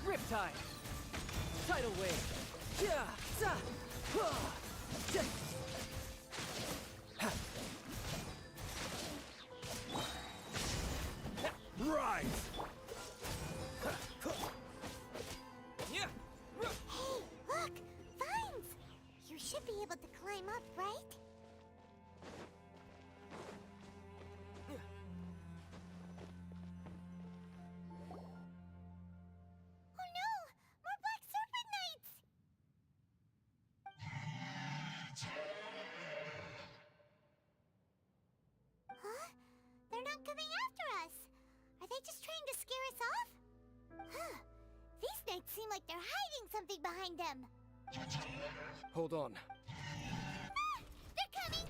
Riptide! Tidal wave! Rise! Hey, look! Vines! You should be able to climb up, right? Oh no! More Black Serpent Knights! Huh? They're not coming after us! Are they just trying to scare us off? Huh. These knights seem like they're hiding something behind them. Hold on. Ah! They're coming!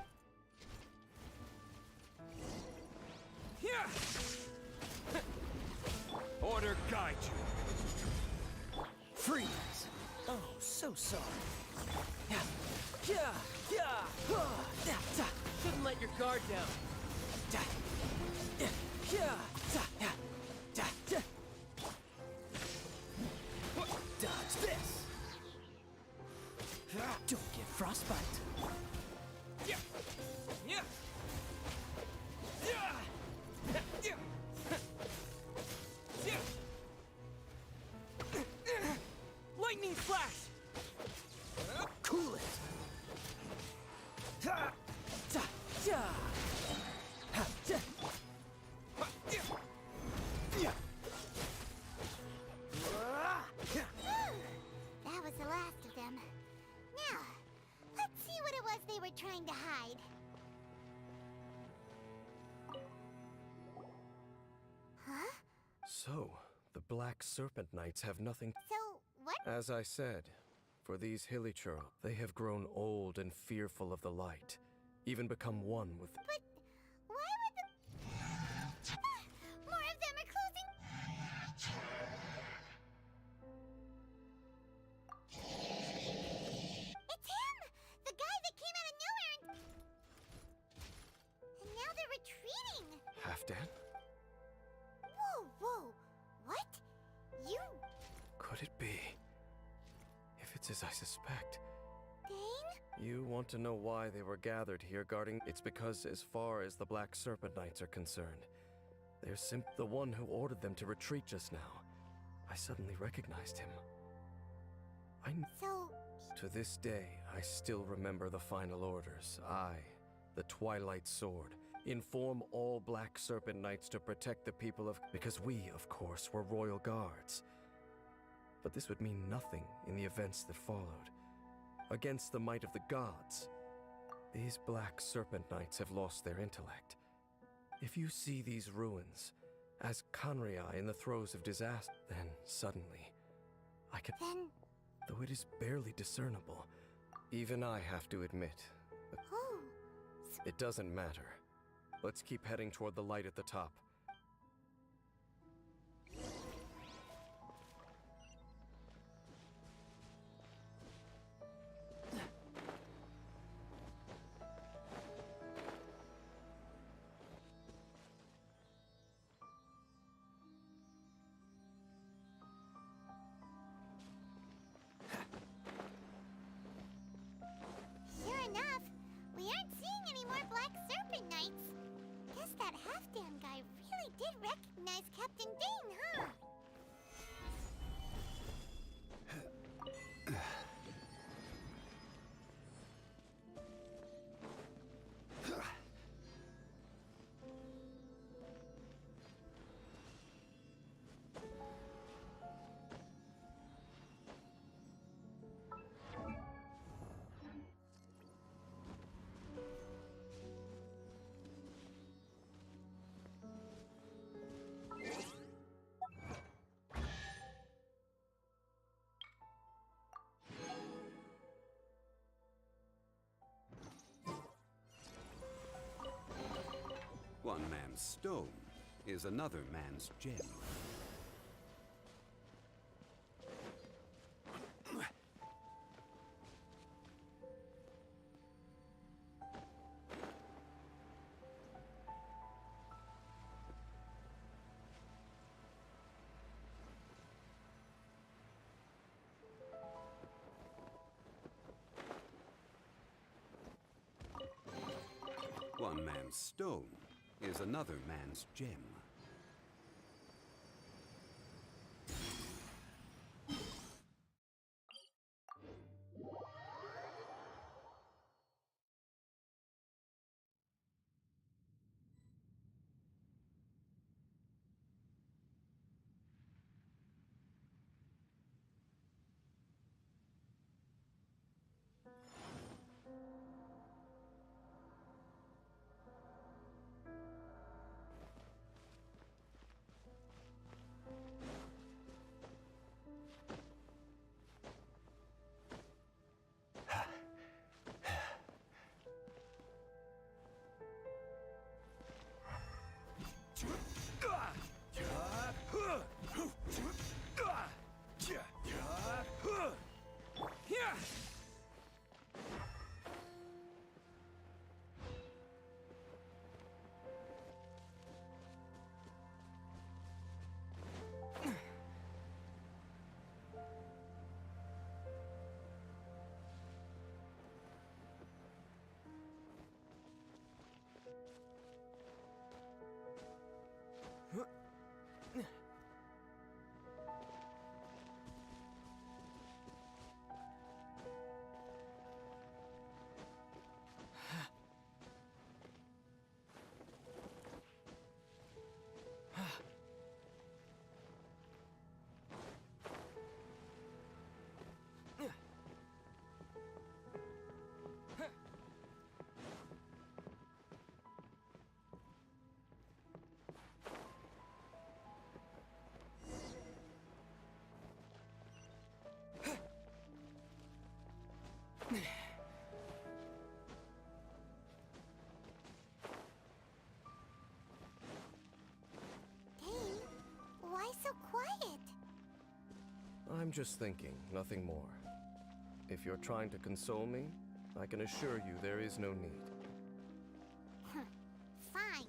Order guide you. Freeze! Oh, so sorry. Couldn't let your guard down. Dodge this! Don't get frostbite. Lightning flash! Cool it! That was the last of them. Now, let's see what it was they were trying to hide. Huh? So, the Black Serpent Knights have nothing... So, what? As I said, for these Hilichurl, they have grown old and fearful of the light, even become one with... But why would the... More of them are closing... It's him! The guy that came out of nowhere and now they're retreating! Halfdan? Whoa, whoa! What? You... Could it be? It's as I suspect. Dane? You want to know why they were gathered here guarding? It's because as far as the Black Serpent Knights are concerned, they're the one who ordered them to retreat just now. I suddenly recognized him. So... To this day, I still remember the final orders. I, the Twilight Sword, inform all Black Serpent Knights to protect the people of... Because we, of course, were royal guards. But this would mean nothing in the events that followed. Against the might of the gods, these Black Serpent Knights have lost their intellect. If you see these ruins, as Kanria in the throes of disaster, then suddenly, I could... Then... Though it is barely discernible, even I have to admit, it doesn't matter. Let's keep heading toward the light at the top. Sure enough, we aren't seeing any more Black Serpent Knights. Guess that half-Dan guy really did recognize Captain Dane, huh? One man's stone is another man's gem. One man's stone is another man's gem. Dane, why so quiet? I'm just thinking, nothing more. If you're trying to console me, I can assure you there is no need. Fine.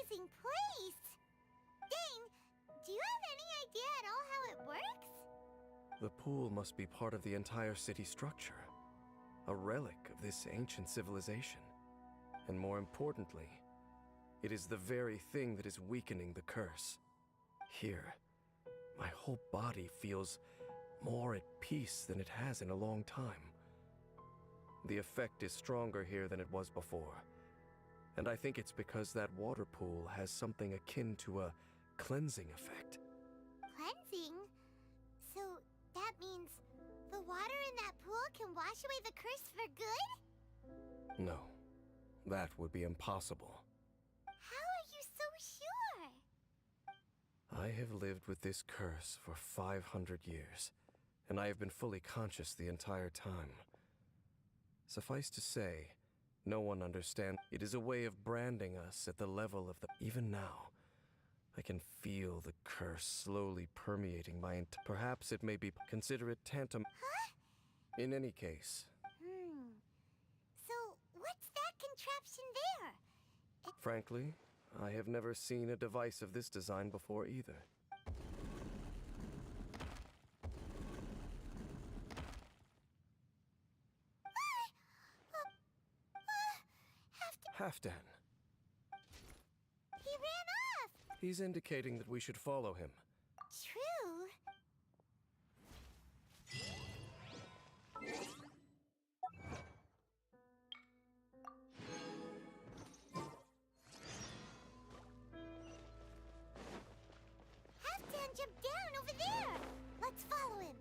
amazing place! Dane, do you have any idea at all how it works? The pool must be part of the entire city structure, a relic of this ancient civilization. And more importantly, it is the very thing that is weakening the curse. Here, my whole body feels more at peace than it has in a long time. The effect is stronger here than it was before. And I think it's because that water pool has something akin to a cleansing effect. Cleansing? So that means the water in that pool can wash away the curse for good? No, that would be impossible. How are you so sure? I have lived with this curse for 500 years, and I have been fully conscious the entire time. Suffice to say, no one understands. It is a way of branding us at the level of the... Even now, I can feel the curse slowly permeating my Perhaps it may be... Consider it tantam... Huh? In any case... So, what's that contraption there? Frankly, I have never seen a device of this design before either. Halfdan. He ran off! He's indicating that we should follow him. True. Halfdan jumped down over there! Let's follow him.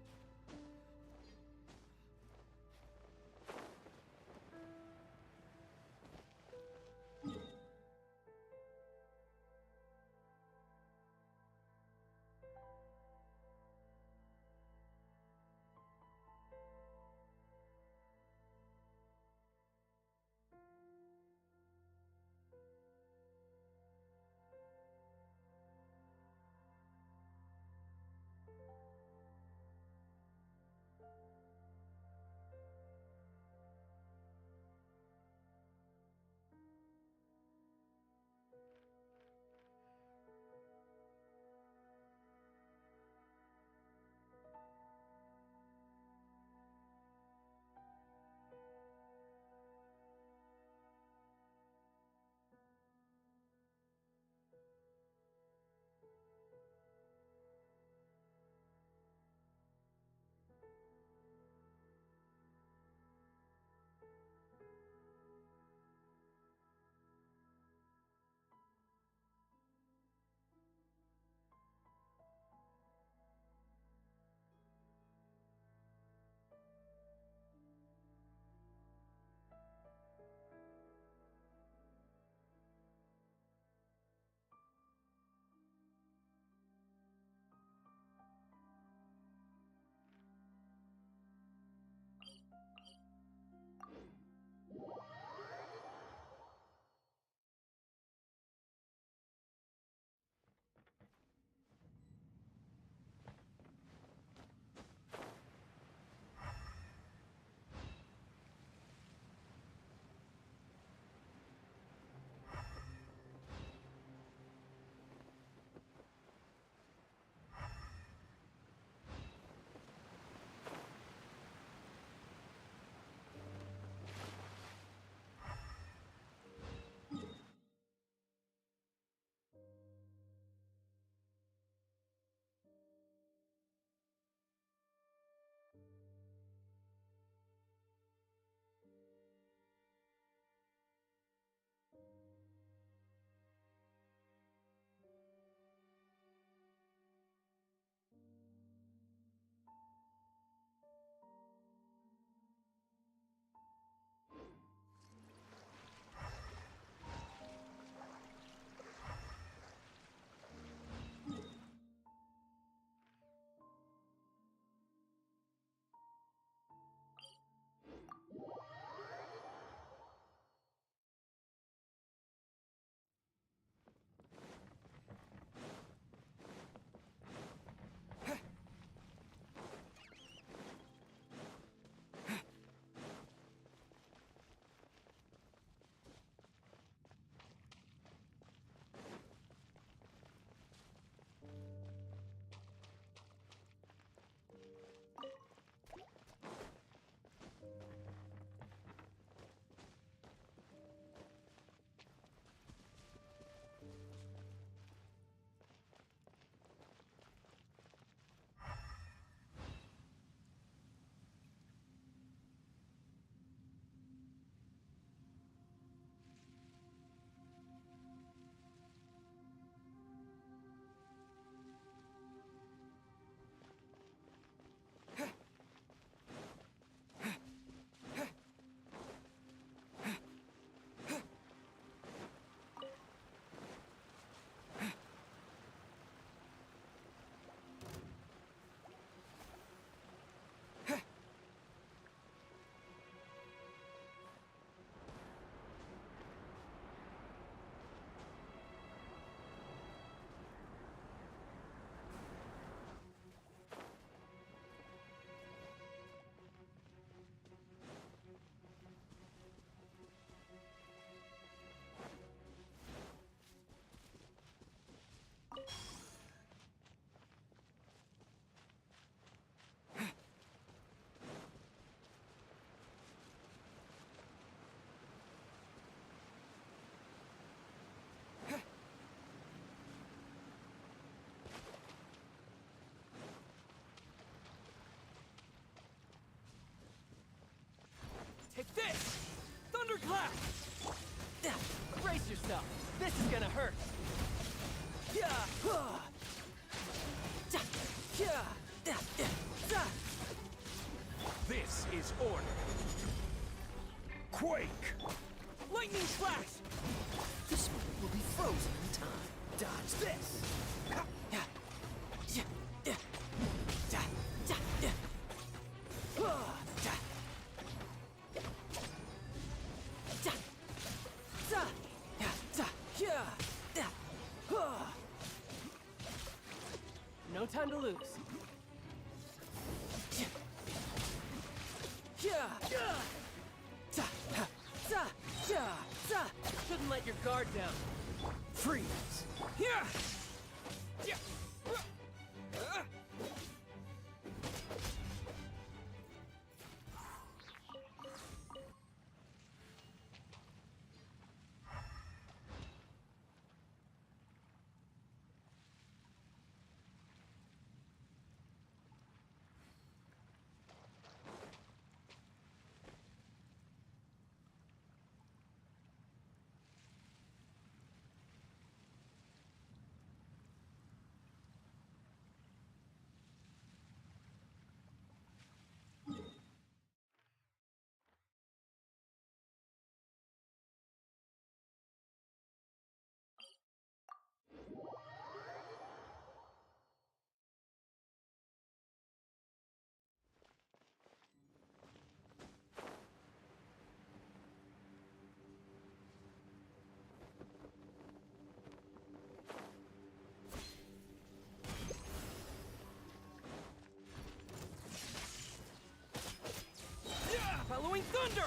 blast! Brace yourself. This is gonna hurt. This is order. Quake! Lightning slash! This one will be frozen in time. Dodge this. No time to lose. Shouldn't let your guard down. Freeze. Following thunder!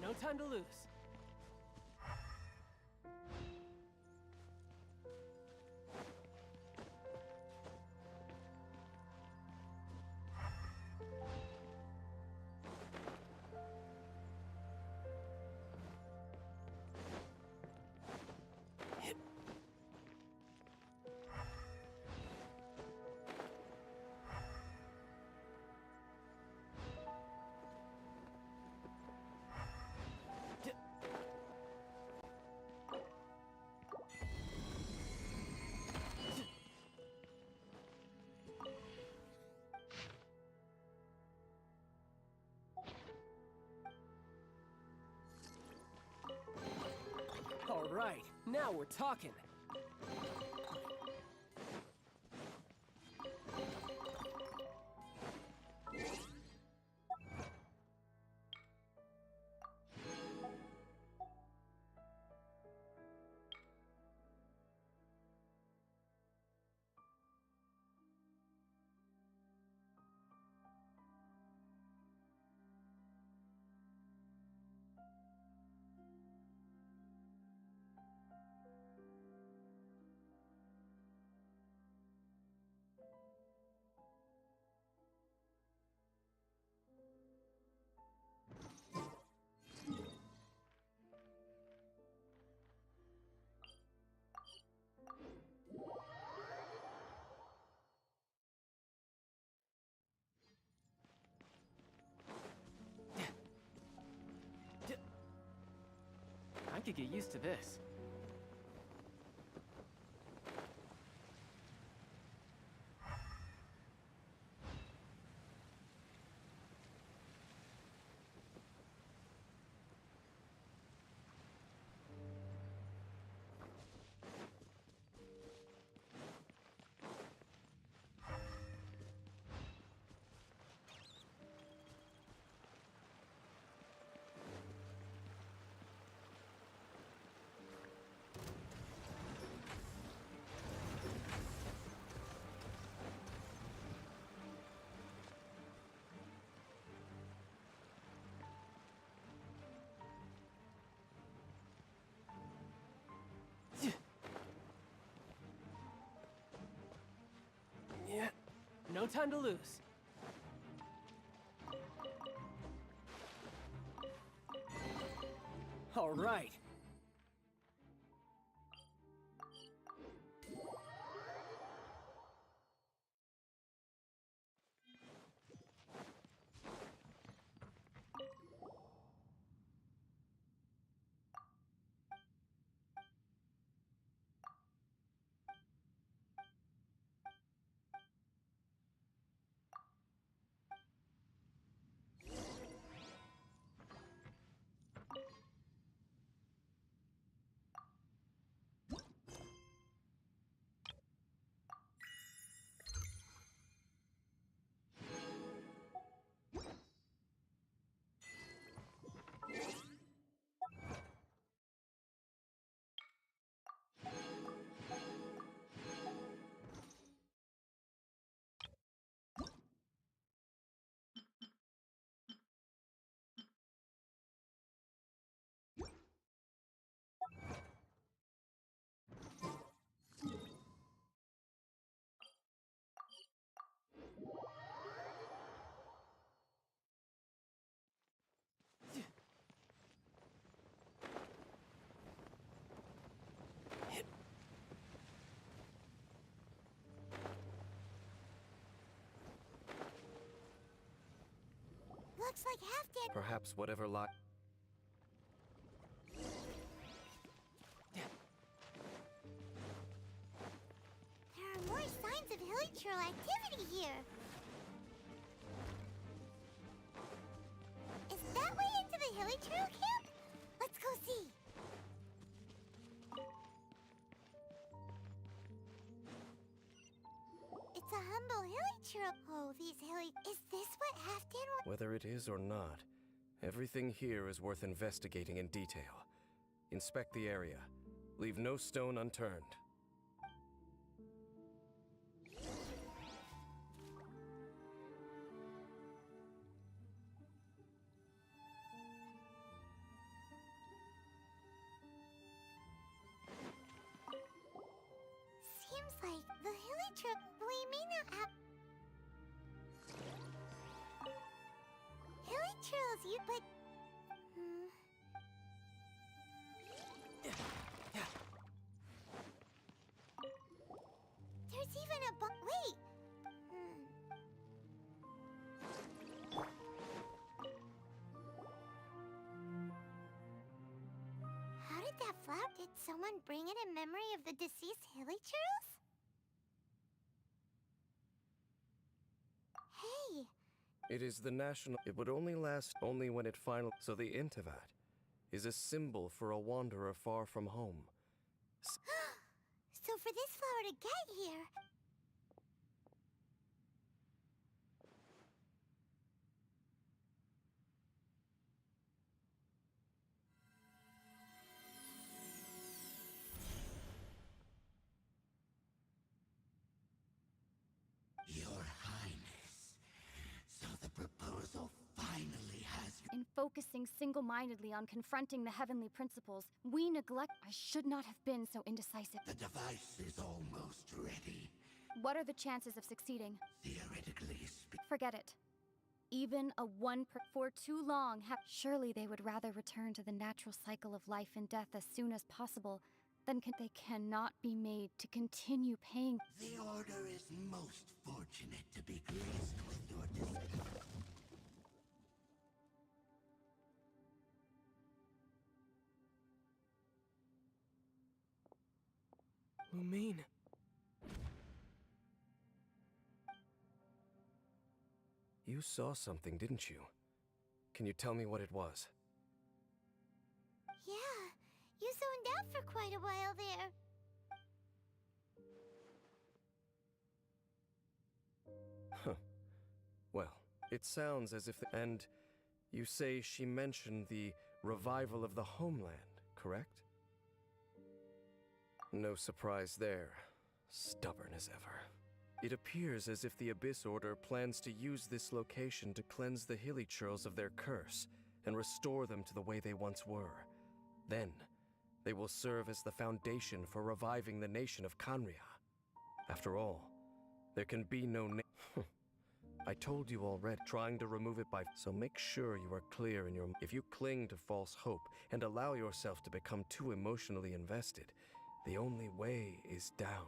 No time to lose. All right, now we're talking. I could get used to this. time to lose. All right. Looks like Halfdan. Perhaps whatever lie. There are more signs of hilichurl activity here. Is that way into the hilichurl camp? Let's go see. It's a humble hilichurl. Oh, these Is this what Halfdan wants? Whether it is or not, everything here is worth investigating in detail. Inspect the area. Leave no stone unturned. Seems like the hilichurl. We may not have hilichurls, but there's even a wait. How did that flower? Did someone bring it in memory of the deceased hilichurls? Hey. It is the national. It would only last when it finally. So the Intivat is a symbol for a wanderer far from home. So for this flower to get here. Your Highness, so the proposal finally has you. In focusing single-mindedly on confronting the heavenly principles, we neglect. I should not have been so indecisive. The device is almost ready. What are the chances of succeeding? Theoretically speaking. Forget it. Even a for too long surely they would rather return to the natural cycle of life and death as soon as possible than they cannot be made to continue paying. The Order is most fortunate to be graced with your discovery. Lumine. You saw something, didn't you? Can you tell me what it was? Yeah, you zoned out for quite a while there. Huh. Well, it sounds as if and you say she mentioned the revival of the homeland, correct? No surprise there. Stubborn as ever. It appears as if the Abyss Order plans to use this location to cleanse the hilichurls of their curse and restore them to the way they once were. Then, they will serve as the foundation for reviving the nation of Khaenri'ah. After all, there can be no I told you already, trying to remove it by... So make sure you are clear in your... If you cling to false hope and allow yourself to become too emotionally invested, the only way is down.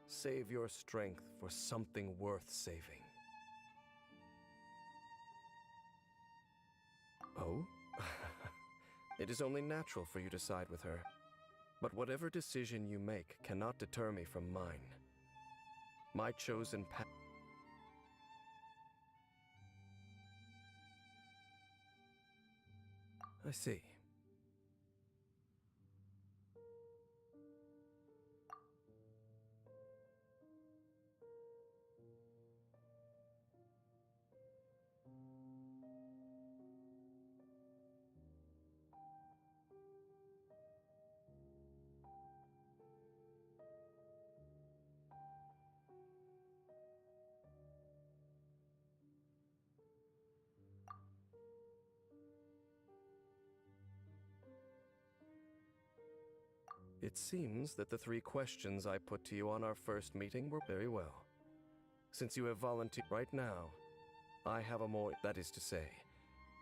Save your strength for something worth saving. Oh? It is only natural for you to side with her. But whatever decision you make cannot deter me from mine. My chosen path... I see. It seems that the 3 questions I put to you on our first meeting were very well. Since you have volunteered right now, I have a more... That is to say,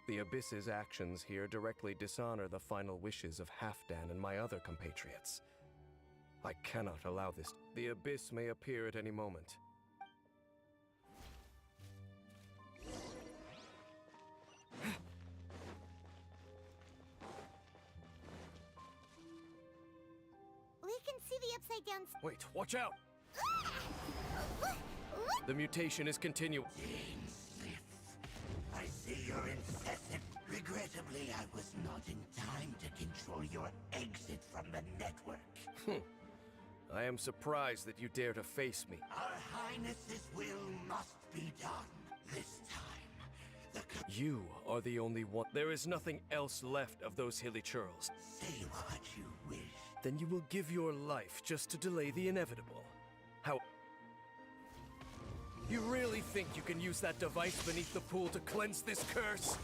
the Abyss's actions here directly dishonor the final wishes of Halfdan and my other compatriots. I cannot allow this. The Abyss may appear at any moment. We can see the upside down... Wait, watch out! The mutation is continuing. I see you're incessant. Regrettably, I was not in time to control your exit from the network. I am surprised that you dare to face me. Our Highness's will must be done. This time, You are the only one. There is nothing else left of those hilly churls. Say what you wish. Then you will give your life just to delay the inevitable. How... You really think you can use that device beneath the pool to cleanse this curse?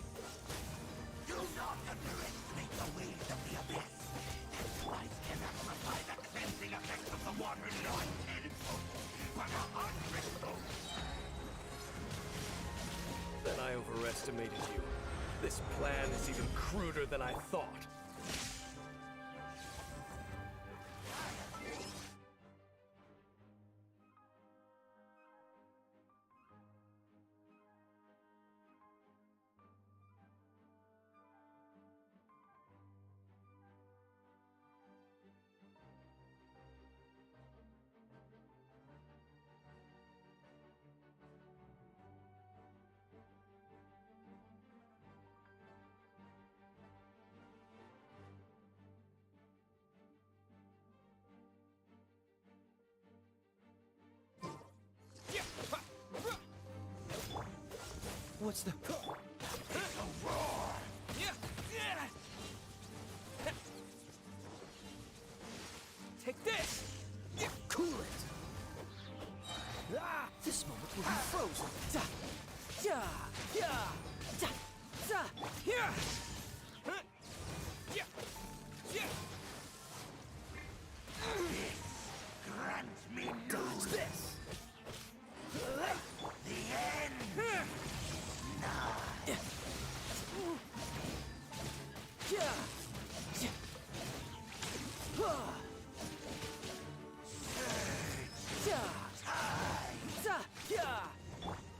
Do not underestimate the waves of the abyss. That device cannot supply the cleansing effect of the water not tenfold, but 100-fold. Then I overestimated you. This plan is even cruder than I thought. What's the... Take this! Cool it! This moment will be frozen. Grant me Dodge this! the end!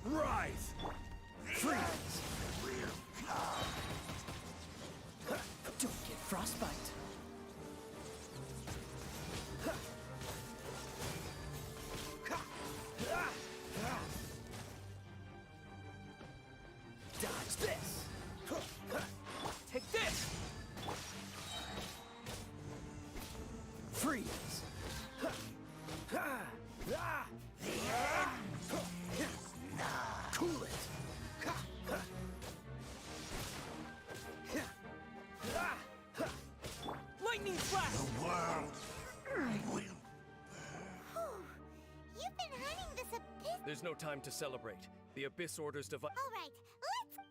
Rise! Freeze! Don't get frostbite. Dodge this! Take this! Freeze! Cool it! Lightning flash! The world will... You've been hunting this abyss... There's no time to celebrate. The Abyss orders device... Alright, let's...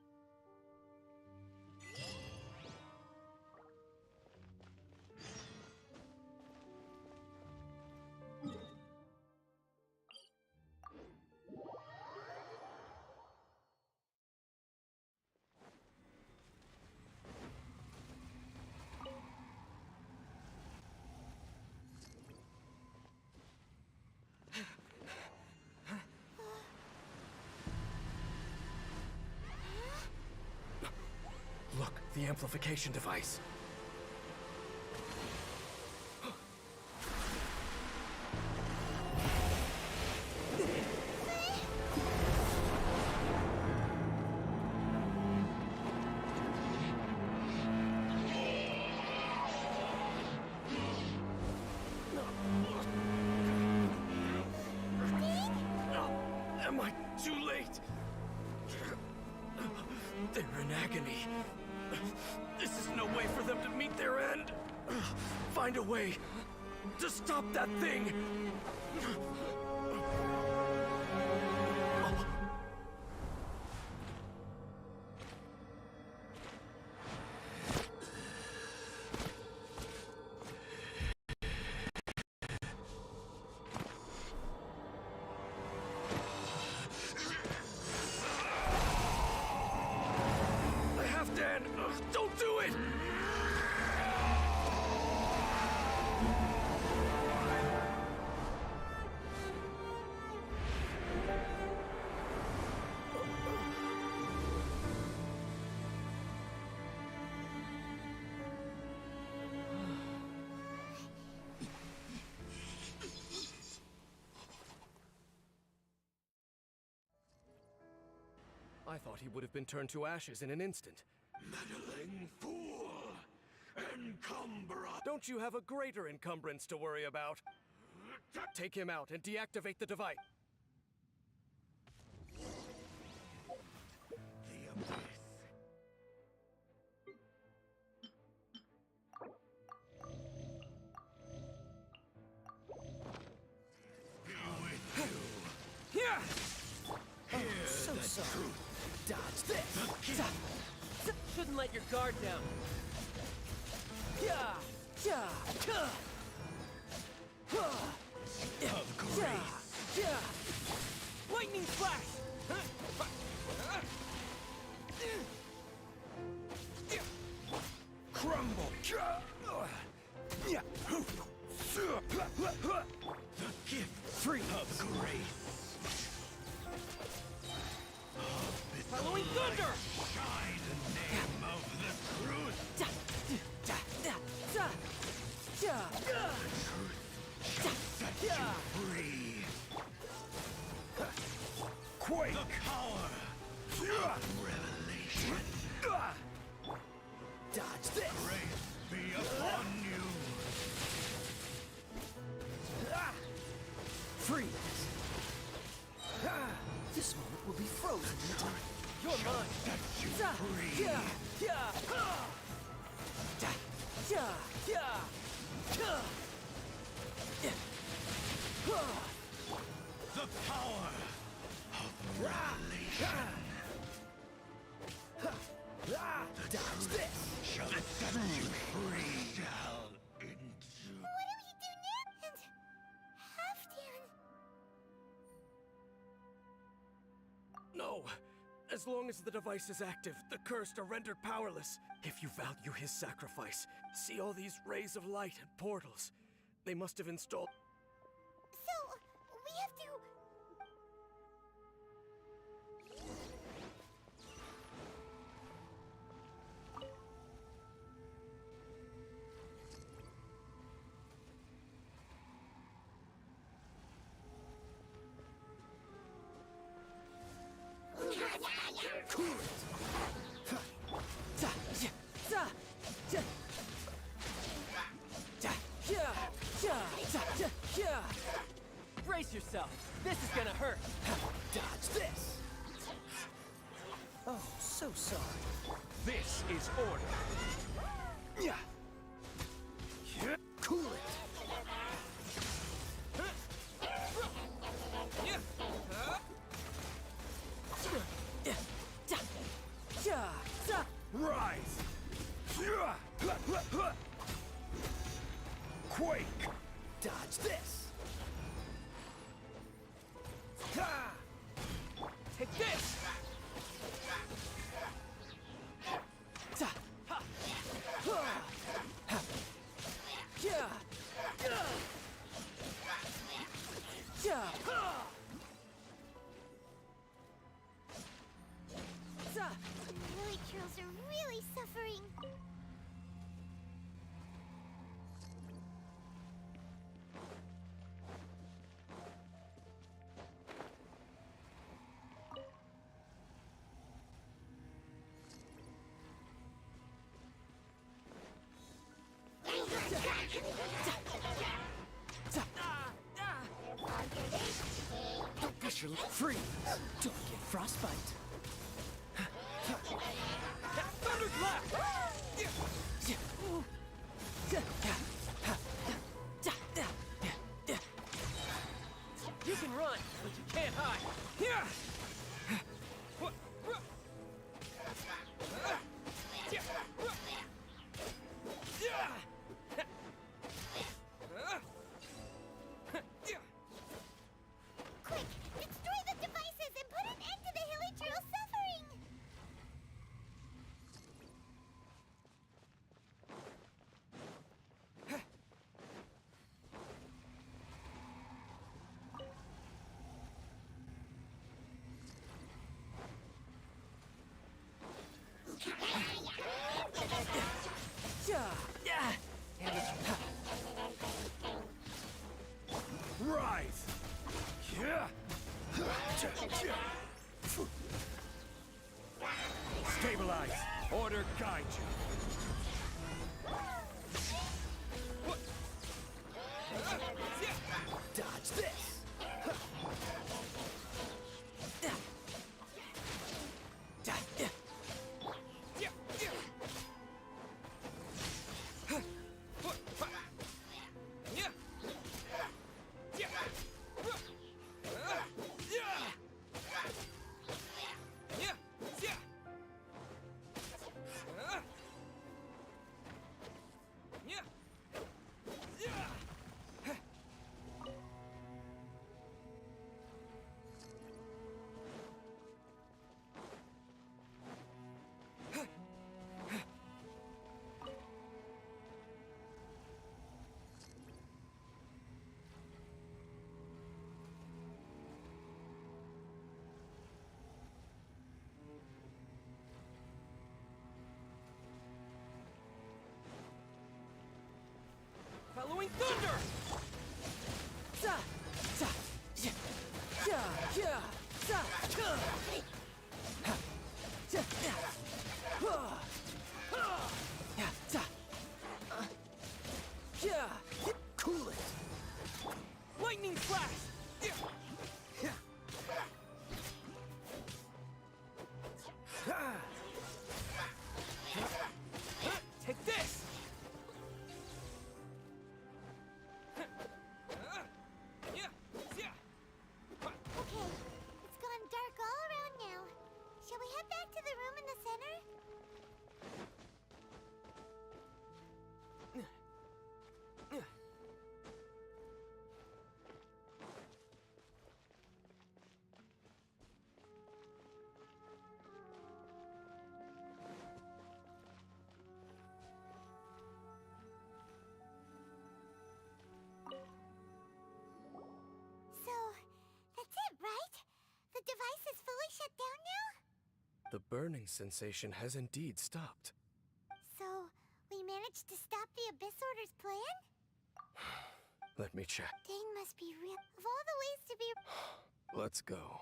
The amplification device. Am I too late? They're in agony. This is no way for them to meet their end. Find a way to stop that thing. I have to end. Don't do it! I thought he would have been turned to ashes in an instant. Meddling fool! Encumbrance! Don't you have a greater encumbrance to worry about? Take him out and deactivate the device. The abyss. Be with you. Yeah! Hear So the sorry. truth. Dodge this! The Za- z- Shouldn't let your guard down. Yeah! Yeah! Huh. Huh. Of grace. Yeah! Yeah! Lightning flash! Crumble. The gift Free of grace. Following thunder! Shine the name of the truth. Ja, ja, ja, ja, ja, ja. Shall set you free. Quake! The power of revelation. Dodge this! Grace be upon you. Freeze! This moment will be frozen in time. You're mine! Set you Ja, free. ja, ja. Ja, ja, ja. Ja. Ja. The power of revelation. Dodge this! Shall set you free. Shall into. What do we do now? And Halfdan. No! As long as the device is active, the cursed are rendered powerless. If you value his sacrifice, see all these rays of light and portals. They must have installed. So, we have to... Cool it! Ja, ja, ja, ja. Ja, ja, ja, ja, ja, ja. Brace yourself. This is gonna hurt. Dodge this. Oh, so sorry. This is order. Yeah. Yeah. Cool it. Yeah. Yeah. Ja. Ja. Ja. Rise. Quake. Dodge this. Ha. Take this. Ja. Ha. Ha. Ha. Yeah. Yeah. Yeah. Ha. The village girls are really suffering. your freeze. Don't get frostbite. Thunderclap! You can run, but you can't hide. Quick, destroy the devices and put an end to the Hilichurl's suffering! Rise! Stabilize! Order guide you! Dodge this! Following thunder! Za! Za! Ya! Ya! Ya! Za! Ha! Ya! Ya! Ha! Ha! Ya! Za! Ya! Cool it! Lightning flash! Ya! Ya! Ha! Take this! Okay, it's gone dark all around now. Shall we head back to the room in the center? So, that's it, right? The device is fully shut down now? The burning sensation has indeed stopped. So, we managed to stop the Abyss Order's plan? Let me check. Dane must be real. Of all the ways to be... Let's go.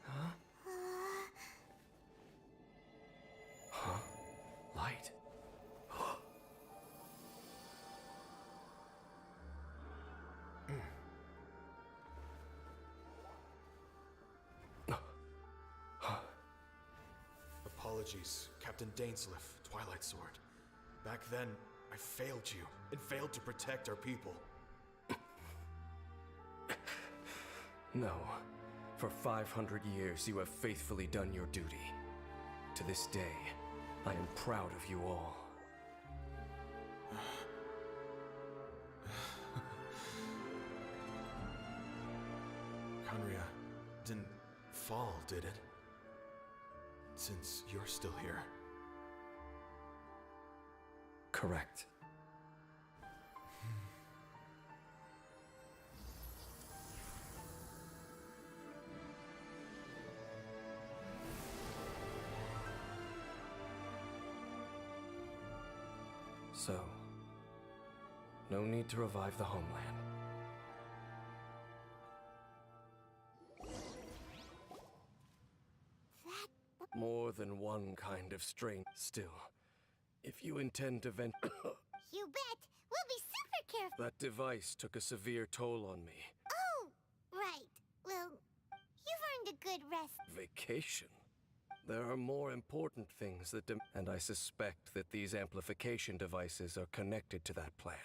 Huh? Huh? Light. Apologies, Captain Dainsliff, Twilight Sword. Back then, I failed you and failed to protect our people. No. For 500 years, you have faithfully done your duty. To this day, I am proud of you all. Conria didn't fall, did it? Since you're still here. Correct. So, no need to revive the homeland. More than one kind of strain. Still, if you intend to vent... You That device took a severe toll on me. Oh, right. Well, you've earned a good rest. Vacation? There are more important things that and I suspect that these amplification devices are connected to that plan.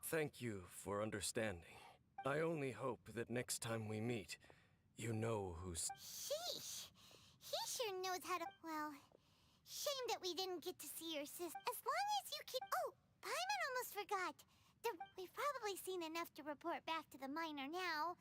Thank you for understanding. I only hope that next time we meet, you know who's... Sheesh. He sure knows how to... Well, shame that we didn't get to see your sis. As long as you keep... Oh, Paimon almost forgot. We've probably seen enough to report back to the miner now.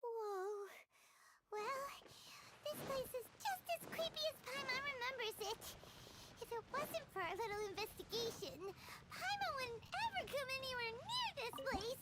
Whoa. Well, this place is just as creepy as Paimon remembers it. If it wasn't for our little investigation, Paimon wouldn't ever come anywhere near this place.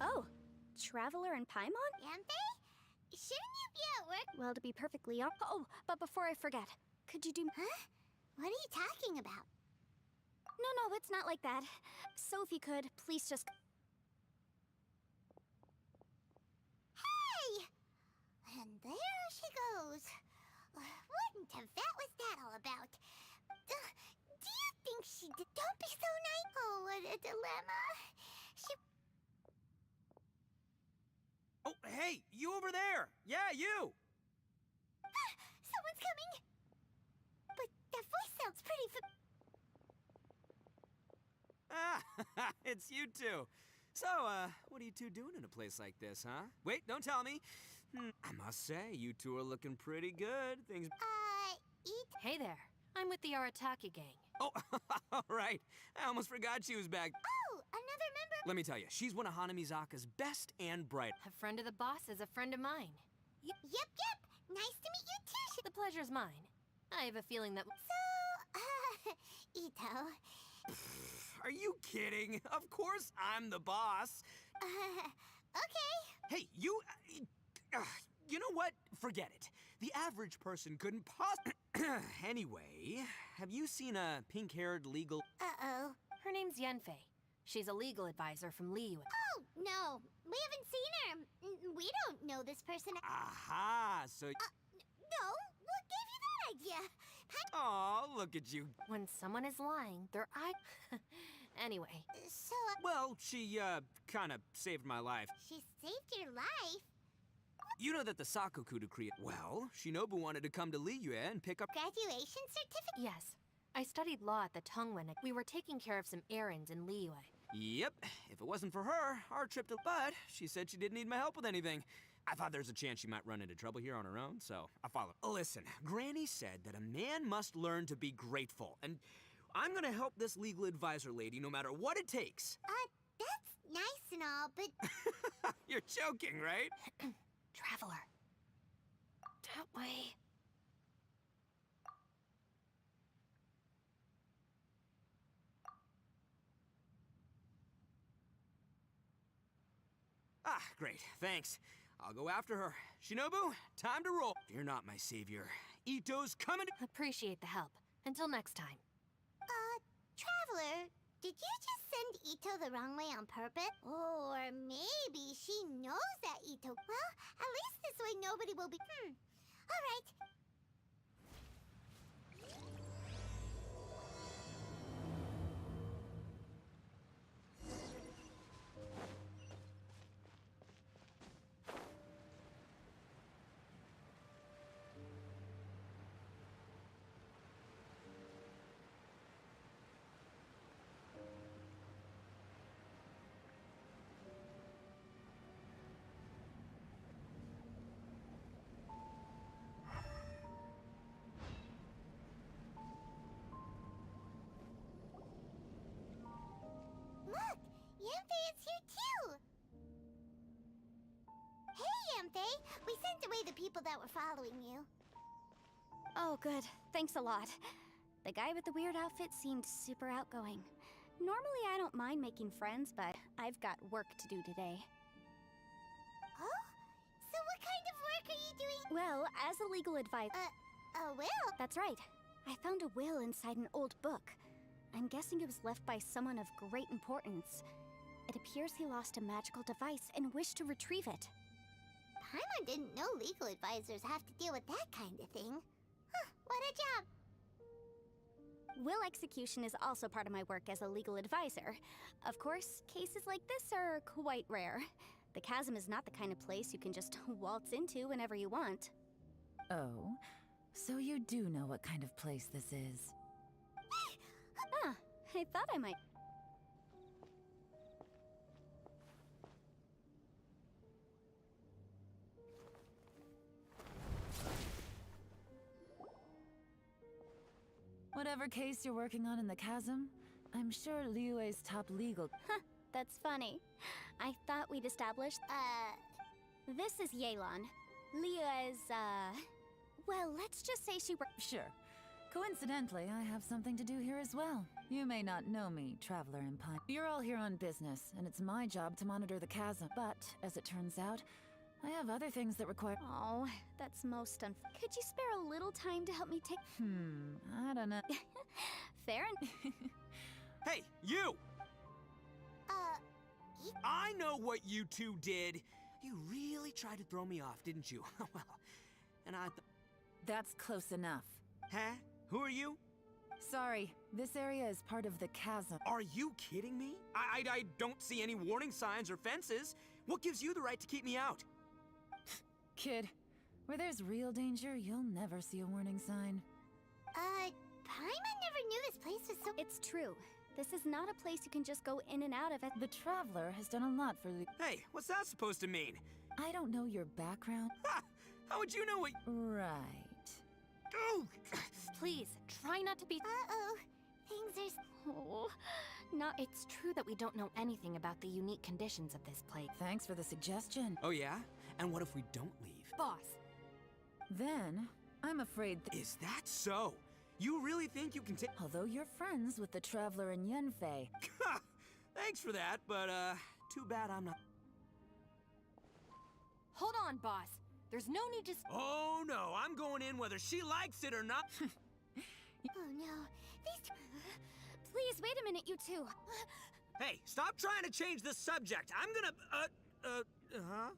Oh, Traveler and Paimon? Yampe? Shouldn't you be at work? Well, to be perfectly honest. Oh, but before I forget, could you do... Huh? What are you talking about? No, it's not like that. So if you could, please just... Hey! And there she goes. What in Tibet was that all about? Do you think she did? Don't be so nice. Oh, what a dilemma. She... Oh, hey, you over there! Yeah, you! Someone's coming! But that voice sounds pretty Ah, it's you two. So, what are you two doing in a place like this, huh? Wait, don't tell me. I must say, you two are looking pretty good. Things... Hey there. I'm with the Arataki gang. Oh, all right. I almost forgot she was back. Oh, another member? Let me tell you, she's one of Hana Mizaka's best and bright. A friend of the boss is a friend of mine. Yep. Nice to meet you too. The pleasure's mine. I have a feeling that... So, Ito... Are you kidding? Of course I'm the boss. Okay. Hey, you... you know what? Forget it. The average person couldn't Anyway, have you seen a pink-haired legal... Uh-oh. Her name's Yenfei. She's a legal advisor from Liyue. Oh, no. We haven't seen her. We don't know this person. Aha, so... No, what gave you that idea? Aw, look at you. When someone is lying, their eye... Anyway. So... Well, she, kinda saved my life. She saved your life? You know that the Sakoku decree... Well, Shinobu wanted to come to Liyue and pick up... Graduation certificate? Yes. I studied law at the Tongwen. We were taking care of some errands in Liyue. Yep. If it wasn't for her, our trip to... But she said she didn't need my help with anything. I thought there's a chance she might run into trouble here on her own, so I followed. Listen, Granny said that a man must learn to be grateful, and I'm gonna help this legal advisor lady no matter what it takes. That's nice and all, but... You're joking, right? Traveler. That way. Ah, Great, thanks. I'll go after her. Shinobu, time to roll. You're not my savior. Ito's coming to— Appreciate the help. Until next time. Traveler, did you just send Ito the wrong way on purpose? Or maybe she knows that Ito... Well, at least this way nobody will be... All right. Look, Yamfe is here too! Hey, Yamfe! We sent away the people that were following you. Oh, good. Thanks a lot. The guy with the weird outfit seemed super outgoing. Normally, I don't mind making friends, but I've got work to do today. Oh? So what kind of work are you doing? Well, as a legal advisor... A will? That's right. I found a will inside an old book. I'm guessing it was left by someone of great importance. It appears he lost a magical device and wished to retrieve it. Paimon didn't know legal advisors have to deal with that kind of thing. Huh, what a job! Will execution is also part of my work as a legal advisor. Of course, cases like this are quite rare. The chasm is not the kind of place you can just waltz into whenever you want. Oh, so you do know what kind of place this is. Ah, I thought I might. Whatever case you're working on in the chasm, I'm sure Liyue's top legal... Huh, that's funny. I thought we'd established... This is Yelan. Liyue's, well, let's just say she works... Sure. Coincidentally, I have something to do here as well. You may not know me, Traveler in Pine. You're all here on business, and it's my job to monitor the chasm. But, as it turns out, I have other things that require... Oh, that's most Could you spare a little time to help me take... I don't know. Fair Hey, you! I know what you two did. You really tried to throw me off, didn't you? Well, and I... That's close enough. Huh? Who are you? Sorry, this area is part of the chasm. Are you kidding me? I don't see any warning signs or fences. What gives you the right to keep me out? Kid, where there's real danger, you'll never see a warning sign. Paimon never knew this place was so... It's true. This is not a place you can just go in and out of it. The Traveler has done a lot for the... Hey, what's that supposed to mean? I don't know your background. Ha! How would you know what... Right. Oh! Please, try not to be... Uh-oh. Things are... Oh, it's true that we don't know anything about the unique conditions of this place. Thanks for the suggestion. Oh yeah? And what if we don't leave? Boss! Then, I'm afraid Is that so? You really think you can take... Although you're friends with the Traveler and Yenfei. Thanks for that, but, too bad I'm not... Hold on, boss. There's no need to... Oh no, I'm going in whether she likes it or not. Oh no, these... Please, wait a minute, you two. Hey, stop trying to change the subject. I'm gonna, huh? Ah!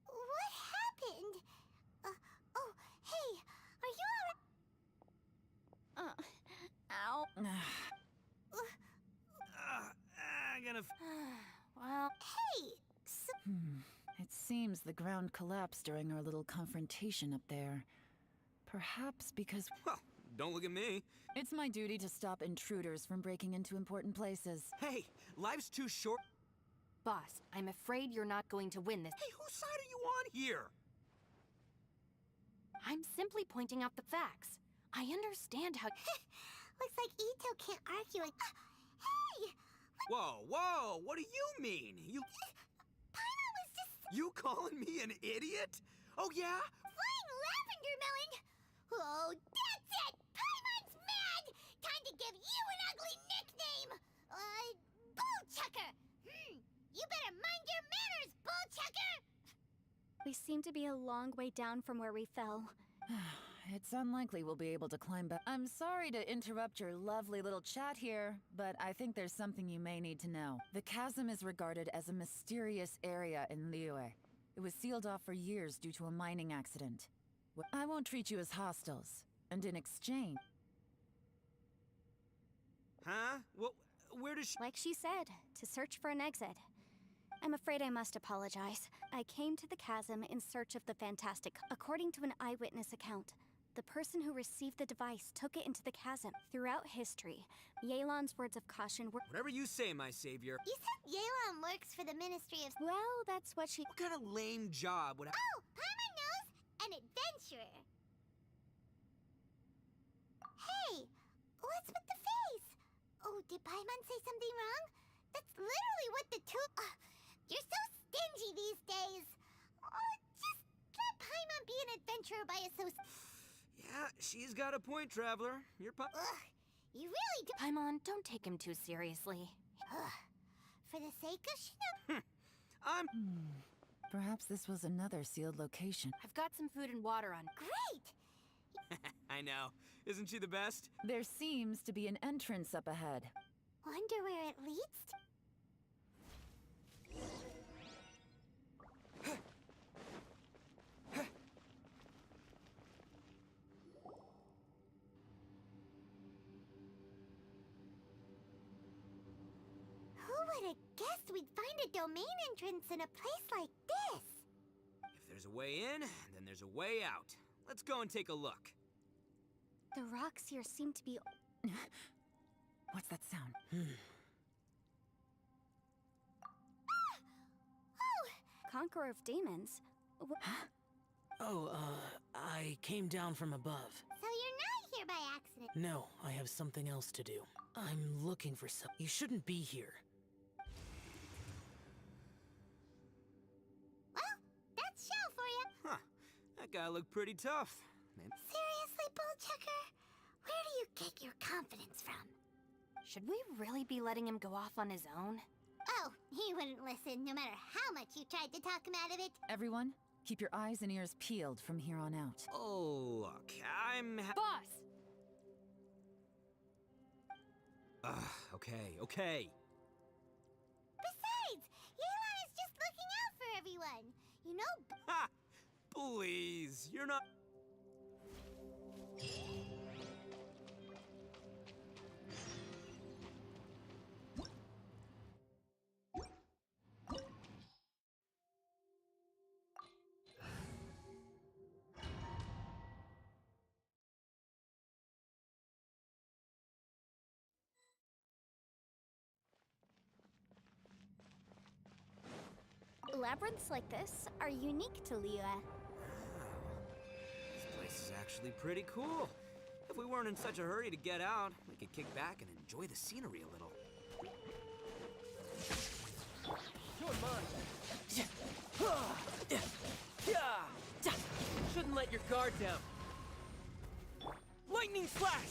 What happened? Oh, hey, are you alright? Ow. I'm gonna... Well... Hey, It seems the ground collapsed during our little confrontation up there. Perhaps because... Well, don't look at me. It's my duty to stop intruders from breaking into important places. Hey, life's too short. Boss, I'm afraid you're not going to win this. Hey, whose side are you on here? I'm simply pointing out the facts. I understand how... Looks like Ito can't argue like... Hey! Whoa, whoa! What do you mean? Paimon was just... You calling me an idiot? Oh, yeah? Flying lavender melon! Oh, that's it! Paimon's mad! Time to give you an ugly nickname! Bullchucker! You better mind your manners, Bullchucker! We seem to be a long way down from where we fell. It's unlikely we'll be able to climb back. I'm sorry to interrupt your lovely little chat here, but I think there's something you may need to know. The chasm is regarded as a mysterious area in Liyue. It was sealed off for years due to a mining accident. I won't treat you as hostiles, and in exchange... Huh? Well, where does she... Like she said, to search for an exit. I'm afraid I must apologize. I came to the chasm in search of the fantastic. According to an eyewitness account, the person who received the device took it into the chasm. Throughout history, Yelan's words of caution were— Whatever you say, my savior. You said Yelan works for the Ministry of... Well, that's what she... What kind of lame job would I... Oh, Paimon knows! An adventurer! Hey, what's with the face? Oh, did Paimon say something wrong? That's literally what the two... you're so stingy these days. Oh, just let Paimon be an adventurer by association. Yeah, she's got a point, Traveler. You're You really do... Paimon, don't take him too seriously. For the sake of Shino... I'm... Perhaps this was another sealed location. I've got some food and water on. Great! I know. Isn't she the best? There seems to be an entrance up ahead. Wonder where it leads to... Who would have guessed we'd find a domain entrance in a place like this? If there's a way in, then there's a way out. Let's go and take a look. The rocks here seem to be... What's that sound? Conqueror of demons? Oh, I came down from above. So you're not here by accident? No, I have something else to do. I'm looking for some... You shouldn't be here. Well, that's Shell for you. Huh. That guy looked pretty tough. Maybe... Seriously, Bullchucker? Where do you get your confidence from? Should we really be letting him go off on his own? Oh, he wouldn't listen no matter how much you tried to talk him out of it. Everyone, keep your eyes and ears peeled from here on out. Oh, look, Boss! Okay. Besides, Yelan is just looking out for everyone. You know... Ha! Please, you're not... Labyrinths like this are unique to Liyue. This place is actually pretty cool. If we weren't in such a hurry to get out, we could kick back and enjoy the scenery a little. You're mine. Shouldn't let your guard down. Lightning slash!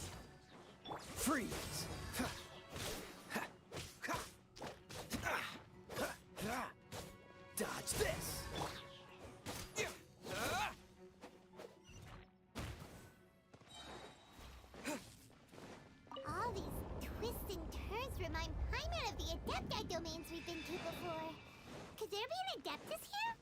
Freeze! Dodge this! All these twists and turns remind Paimon of the Adepti domains we've been to before. Could there be an Adeptus here?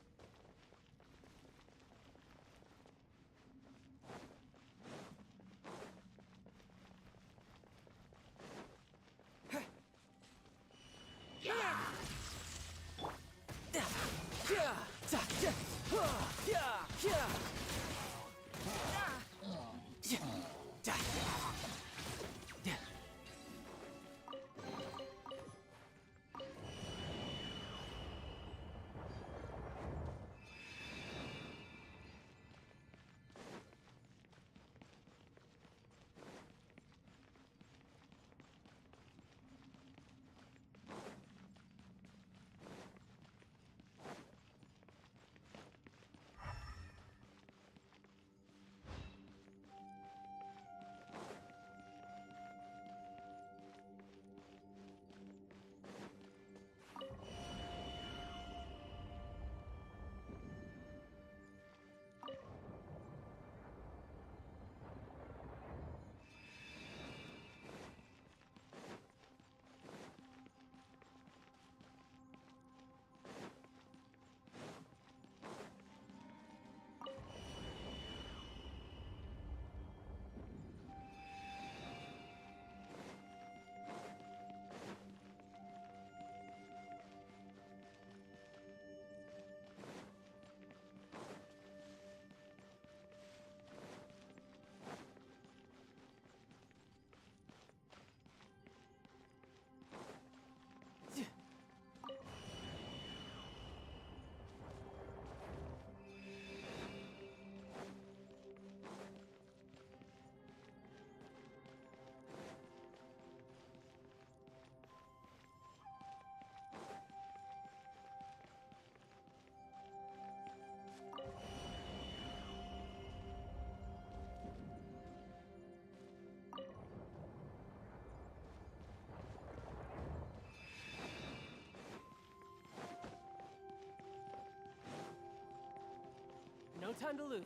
No time to lose.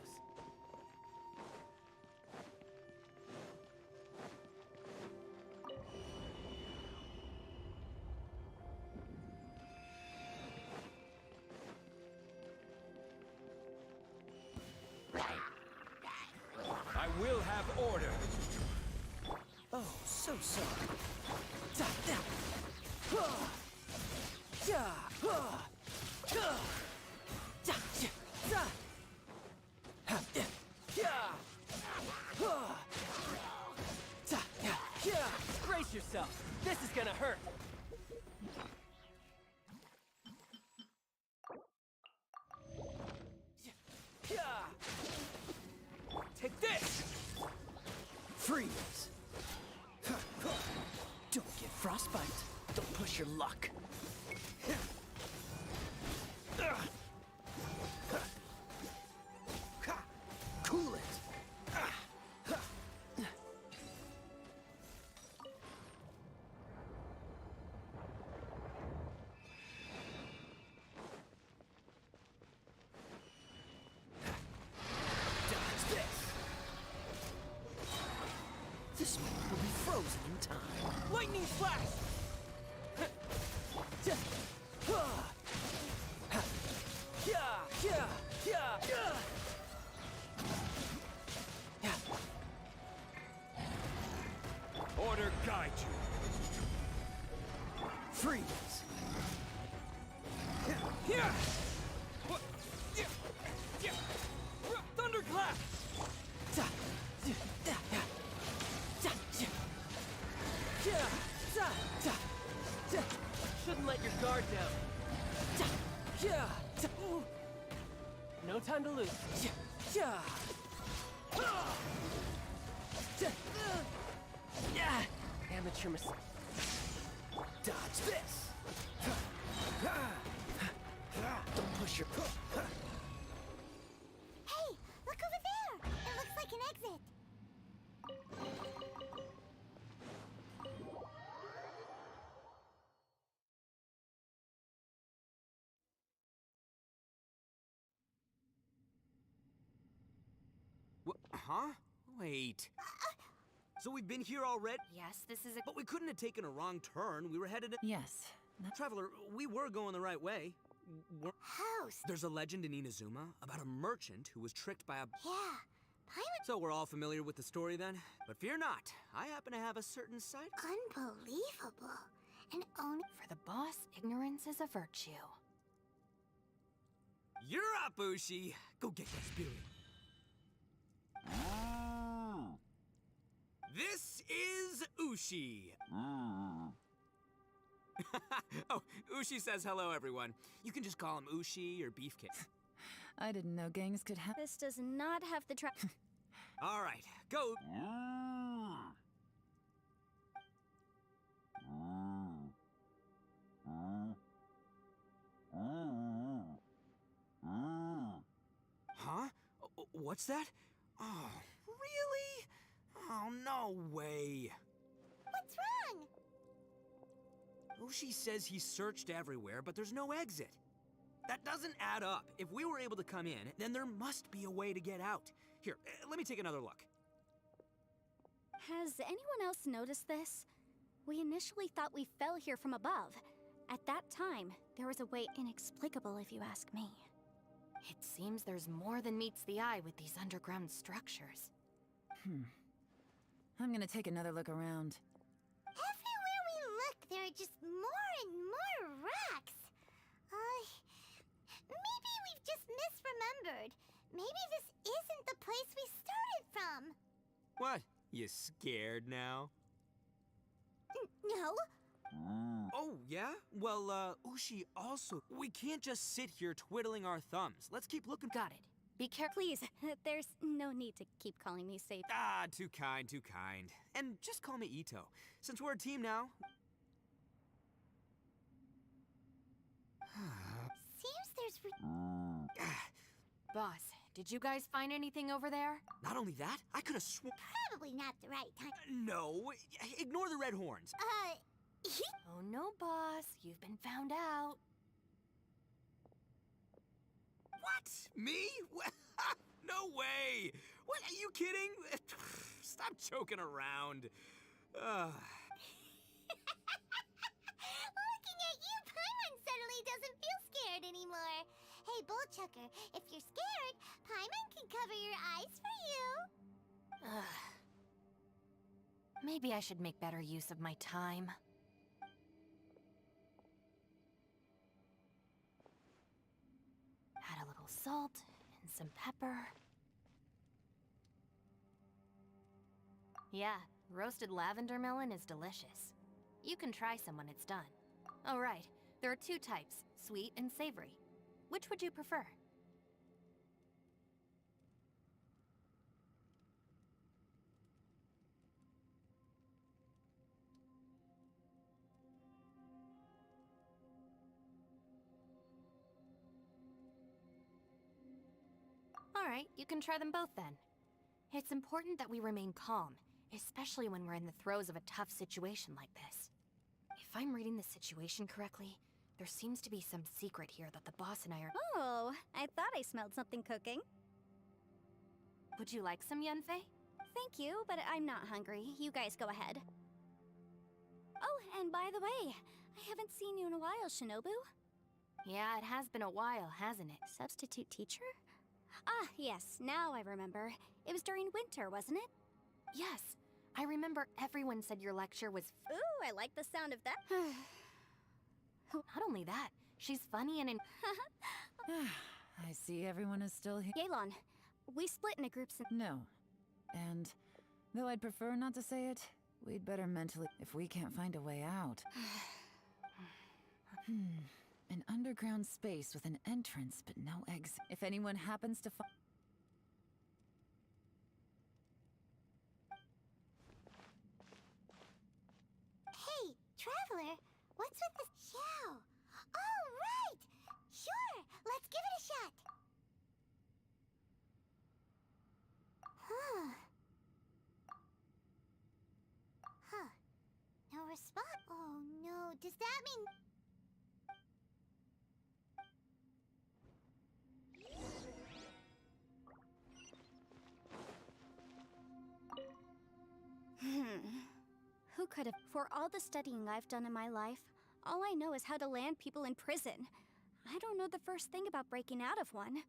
I will have order. Oh, so sorry. Da, da. Huh. Ja, huh. Ja. Da, ja, da. Ha, ja, ja. Huh. Da, ja, ja. Brace yourself. This is gonna hurt. Ja. Take this. Freeze. Don't get frostbite. Don't push your luck. Cool it. Dodge this. This moment will be frozen in time. Lightning flash! Order guide you. Freeze! Thunderclap! Shouldn't let your guard down. No time to lose. Amateur mistake. Dodge this. Don't push your. Hey, look over there! It looks like an exit. Huh? Wait. So we've been here already? Yes, this is a... But we couldn't have taken a wrong turn. We were headed to... Yes. Traveler, we were going the right way. House. There's a legend in Inazuma about a merchant who was tricked by a... Yeah. Pilot. So we're all familiar with the story then? But fear not. I happen to have a certain side... Unbelievable. And only... For the boss, ignorance is a virtue. You're up, Ushi. Go get that spirit. This is Ushi. Oh, Ushi says hello, everyone. You can just call him Ushi or Beefcake. I didn't know gangs could have. This does not have the track. All right, go. Huh? What's that? Oh, really? Oh, no way. What's wrong? Ushi says he searched everywhere, but there's no exit. That doesn't add up. If we were able to come in, then there must be a way to get out. Here, let me take another look. Has anyone else noticed this? We initially thought we fell here from above. At that time, there was a way inexplicable if you ask me. It seems there's more than meets the eye with these underground structures. I'm gonna take another look around. Everywhere we look, there are just more and more rocks. Maybe we've just misremembered. Maybe this isn't the place we started from. What? You scared now? No. Oh, yeah? Well, Ushi also... We can't just sit here twiddling our thumbs. Let's keep looking. Got it. Be careful. Please, there's no need to keep calling me safe. Ah, too kind, too kind. And just call me Ito. Since we're a team now... Seems there's... Boss, did you guys find anything over there? Not only that, I could have sworn... Probably not the right time. No, ignore the red horns. Oh no, boss. You've been found out. What? Me? No way! What, are you kidding? Stop joking around. Looking at you, Paimon suddenly doesn't feel scared anymore. Hey, Bullchucker, if you're scared, Paimon can cover your eyes for you. Maybe I should make better use of my time. Add a little salt and some pepper. Yeah, roasted lavender melon is delicious. You can try some when it's done. Oh right, there are two types, sweet and savory. Which would you prefer? Alright, you can try them both then. It's important that we remain calm, especially when we're in the throes of a tough situation like this. If I'm reading the situation correctly, there seems to be some secret here that the boss and I are— Oh, I thought I smelled something cooking. Would you like some, Yanfei? Thank you, but I'm not hungry. You guys go ahead. Oh, and by the way, I haven't seen you in a while, Shinobu. Yeah, it has been a while, hasn't it? Substitute teacher? Ah, yes, now I remember. It was during winter, wasn't it? Yes. I remember everyone said your lecture was— Ooh, I like the sound of that. Not only that, she's funny and I see everyone is still here. Yelan, we split into groups and— No. And though I'd prefer not to say it, we'd better mentally if we can't find a way out. An underground space with an entrance but no exit. If anyone happens to find— Hey, Traveler, what's with this show? Oh, right! Sure, let's give it a shot. Huh. No response. Oh no, does that mean... Who could have? For all the studying I've done in my life, all I know is how to land people in prison. I don't know the first thing about breaking out of one.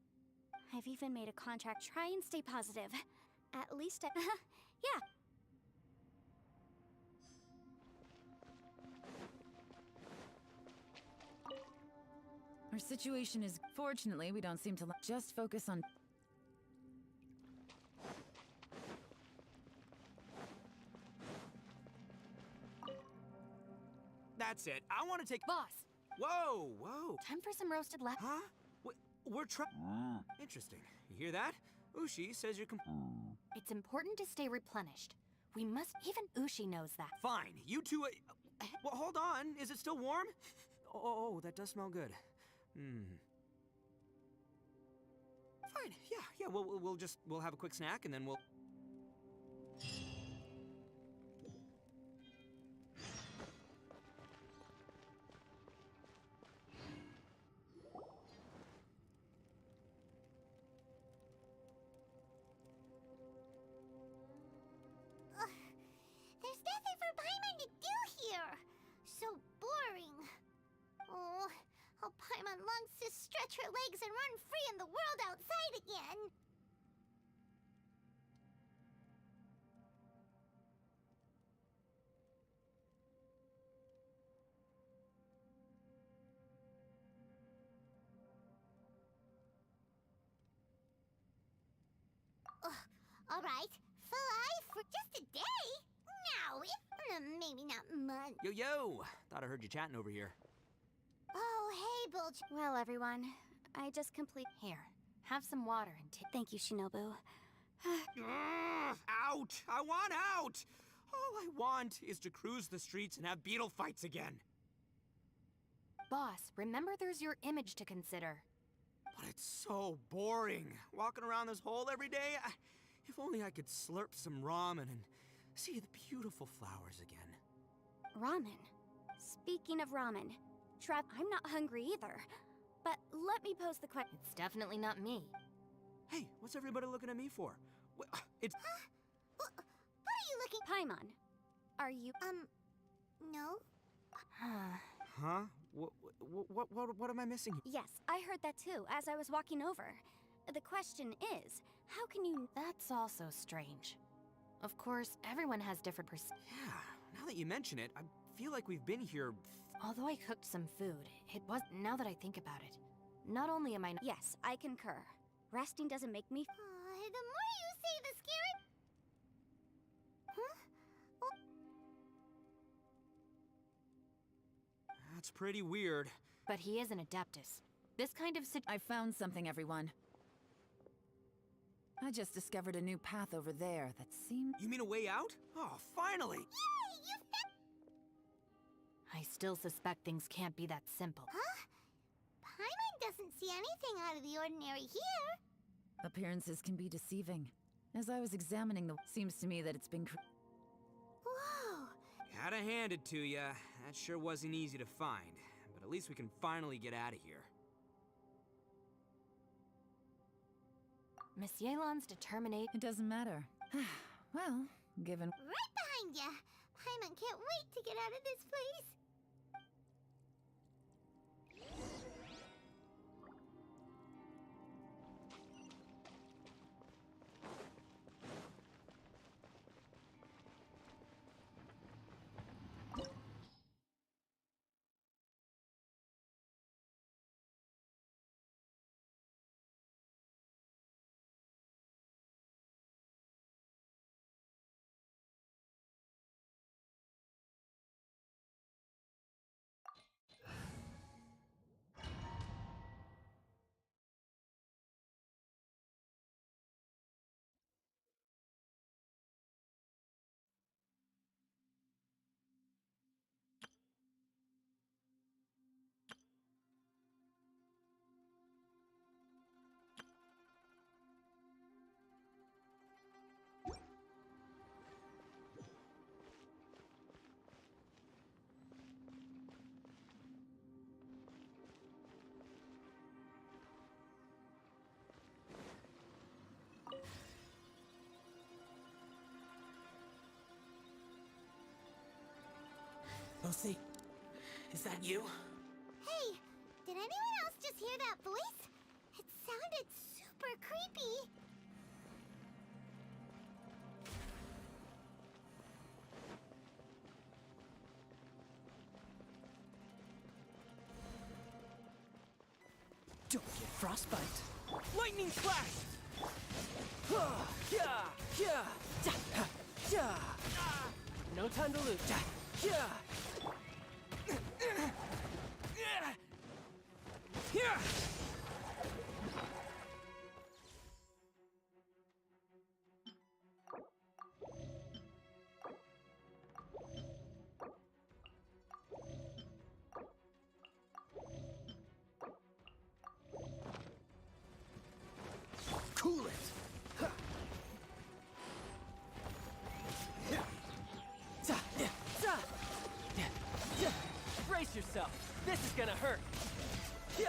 I've even made a contract. Try and stay positive. At least I... yeah. Our situation is... Fortunately, we don't seem to just focus on... That's it. I want to take... Boss! Whoa, whoa. Time for some roasted left. Huh? We're Interesting. You hear that? Ushi says you're It's important to stay replenished. We must... Even Ushi knows that. Fine. You two... well, hold on. Is it still warm? Oh, that does smell good. Fine. Yeah. We'll have a quick snack and then we'll... There's nothing for Paimon to do here. So boring. Oh, how Paimon longs to stretch her legs and run free in the world outside again. All right, fly for just a day? No, maybe not months. Yo! Thought I heard you chatting over here. Oh, hey, Bulge. Well, everyone, I just Here, have some water and Thank you, Shinobu. Out! I want out! All I want is to cruise the streets and have beetle fights again. Boss, remember there's your image to consider. But it's so boring. Walking around this hole every day. If only I could slurp some ramen and see the beautiful flowers again. Ramen. Speaking of ramen, I'm not hungry either. But let me pose the question. It's definitely not me. Hey, what's everybody looking at me for? It's... What are you looking... Paimon, are you... no? Huh? What am I missing? Yes, I heard that too, as I was walking over. The question is, how can you... That's also strange. Of course, everyone has different Yeah, now that you mention it, I feel like we've been here... Although I cooked some food, it was... Now that I think about it, not only am I not... Yes, I concur. Resting doesn't make me... The more you say, the scary... Huh? That's pretty weird. But he is an Adeptus. This kind of... I found something, everyone. I just discovered a new path over there that seemed... You mean a way out? Oh, finally! Yay! You found... I still suspect things can't be that simple. Huh? Paimon doesn't see anything out of the ordinary here. Appearances can be deceiving. As I was examining the... Seems to me that it's been... Whoa! Gotta hand it to ya. That sure wasn't easy to find. But at least we can finally get out of here. Miss Yelan's determination... It doesn't matter. Well, given... Right behind ya! Paimon can't wait to get out of this place! Lucy, is that you? Hey, did anyone else just hear that voice? It sounded super creepy. Don't get frostbite. Lightning flash! No time to lose. Cool it! Brace yourself. This is gonna hurt. Yeah.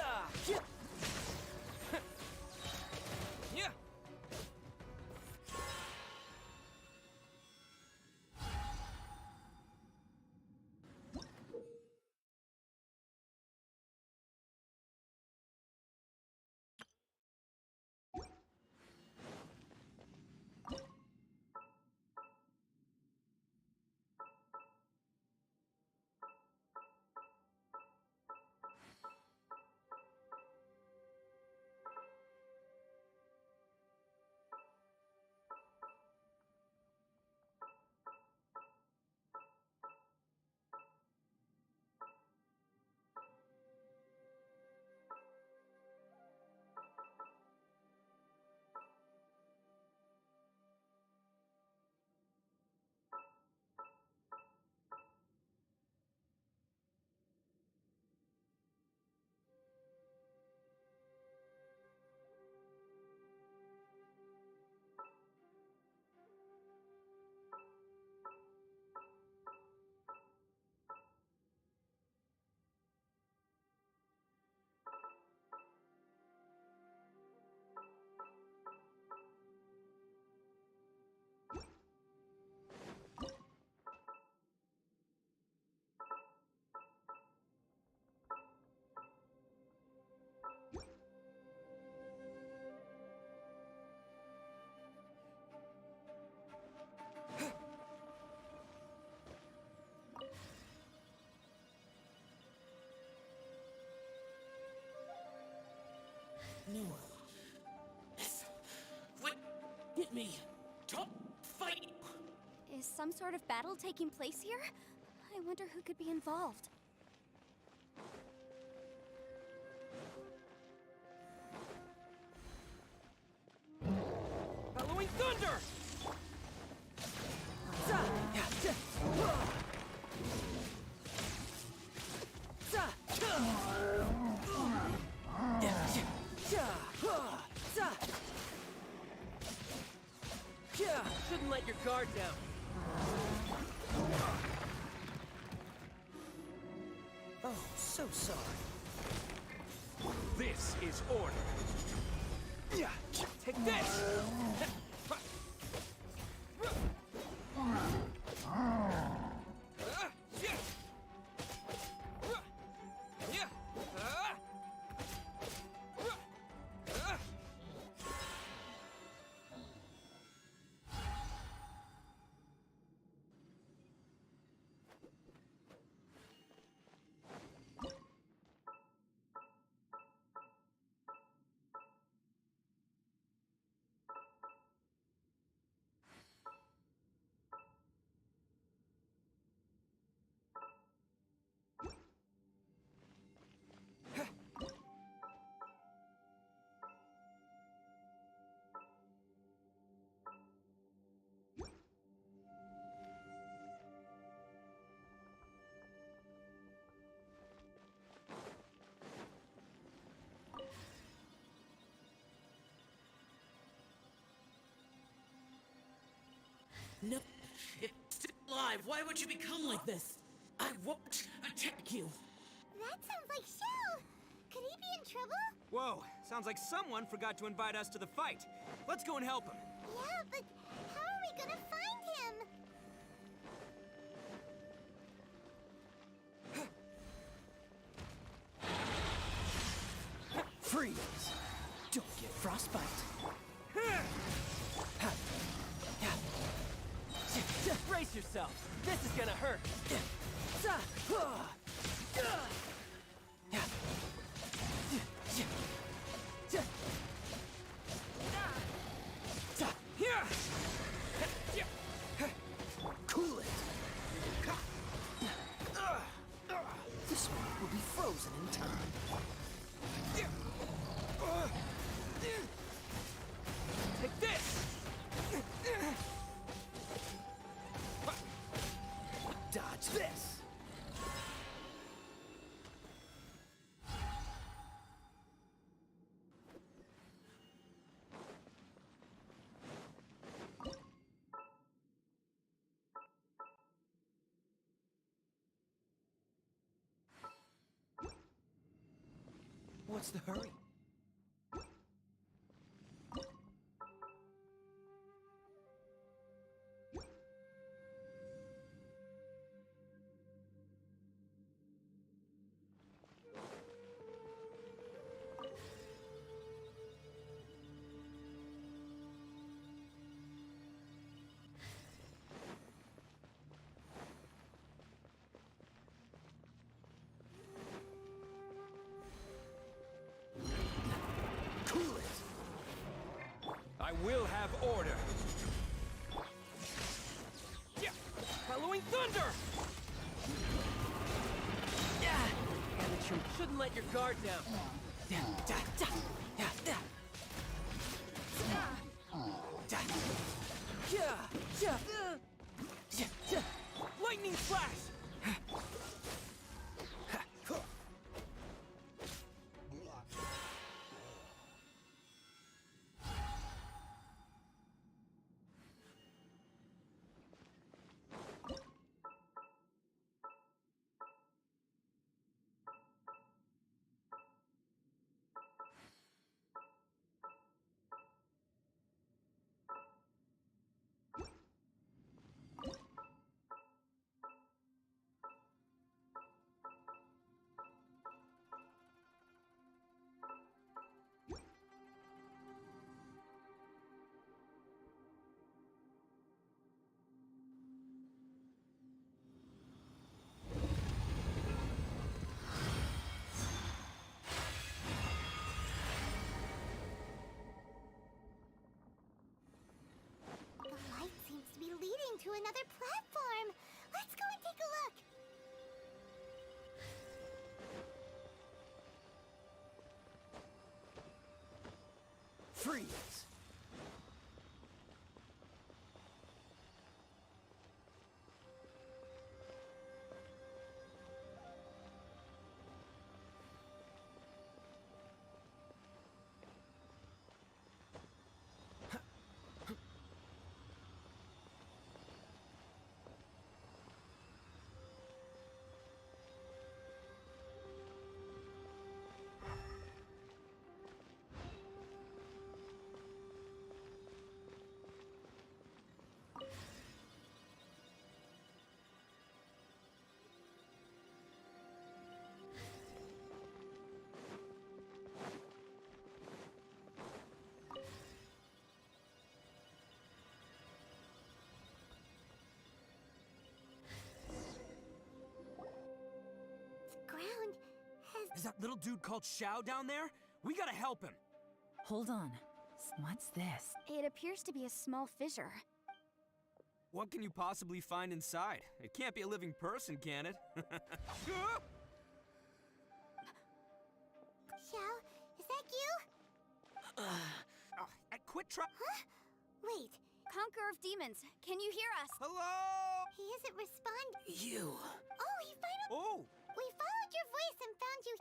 me. Don't fight! Is some sort of battle taking place here? I wonder who could be involved. Bellowing thunder! Shouldn't let your guard down. Oh, so sorry. This is order. Take this! No, it's still alive. Why would you become like this? I won't attack you. That sounds like Shell. Could he be in trouble? Whoa, sounds like someone forgot to invite us to the fight. Let's go and help him. Yeah, but how are we gonna find him? Freeze! Don't get frostbite. Brace yourself. This is gonna hurt. Cool it. This one will be frozen in time. Take this! Dodge this! What's the hurry? I will have order. Following thunder! Amateur, shouldn't let your guard down. Lightning flash! another platform. Let's go and take a look. Freeze! Ground has... Is that little dude called Xiao down there? We gotta help him. Hold on. What's this? It appears to be a small fissure. What can you possibly find inside? It can't be a living person, can it? Xiao, is that you? Quit trying. Huh? Wait. Conqueror of Demons, can you hear us? Hello? He isn't responding. You. Oh, he finally... Oh! We followed your voice and found you...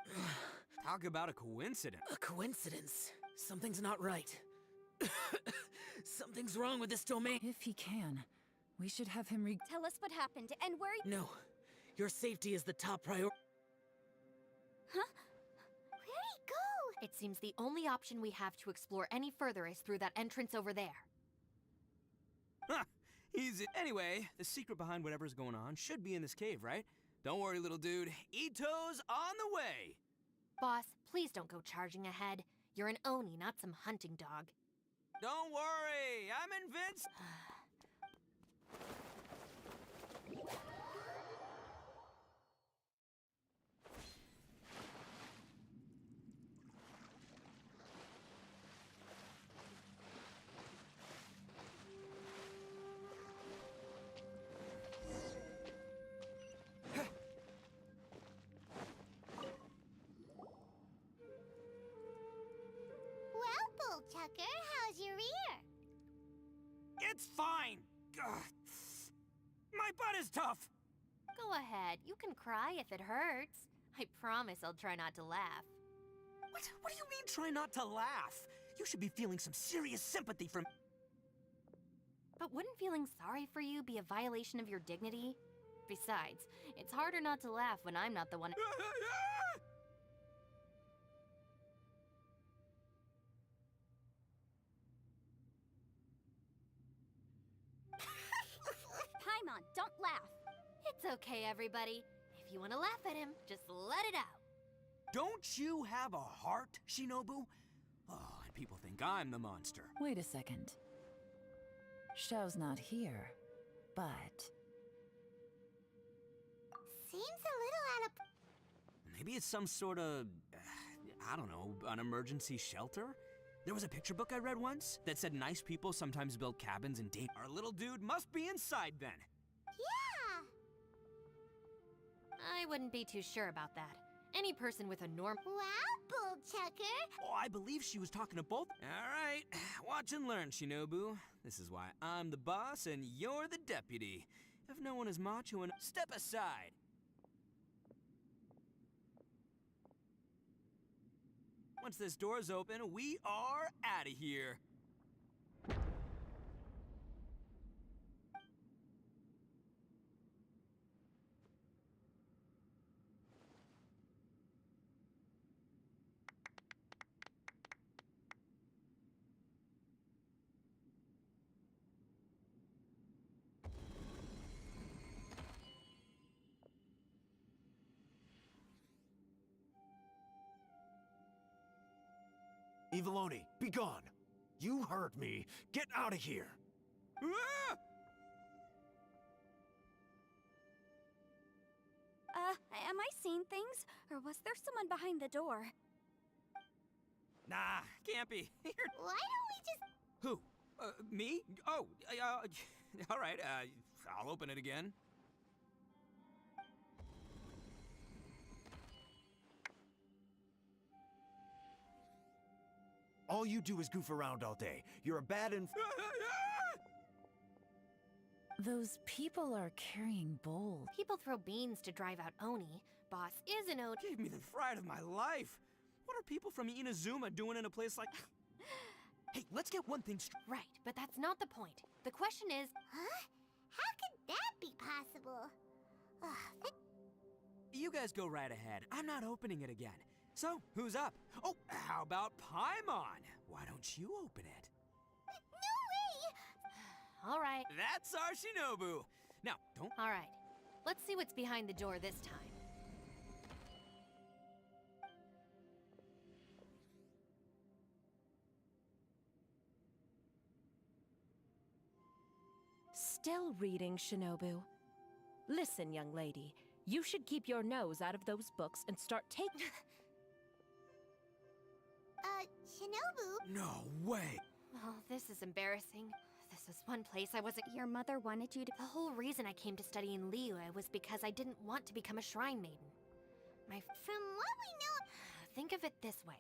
Talk about a coincidence. A coincidence. Something's not right. Something's wrong with this domain. If he can, we should have him Tell us what happened and where... No. Your safety is the top priority. Huh? Where'd he go? It seems the only option we have to explore any further is through that entrance over there. Huh. Easy. Anyway, the secret behind whatever's going on should be in this cave, right? Don't worry, little dude. Ito's on the way! Boss, please don't go charging ahead. You're an Oni, not some hunting dog. Don't worry, I'm invincible. Well, Bullchucker, how's your ear? It's fine! Ugh. My butt is tough! Go ahead, you can cry if it hurts. I promise I'll try not to laugh. What do you mean, try not to laugh? You should be feeling some serious sympathy from... But wouldn't feeling sorry for you be a violation of your dignity? Besides, it's harder not to laugh when I'm not the one... Paimon, don't laugh. It's okay, everybody. If you want to laugh at him, just let it out. Don't you have a heart, Shinobu? Oh, and people think I'm the monster. Wait a second. Xiao's not here, but... Seems a little out of... Maybe it's some sort of... I don't know, an emergency shelter? There was a picture book I read once that said nice people sometimes build cabins in date. Our little dude must be inside then. Yeah! I wouldn't be too sure about that. Any person with a norm... Wow, Bullchucker! Oh, I believe she was talking to both. All right, watch and learn, Shinobu. This is why I'm the boss and you're the deputy. If no one is macho enough, step aside. Once this door's open, we are out of here. Eviloni, be gone! You heard me. Get out of here! Ah! Am I seeing things? Or was there someone behind the door? Nah, can't be. Why don't we just... Who? Me? Oh, all right, I'll open it again. All you do is goof around all day. You're a bad Those people are carrying bowls. People throw beans to drive out Oni. Boss is an Oni. Gave me the fright of my life. What are people from Inazuma doing in a place like... Hey, let's get one thing straight. Right, but that's not the point. The question is... Huh? How could that be possible? You guys go right ahead. I'm not opening it again. So, who's up? Oh, how about Paimon? Why don't you open it? No way! All right. That's our Shinobu. Now, don't... All right. Let's see what's behind the door this time. Still reading, Shinobu. Listen, young lady. You should keep your nose out of those books and start taking... Shinobu? No way! Oh, this is embarrassing. This is one place I wasn't... Your mother wanted you to... The whole reason I came to study in Liyue was because I didn't want to become a shrine maiden. From what we know... Think of it this way.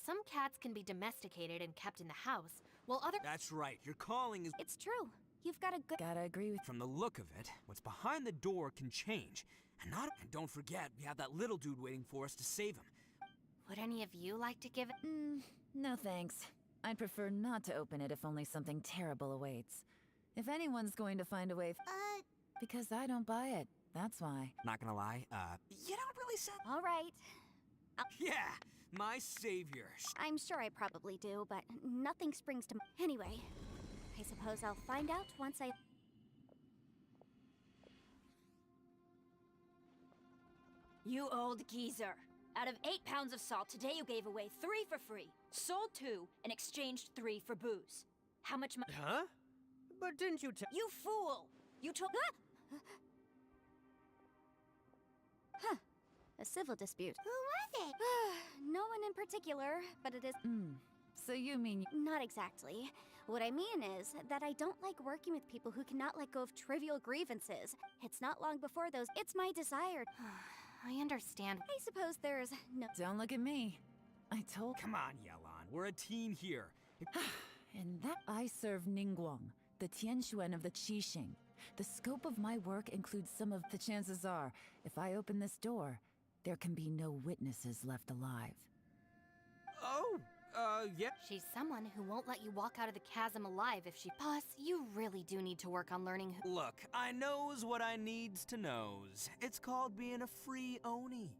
Some cats can be domesticated and kept in the house, while other... That's right, your calling is... It's true. You've got a good... Gotta agree with... From the look of it, what's behind the door can change. And don't forget, we have that little dude waiting for us to save him. Would any of you like to give it... No thanks. I'd prefer not to open it if only something terrible awaits. If anyone's going to find a way... Because I don't buy it. That's why. Not gonna lie, you don't really sound... All right. Yeah, my savior. I'm sure I probably do, but nothing springs to... Anyway, I suppose I'll find out once I... You old geezer. Out of 8 pounds of salt, today you gave away 3 for free, sold 2, and exchanged 3 for booze. How much money? Huh? But didn't you tell... You fool! You took... Huh. A civil dispute. Who was it? No one in particular, but it is... So you mean... Not exactly. What I mean is that I don't like working with people who cannot let go of trivial grievances. It's not long before those... It's my desire... I understand. I suppose there's no... Don't look at me. I told... Come on, Yelan. We're a team here. And that I serve Ningguang, the Tianxuan of the Qixing. The scope of my work includes some of the chances are, if I open this door, there can be no witnesses left alive. Oh, yeah. She's someone who won't let you walk out of the chasm alive if she... Boss, you really do need to work on learning who... Look, I knows what I needs to knows. It's called being a free Oni.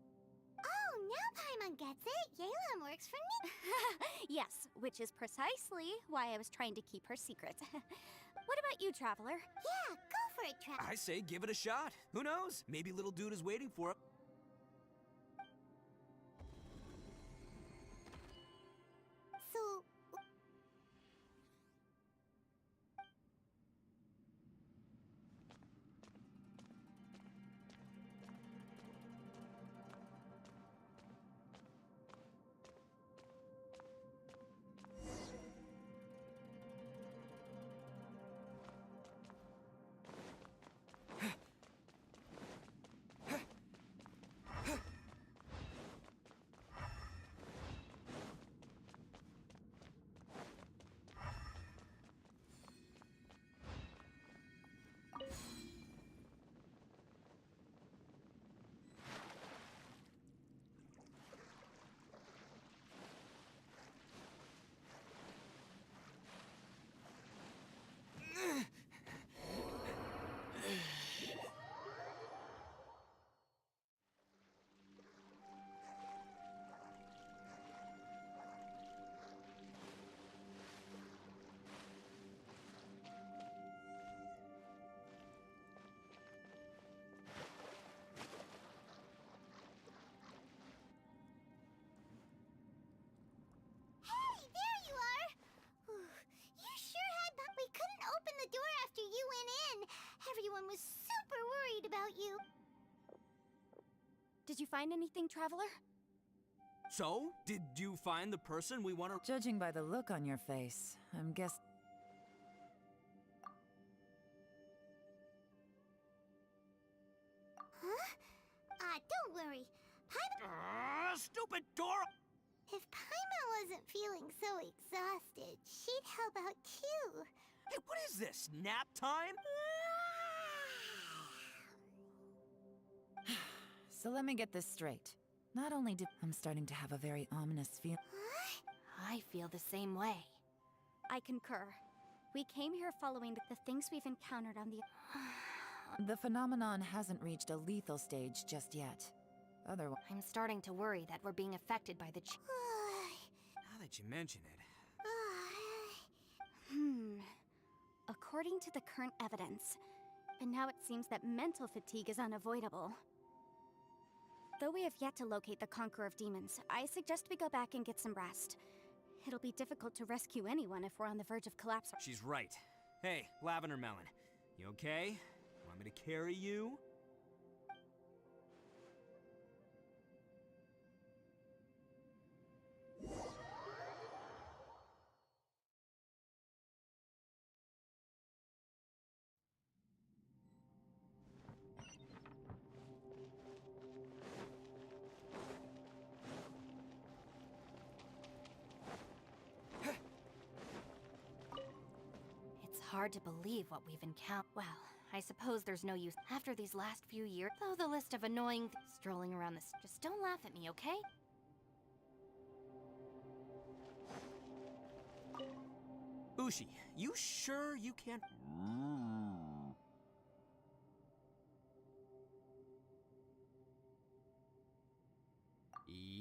Oh, now Paimon gets it. Yelan works for me. Yes, which is precisely why I was trying to keep her secret. What about you, Traveler? Yeah, go for it, Traveler. I say give it a shot. Who knows? Maybe little dude is waiting for it. So... Everyone was super worried about you. Did you find anything, Traveler? So, did you find the person we want to... Judging by the look on your face, I'm guessing... Huh? Don't worry. Paimon... Stupid Dora! If Paimon wasn't feeling so exhausted, she'd help out too. Hey, what is this? Nap time? So let me get this straight. Not only do I'm starting to have a very ominous feeling. I feel the same way. I concur. We came here following the things we've encountered on the... The phenomenon hasn't reached a lethal stage just yet. Otherwise... I'm starting to worry that we're being affected by the Now that you mention it... According to the current evidence, and now it seems that mental fatigue is unavoidable. Though we have yet to locate the Conqueror of Demons, I suggest we go back and get some rest. It'll be difficult to rescue anyone if we're on the verge of collapse. She's right. Hey, Lavender Melon. You okay? Want me to carry you? It's hard to believe what we've encountered. Well, I suppose there's no use after these last few years. Though the list of annoying strolling around this. Just don't laugh at me, okay? Bushi, you sure you can't...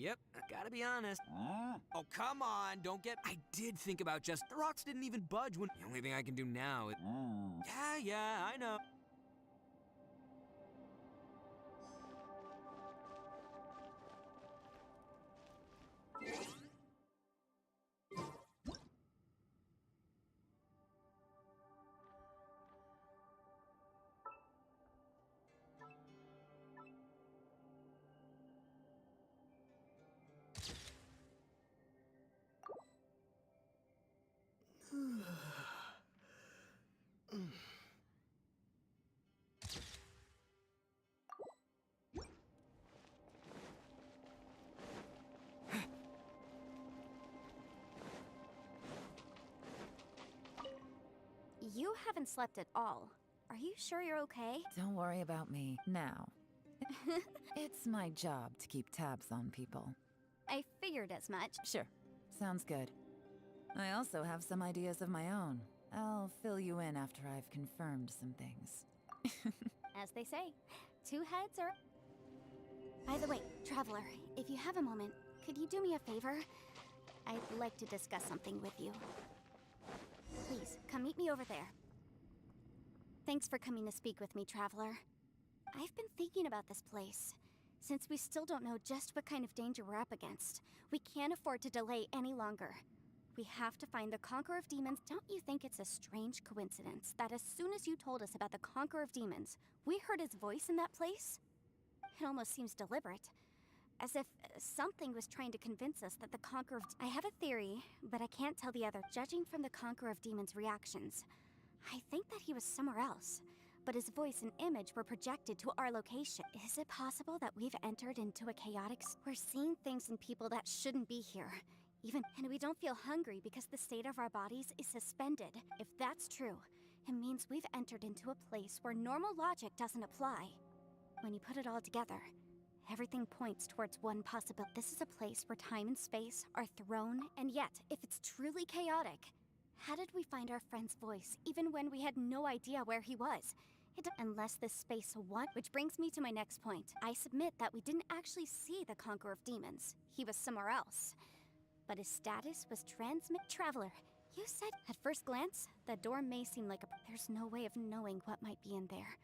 Yep, gotta be honest. Oh, come on, don't get... I did think about just... The rocks didn't even budge when... The only thing I can do now is... Yeah, I know. You haven't slept at all. Are you sure you're okay? Don't worry about me. Now. It's my job to keep tabs on people. I figured as much. Sure. Sounds good. I also have some ideas of my own. I'll fill you in after I've confirmed some things. As they say, two heads are... By the way, Traveler, if you have a moment, could you do me a favor? I'd like to discuss something with you. Please, come meet me over there. Thanks for coming to speak with me, Traveler. I've been thinking about this place. Since we still don't know just what kind of danger we're up against, we can't afford to delay any longer. We have to find the Conqueror of Demons. Don't you think it's a strange coincidence that as soon as you told us about the Conqueror of Demons, we heard his voice in that place? It almost seems deliberate. As if something was trying to convince us that the Conqueror of... I have a theory, but I can't tell the other. Judging from the Conqueror of Demons' reactions, I think that he was somewhere else, but his voice and image were projected to our location. Is it possible that we've entered into a chaotic... We're seeing things in people that shouldn't be here. And we don't feel hungry because the state of our bodies is suspended. If that's true, it means we've entered into a place where normal logic doesn't apply. When you put it all together, everything points towards one possibility. This is a place where time and space are thrown, and yet, if it's truly chaotic, how did we find our friend's voice, even when we had no idea where he was? Unless this space which brings me to my next point. I submit that we didn't actually see the Conqueror of Demons. He was somewhere else. But his status was Traveler, you said at first glance, the door may seem like a... There's no way of knowing what might be in there.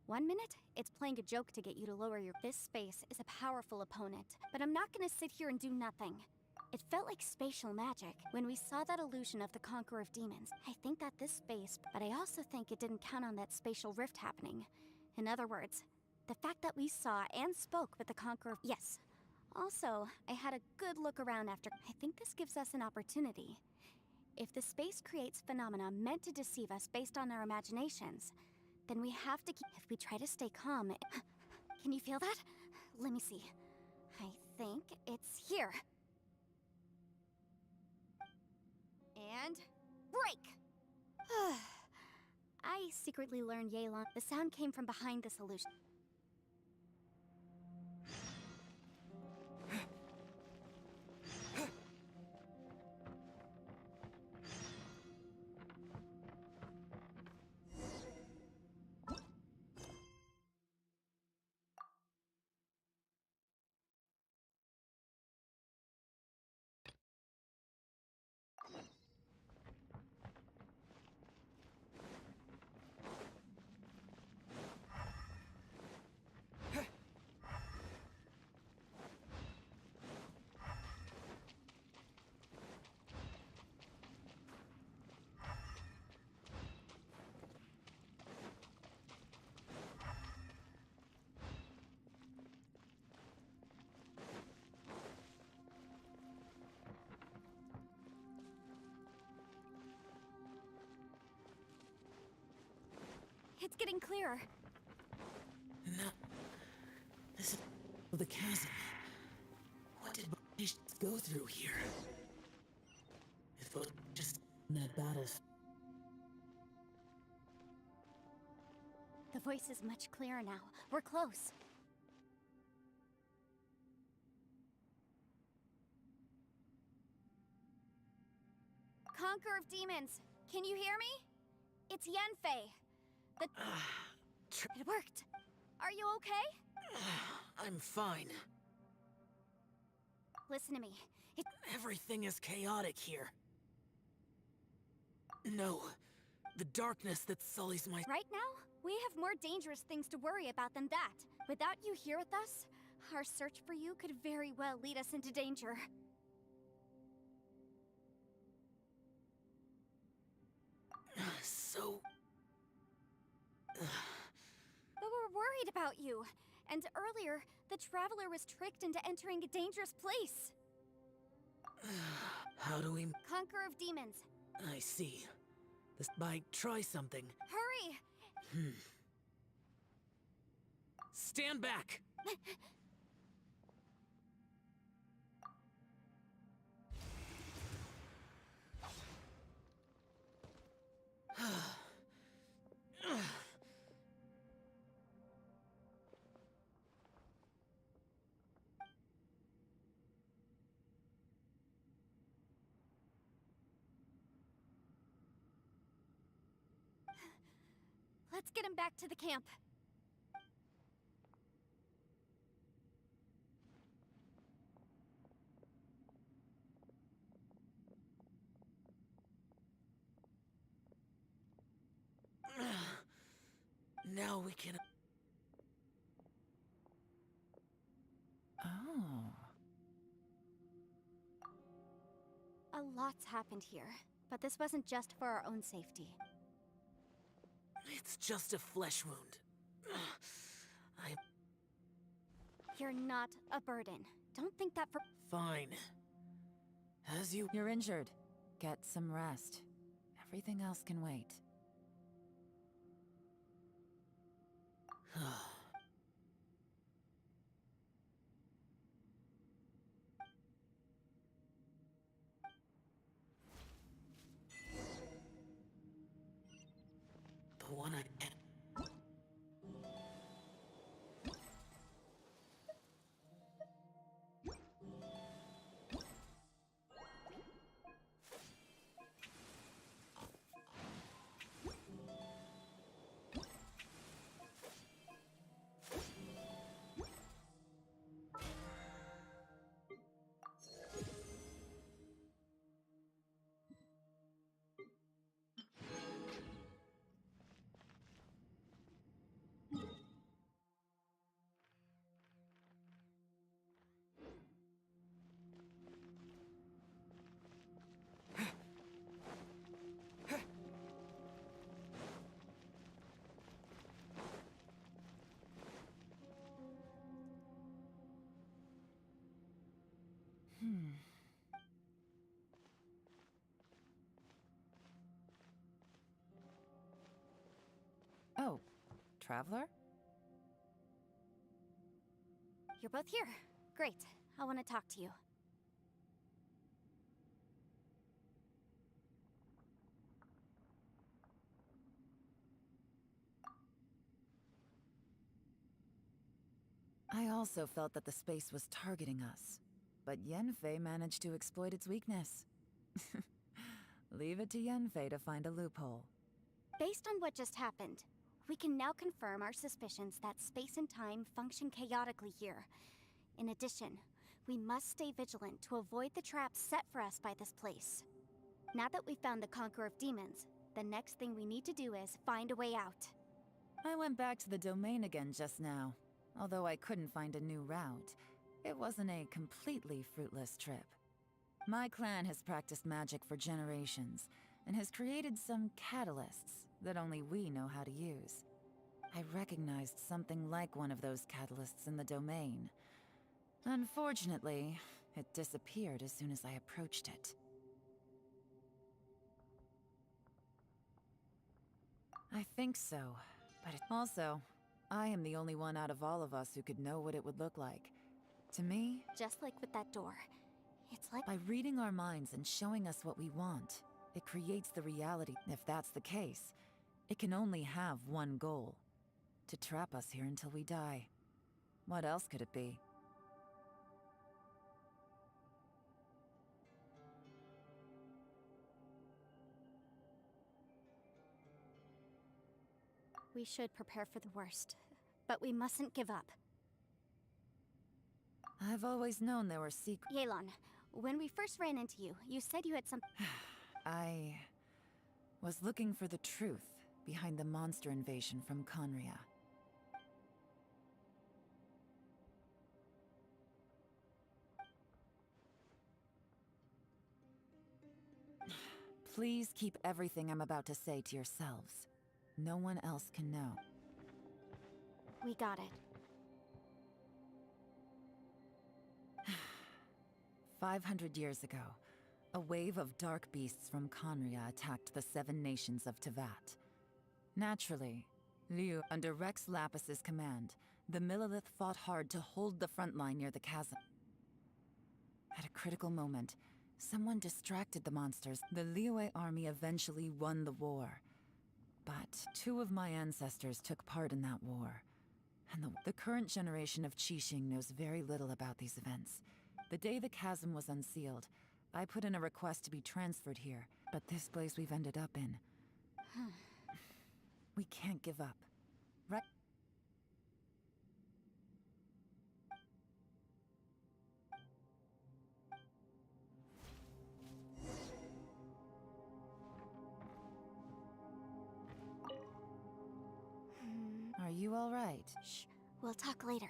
1 minute, it's playing a joke to get you to lower your... This space is a powerful opponent, but I'm not gonna sit here and do nothing. It felt like spatial magic when we saw that illusion of the Conqueror of Demons. I think that this space, but I also think it didn't count on that spatial rift happening. In other words, the fact that we saw and spoke with the Conqueror... Yes. Also, I had a good look around after... I think this gives us an opportunity. If the space creates phenomena meant to deceive us based on our imaginations, then we have to keep... If we try to stay calm... Can you feel that? Let me see. I think it's here. And break! I secretly learned Yelan. The sound came from behind this illusion. It's getting clearer. No. This is the chasm. What did I go through here? It was just in that battle. The voice is much clearer now. We're close. Conqueror of Demons, can you hear me? It's Yanfei. It worked. Are you okay? I'm fine. Listen to me. Everything is chaotic here. No, the darkness that sullies my... Right now, we have more dangerous things to worry about than that. Without you here with us, our search for you could very well lead us into danger. So... But we're worried about you. And earlier, the Traveler was tricked into entering a dangerous place. How do we... Conqueror of Demons. I see. Try something. Hurry! Stand back! Let's get him back to the camp. Now we can... Oh. A lot's happened here, but this wasn't just for our own safety. It's just a flesh wound. You're not a burden. Don't think that for— Fine. As you... You're injured. Get some rest. Everything else can wait. The one I... Oh, Traveler? You're both here. Great. I want to talk to you. I also felt that the space was targeting us, but Yenfei managed to exploit its weakness. Leave it to Yenfei to find a loophole. Based on what just happened, we can now confirm our suspicions that space and time function chaotically here. In addition, we must stay vigilant to avoid the traps set for us by this place. Now that we've found the Conqueror of Demons, the next thing we need to do is find a way out. I went back to the domain again just now. Although I couldn't find a new route, it wasn't a completely fruitless trip. My clan has practiced magic for generations, and has created some catalysts that only we know how to use. I recognized something like one of those catalysts in the domain. Unfortunately, it disappeared as soon as I approached it. I think so, but also, I am the only one out of all of us who could know what it would look like. To me, just like with that door, it's like by reading our minds and showing us what we want, it creates the reality. If that's the case, it can only have one goal: to trap us here until we die. What else could it be? We should prepare for the worst, but we mustn't give up. I've always known there were secrets. Yelan, when we first ran into you, you said you had some... I was looking for the truth behind the monster invasion from Conria. Please keep everything I'm about to say to yourselves. No one else can know. We got it. 500 years ago, a wave of dark beasts from Conria attacked the 7 nations of Tevat. Naturally, Liu, under Rex Lapis's command, the Millelith fought hard to hold the front line near the chasm. At a critical moment, someone distracted the monsters. The Liyue army eventually won the war. But 2 of my ancestors took part in that war. And the current generation of Qixing knows very little about these events. The day the chasm was unsealed, I put in a request to be transferred here. But this place we've ended up in... we can't give up. Right? Are you all right? Shh. We'll talk later.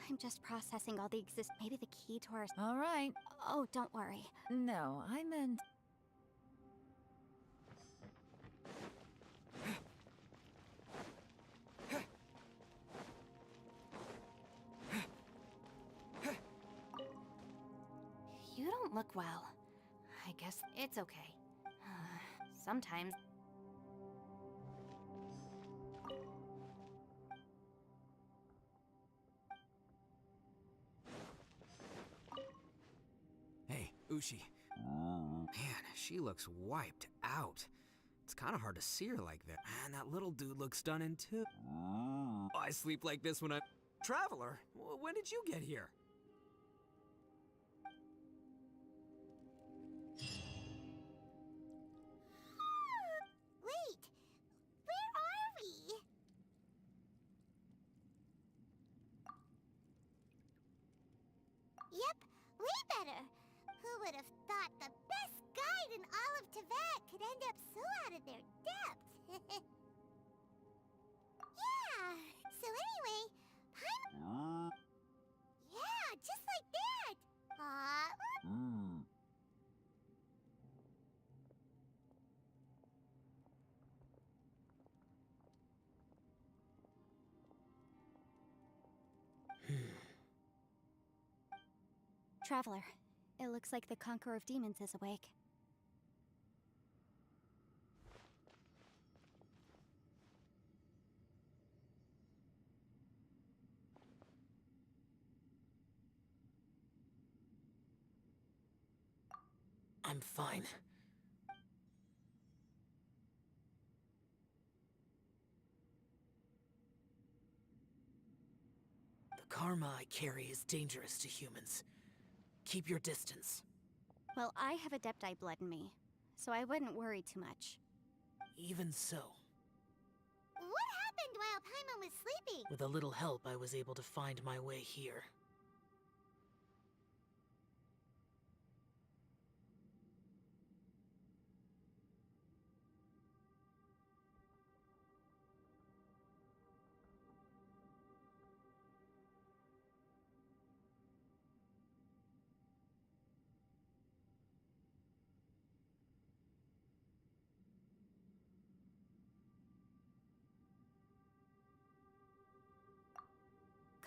I'm just processing all the maybe the key to our... All right. Oh, don't worry. No, I meant... You don't look well. I guess it's okay. Sometimes... Hey, Ushi. Man, she looks wiped out. It's kind of hard to see her like that. Man, that little dude looks stunning too. I sleep like this when I'm... Traveler, when did you get here? Wait, where are we? Yep, way better. Who would have thought the best guide in all of Tibet could end up so out of their depth? Yeah, so anyway, yeah, just like that. Traveler, it looks like the Conqueror of Demons is awake. I'm fine. The karma I carry is dangerous to humans. Keep your distance. Well, I have Adepti blood in me, so I wouldn't worry too much. Even so, What happened while Paimon was sleeping? with a little help, I was able to find my way here.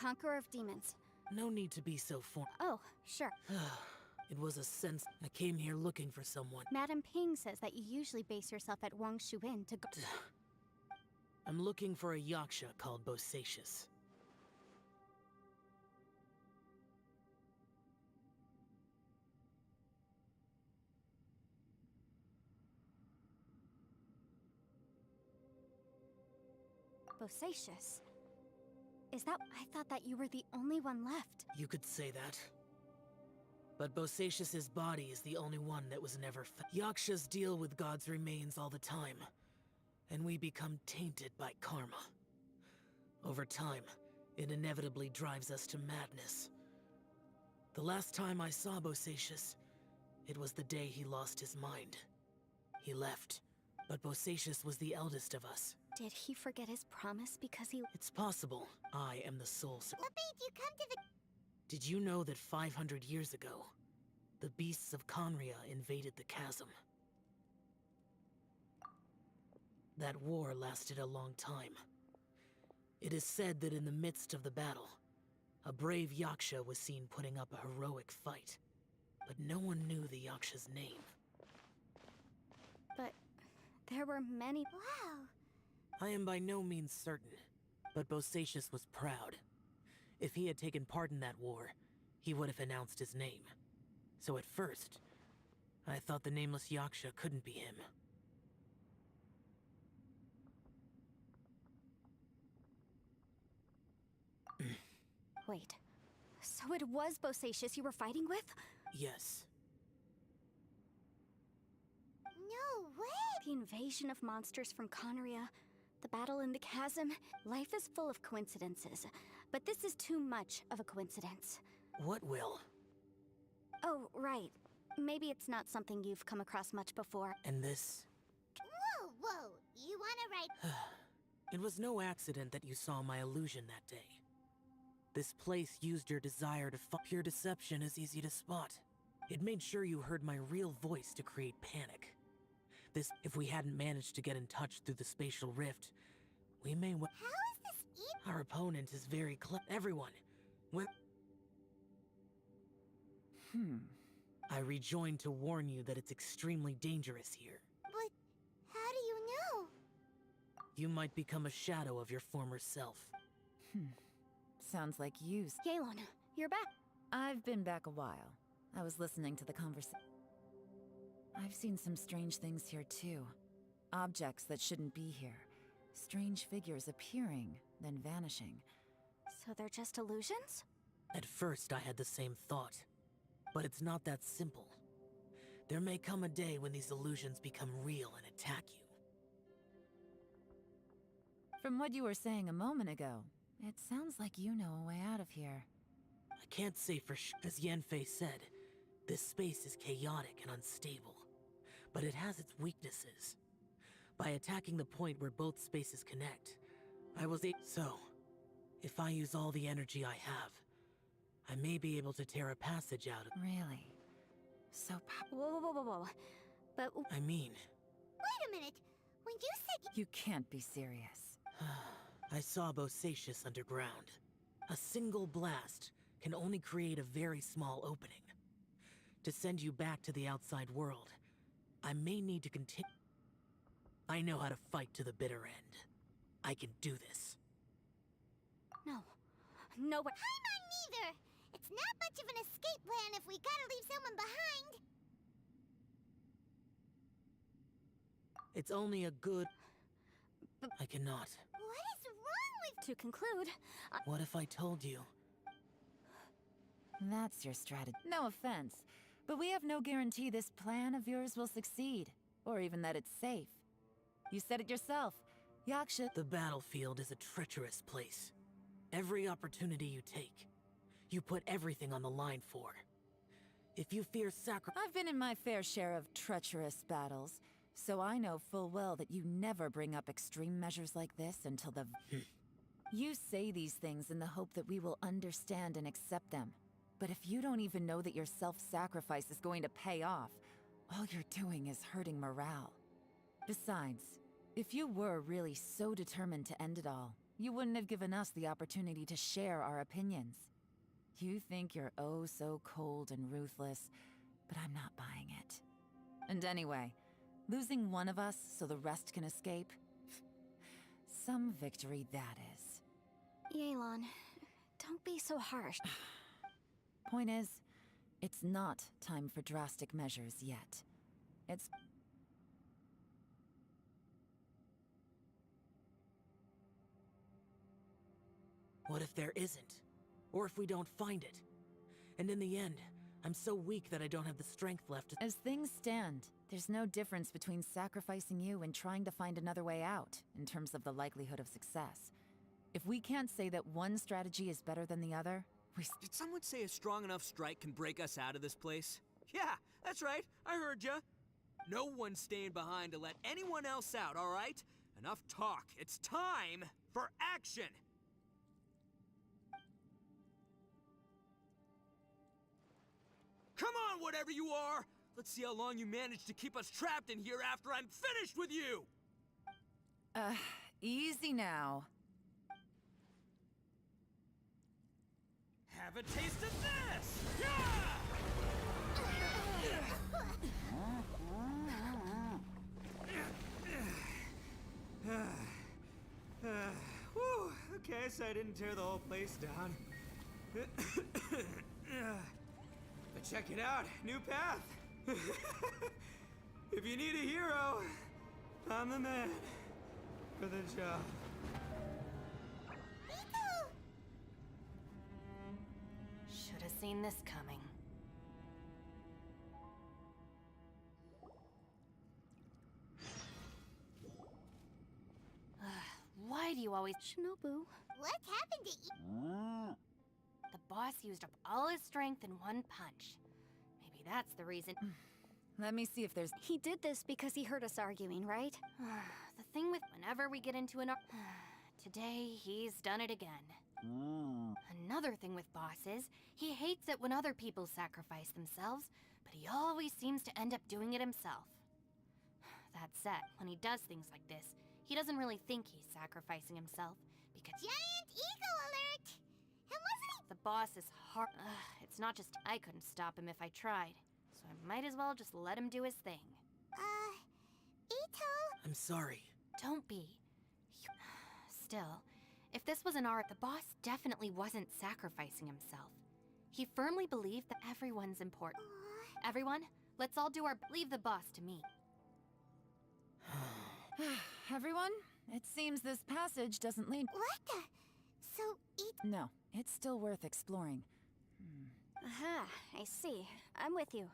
Conqueror of Demons. No need to be so Oh, sure. It was a sense. I came here looking for someone. Madam Ping says that you usually base yourself at Wang Shuin to go. I'm looking for a yaksha called Bosacius. Bosacius? Is that. I thought that you were the only one left. You could say that. But Bosacius's body is the only one that was never Yakshas deal with God's remains all the time, and we become tainted by karma. Over time, it inevitably drives us to madness. The last time I saw Bosacius, it was the day he lost his mind. He left, but Bosacius was the eldest of us. Did he forget his promise because he. It's possible. I am the sole. What made you come to the. Did you know that 500 years ago, the beasts of Conria invaded the chasm? That war lasted a long time. It is said that in the midst of the battle, a brave Yaksha was seen putting up a heroic fight. But no one knew the Yaksha's name. But there were many. Wow. I am by no means certain, but Bosacius was proud. If he had taken part in that war, he would have announced his name. So at first, I thought the nameless Yaksha couldn't be him. Wait. So it was Bosacius you were fighting with? Yes. No way! The invasion of monsters from Conria, the battle in the chasm. Life is full of coincidences, but this is too much of a coincidence. What will? Oh, right. Maybe it's not something you've come across much before. And this? Whoa, whoa! You wanna write. It was no accident that you saw my illusion that day. This place used your desire to pure deception is easy to spot. It made sure you heard my real voice to create panic. If we hadn't managed to get in touch through the spatial rift, we may How is this Our opponent is very Everyone, when... I rejoined to warn you that it's extremely dangerous here. But how do you know? You might become a shadow of your former self. Sounds like you. Yelan, you're back. I've been back a while. I was listening to the conversation. I've seen some strange things here too. Objects that shouldn't be here. Strange figures appearing, then vanishing. So they're just illusions? At first, I had the same thought. But it's not that simple. There may come a day when these illusions become real and attack you. From what you were saying a moment ago, it sounds like you know a way out of here. I can't say for sure. As Yanfei said, this space is chaotic and unstable. But it has its weaknesses. By attacking the point where both spaces connect, I was able. So, if I use all the energy I have, I may be able to tear a passage out of. Really? So Whoa, whoa, whoa, whoa. But. I mean. Wait a minute. When you said. You can't be serious. I saw Bosacius underground. A single blast can only create a very small opening. To send you back to the outside world, I may need to continue. I know how to fight to the bitter end. I can do this. No. No way. Paimon neither! It's not much of an escape plan if we gotta leave someone behind. It's only a good... I cannot. What is wrong with... To conclude, What if I told you? That's your strategy. No offense, but we have no guarantee this plan of yours will succeed, or even that it's safe. You said it yourself. Yaksha... The battlefield is a treacherous place. Every opportunity you take, you put everything on the line for. If you fear sacrifice... I've been in my fair share of treacherous battles, so I know full well that you never bring up extreme measures like this until the... You say these things in the hope that we will understand and accept them. But if you don't even know that your self-sacrifice is going to pay off, all you're doing is hurting morale. Besides, if you were really so determined to end it all, you wouldn't have given us the opportunity to share our opinions. You think you're oh so cold and ruthless, but I'm not buying it. And anyway, losing one of us so the rest can escape? Some victory that is. Yelan, don't be so harsh. Point is, it's not time for drastic measures yet. It's... What if there isn't? Or if we don't find it? And in the end, I'm so weak that I don't have the strength left to... As things stand, there's no difference between sacrificing you and trying to find another way out, in terms of the likelihood of success. If we can't say that one strategy is better than the other, Did someone say a strong enough strike can break us out of this place? Yeah, that's right. I heard ya. No one's staying behind to let anyone else out, all right? Enough talk. It's time for action! Come on, whatever you are! Let's see how long you manage to keep us trapped in here after I'm finished with you! Easy now. Have a taste of this! Whew, okay, so I didn't tear the whole place down. But check it out, new path. If you need a hero, I'm the man for the job. Should have seen this coming. Why do you always... Shinobu. What's happened to you? The boss used up all his strength in one punch. Maybe that's the reason. Let me see if there's... He did this because he heard us arguing, right? The thing with whenever we get into an... Today, he's done it again. Another thing with bosses, he hates it when other people sacrifice themselves, but he always seems to end up doing it himself. That said, when he does things like this, he doesn't really think he's sacrificing himself, because... Giant eagle alert! And wasn't he... The boss is hard... it's not just... I couldn't stop him if I tried, so I might as well just let him do his thing. Ito? I'm sorry. Don't be. Still, if this was an art, the boss definitely wasn't sacrificing himself. He firmly believed that everyone's important. Everyone, let's all do our... Leave the boss to me. Everyone, it seems this passage doesn't lead... What the... So, No, it's still worth exploring. Aha, I see. I'm with you.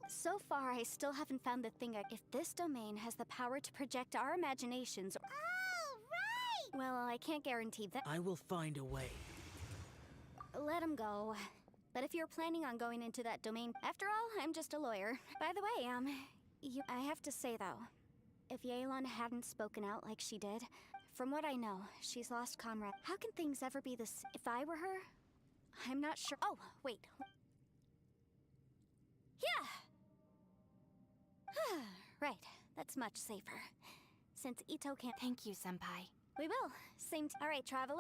So far, I still haven't found the thing If this domain has the power to project our imaginations... Oh, right! Well, I can't guarantee that... I will find a way. Let him go. But if you're planning on going into that domain... After all, I'm just a lawyer. By the way, I have to say, though, if Yelan hadn't spoken out like she did, from what I know, she's lost comrade. How can things ever be this... If I were her, I'm not sure... Oh, wait. Yeah! Right, that's much safer. Since Ito can't... Thank you, Senpai. We will. All right, traveler.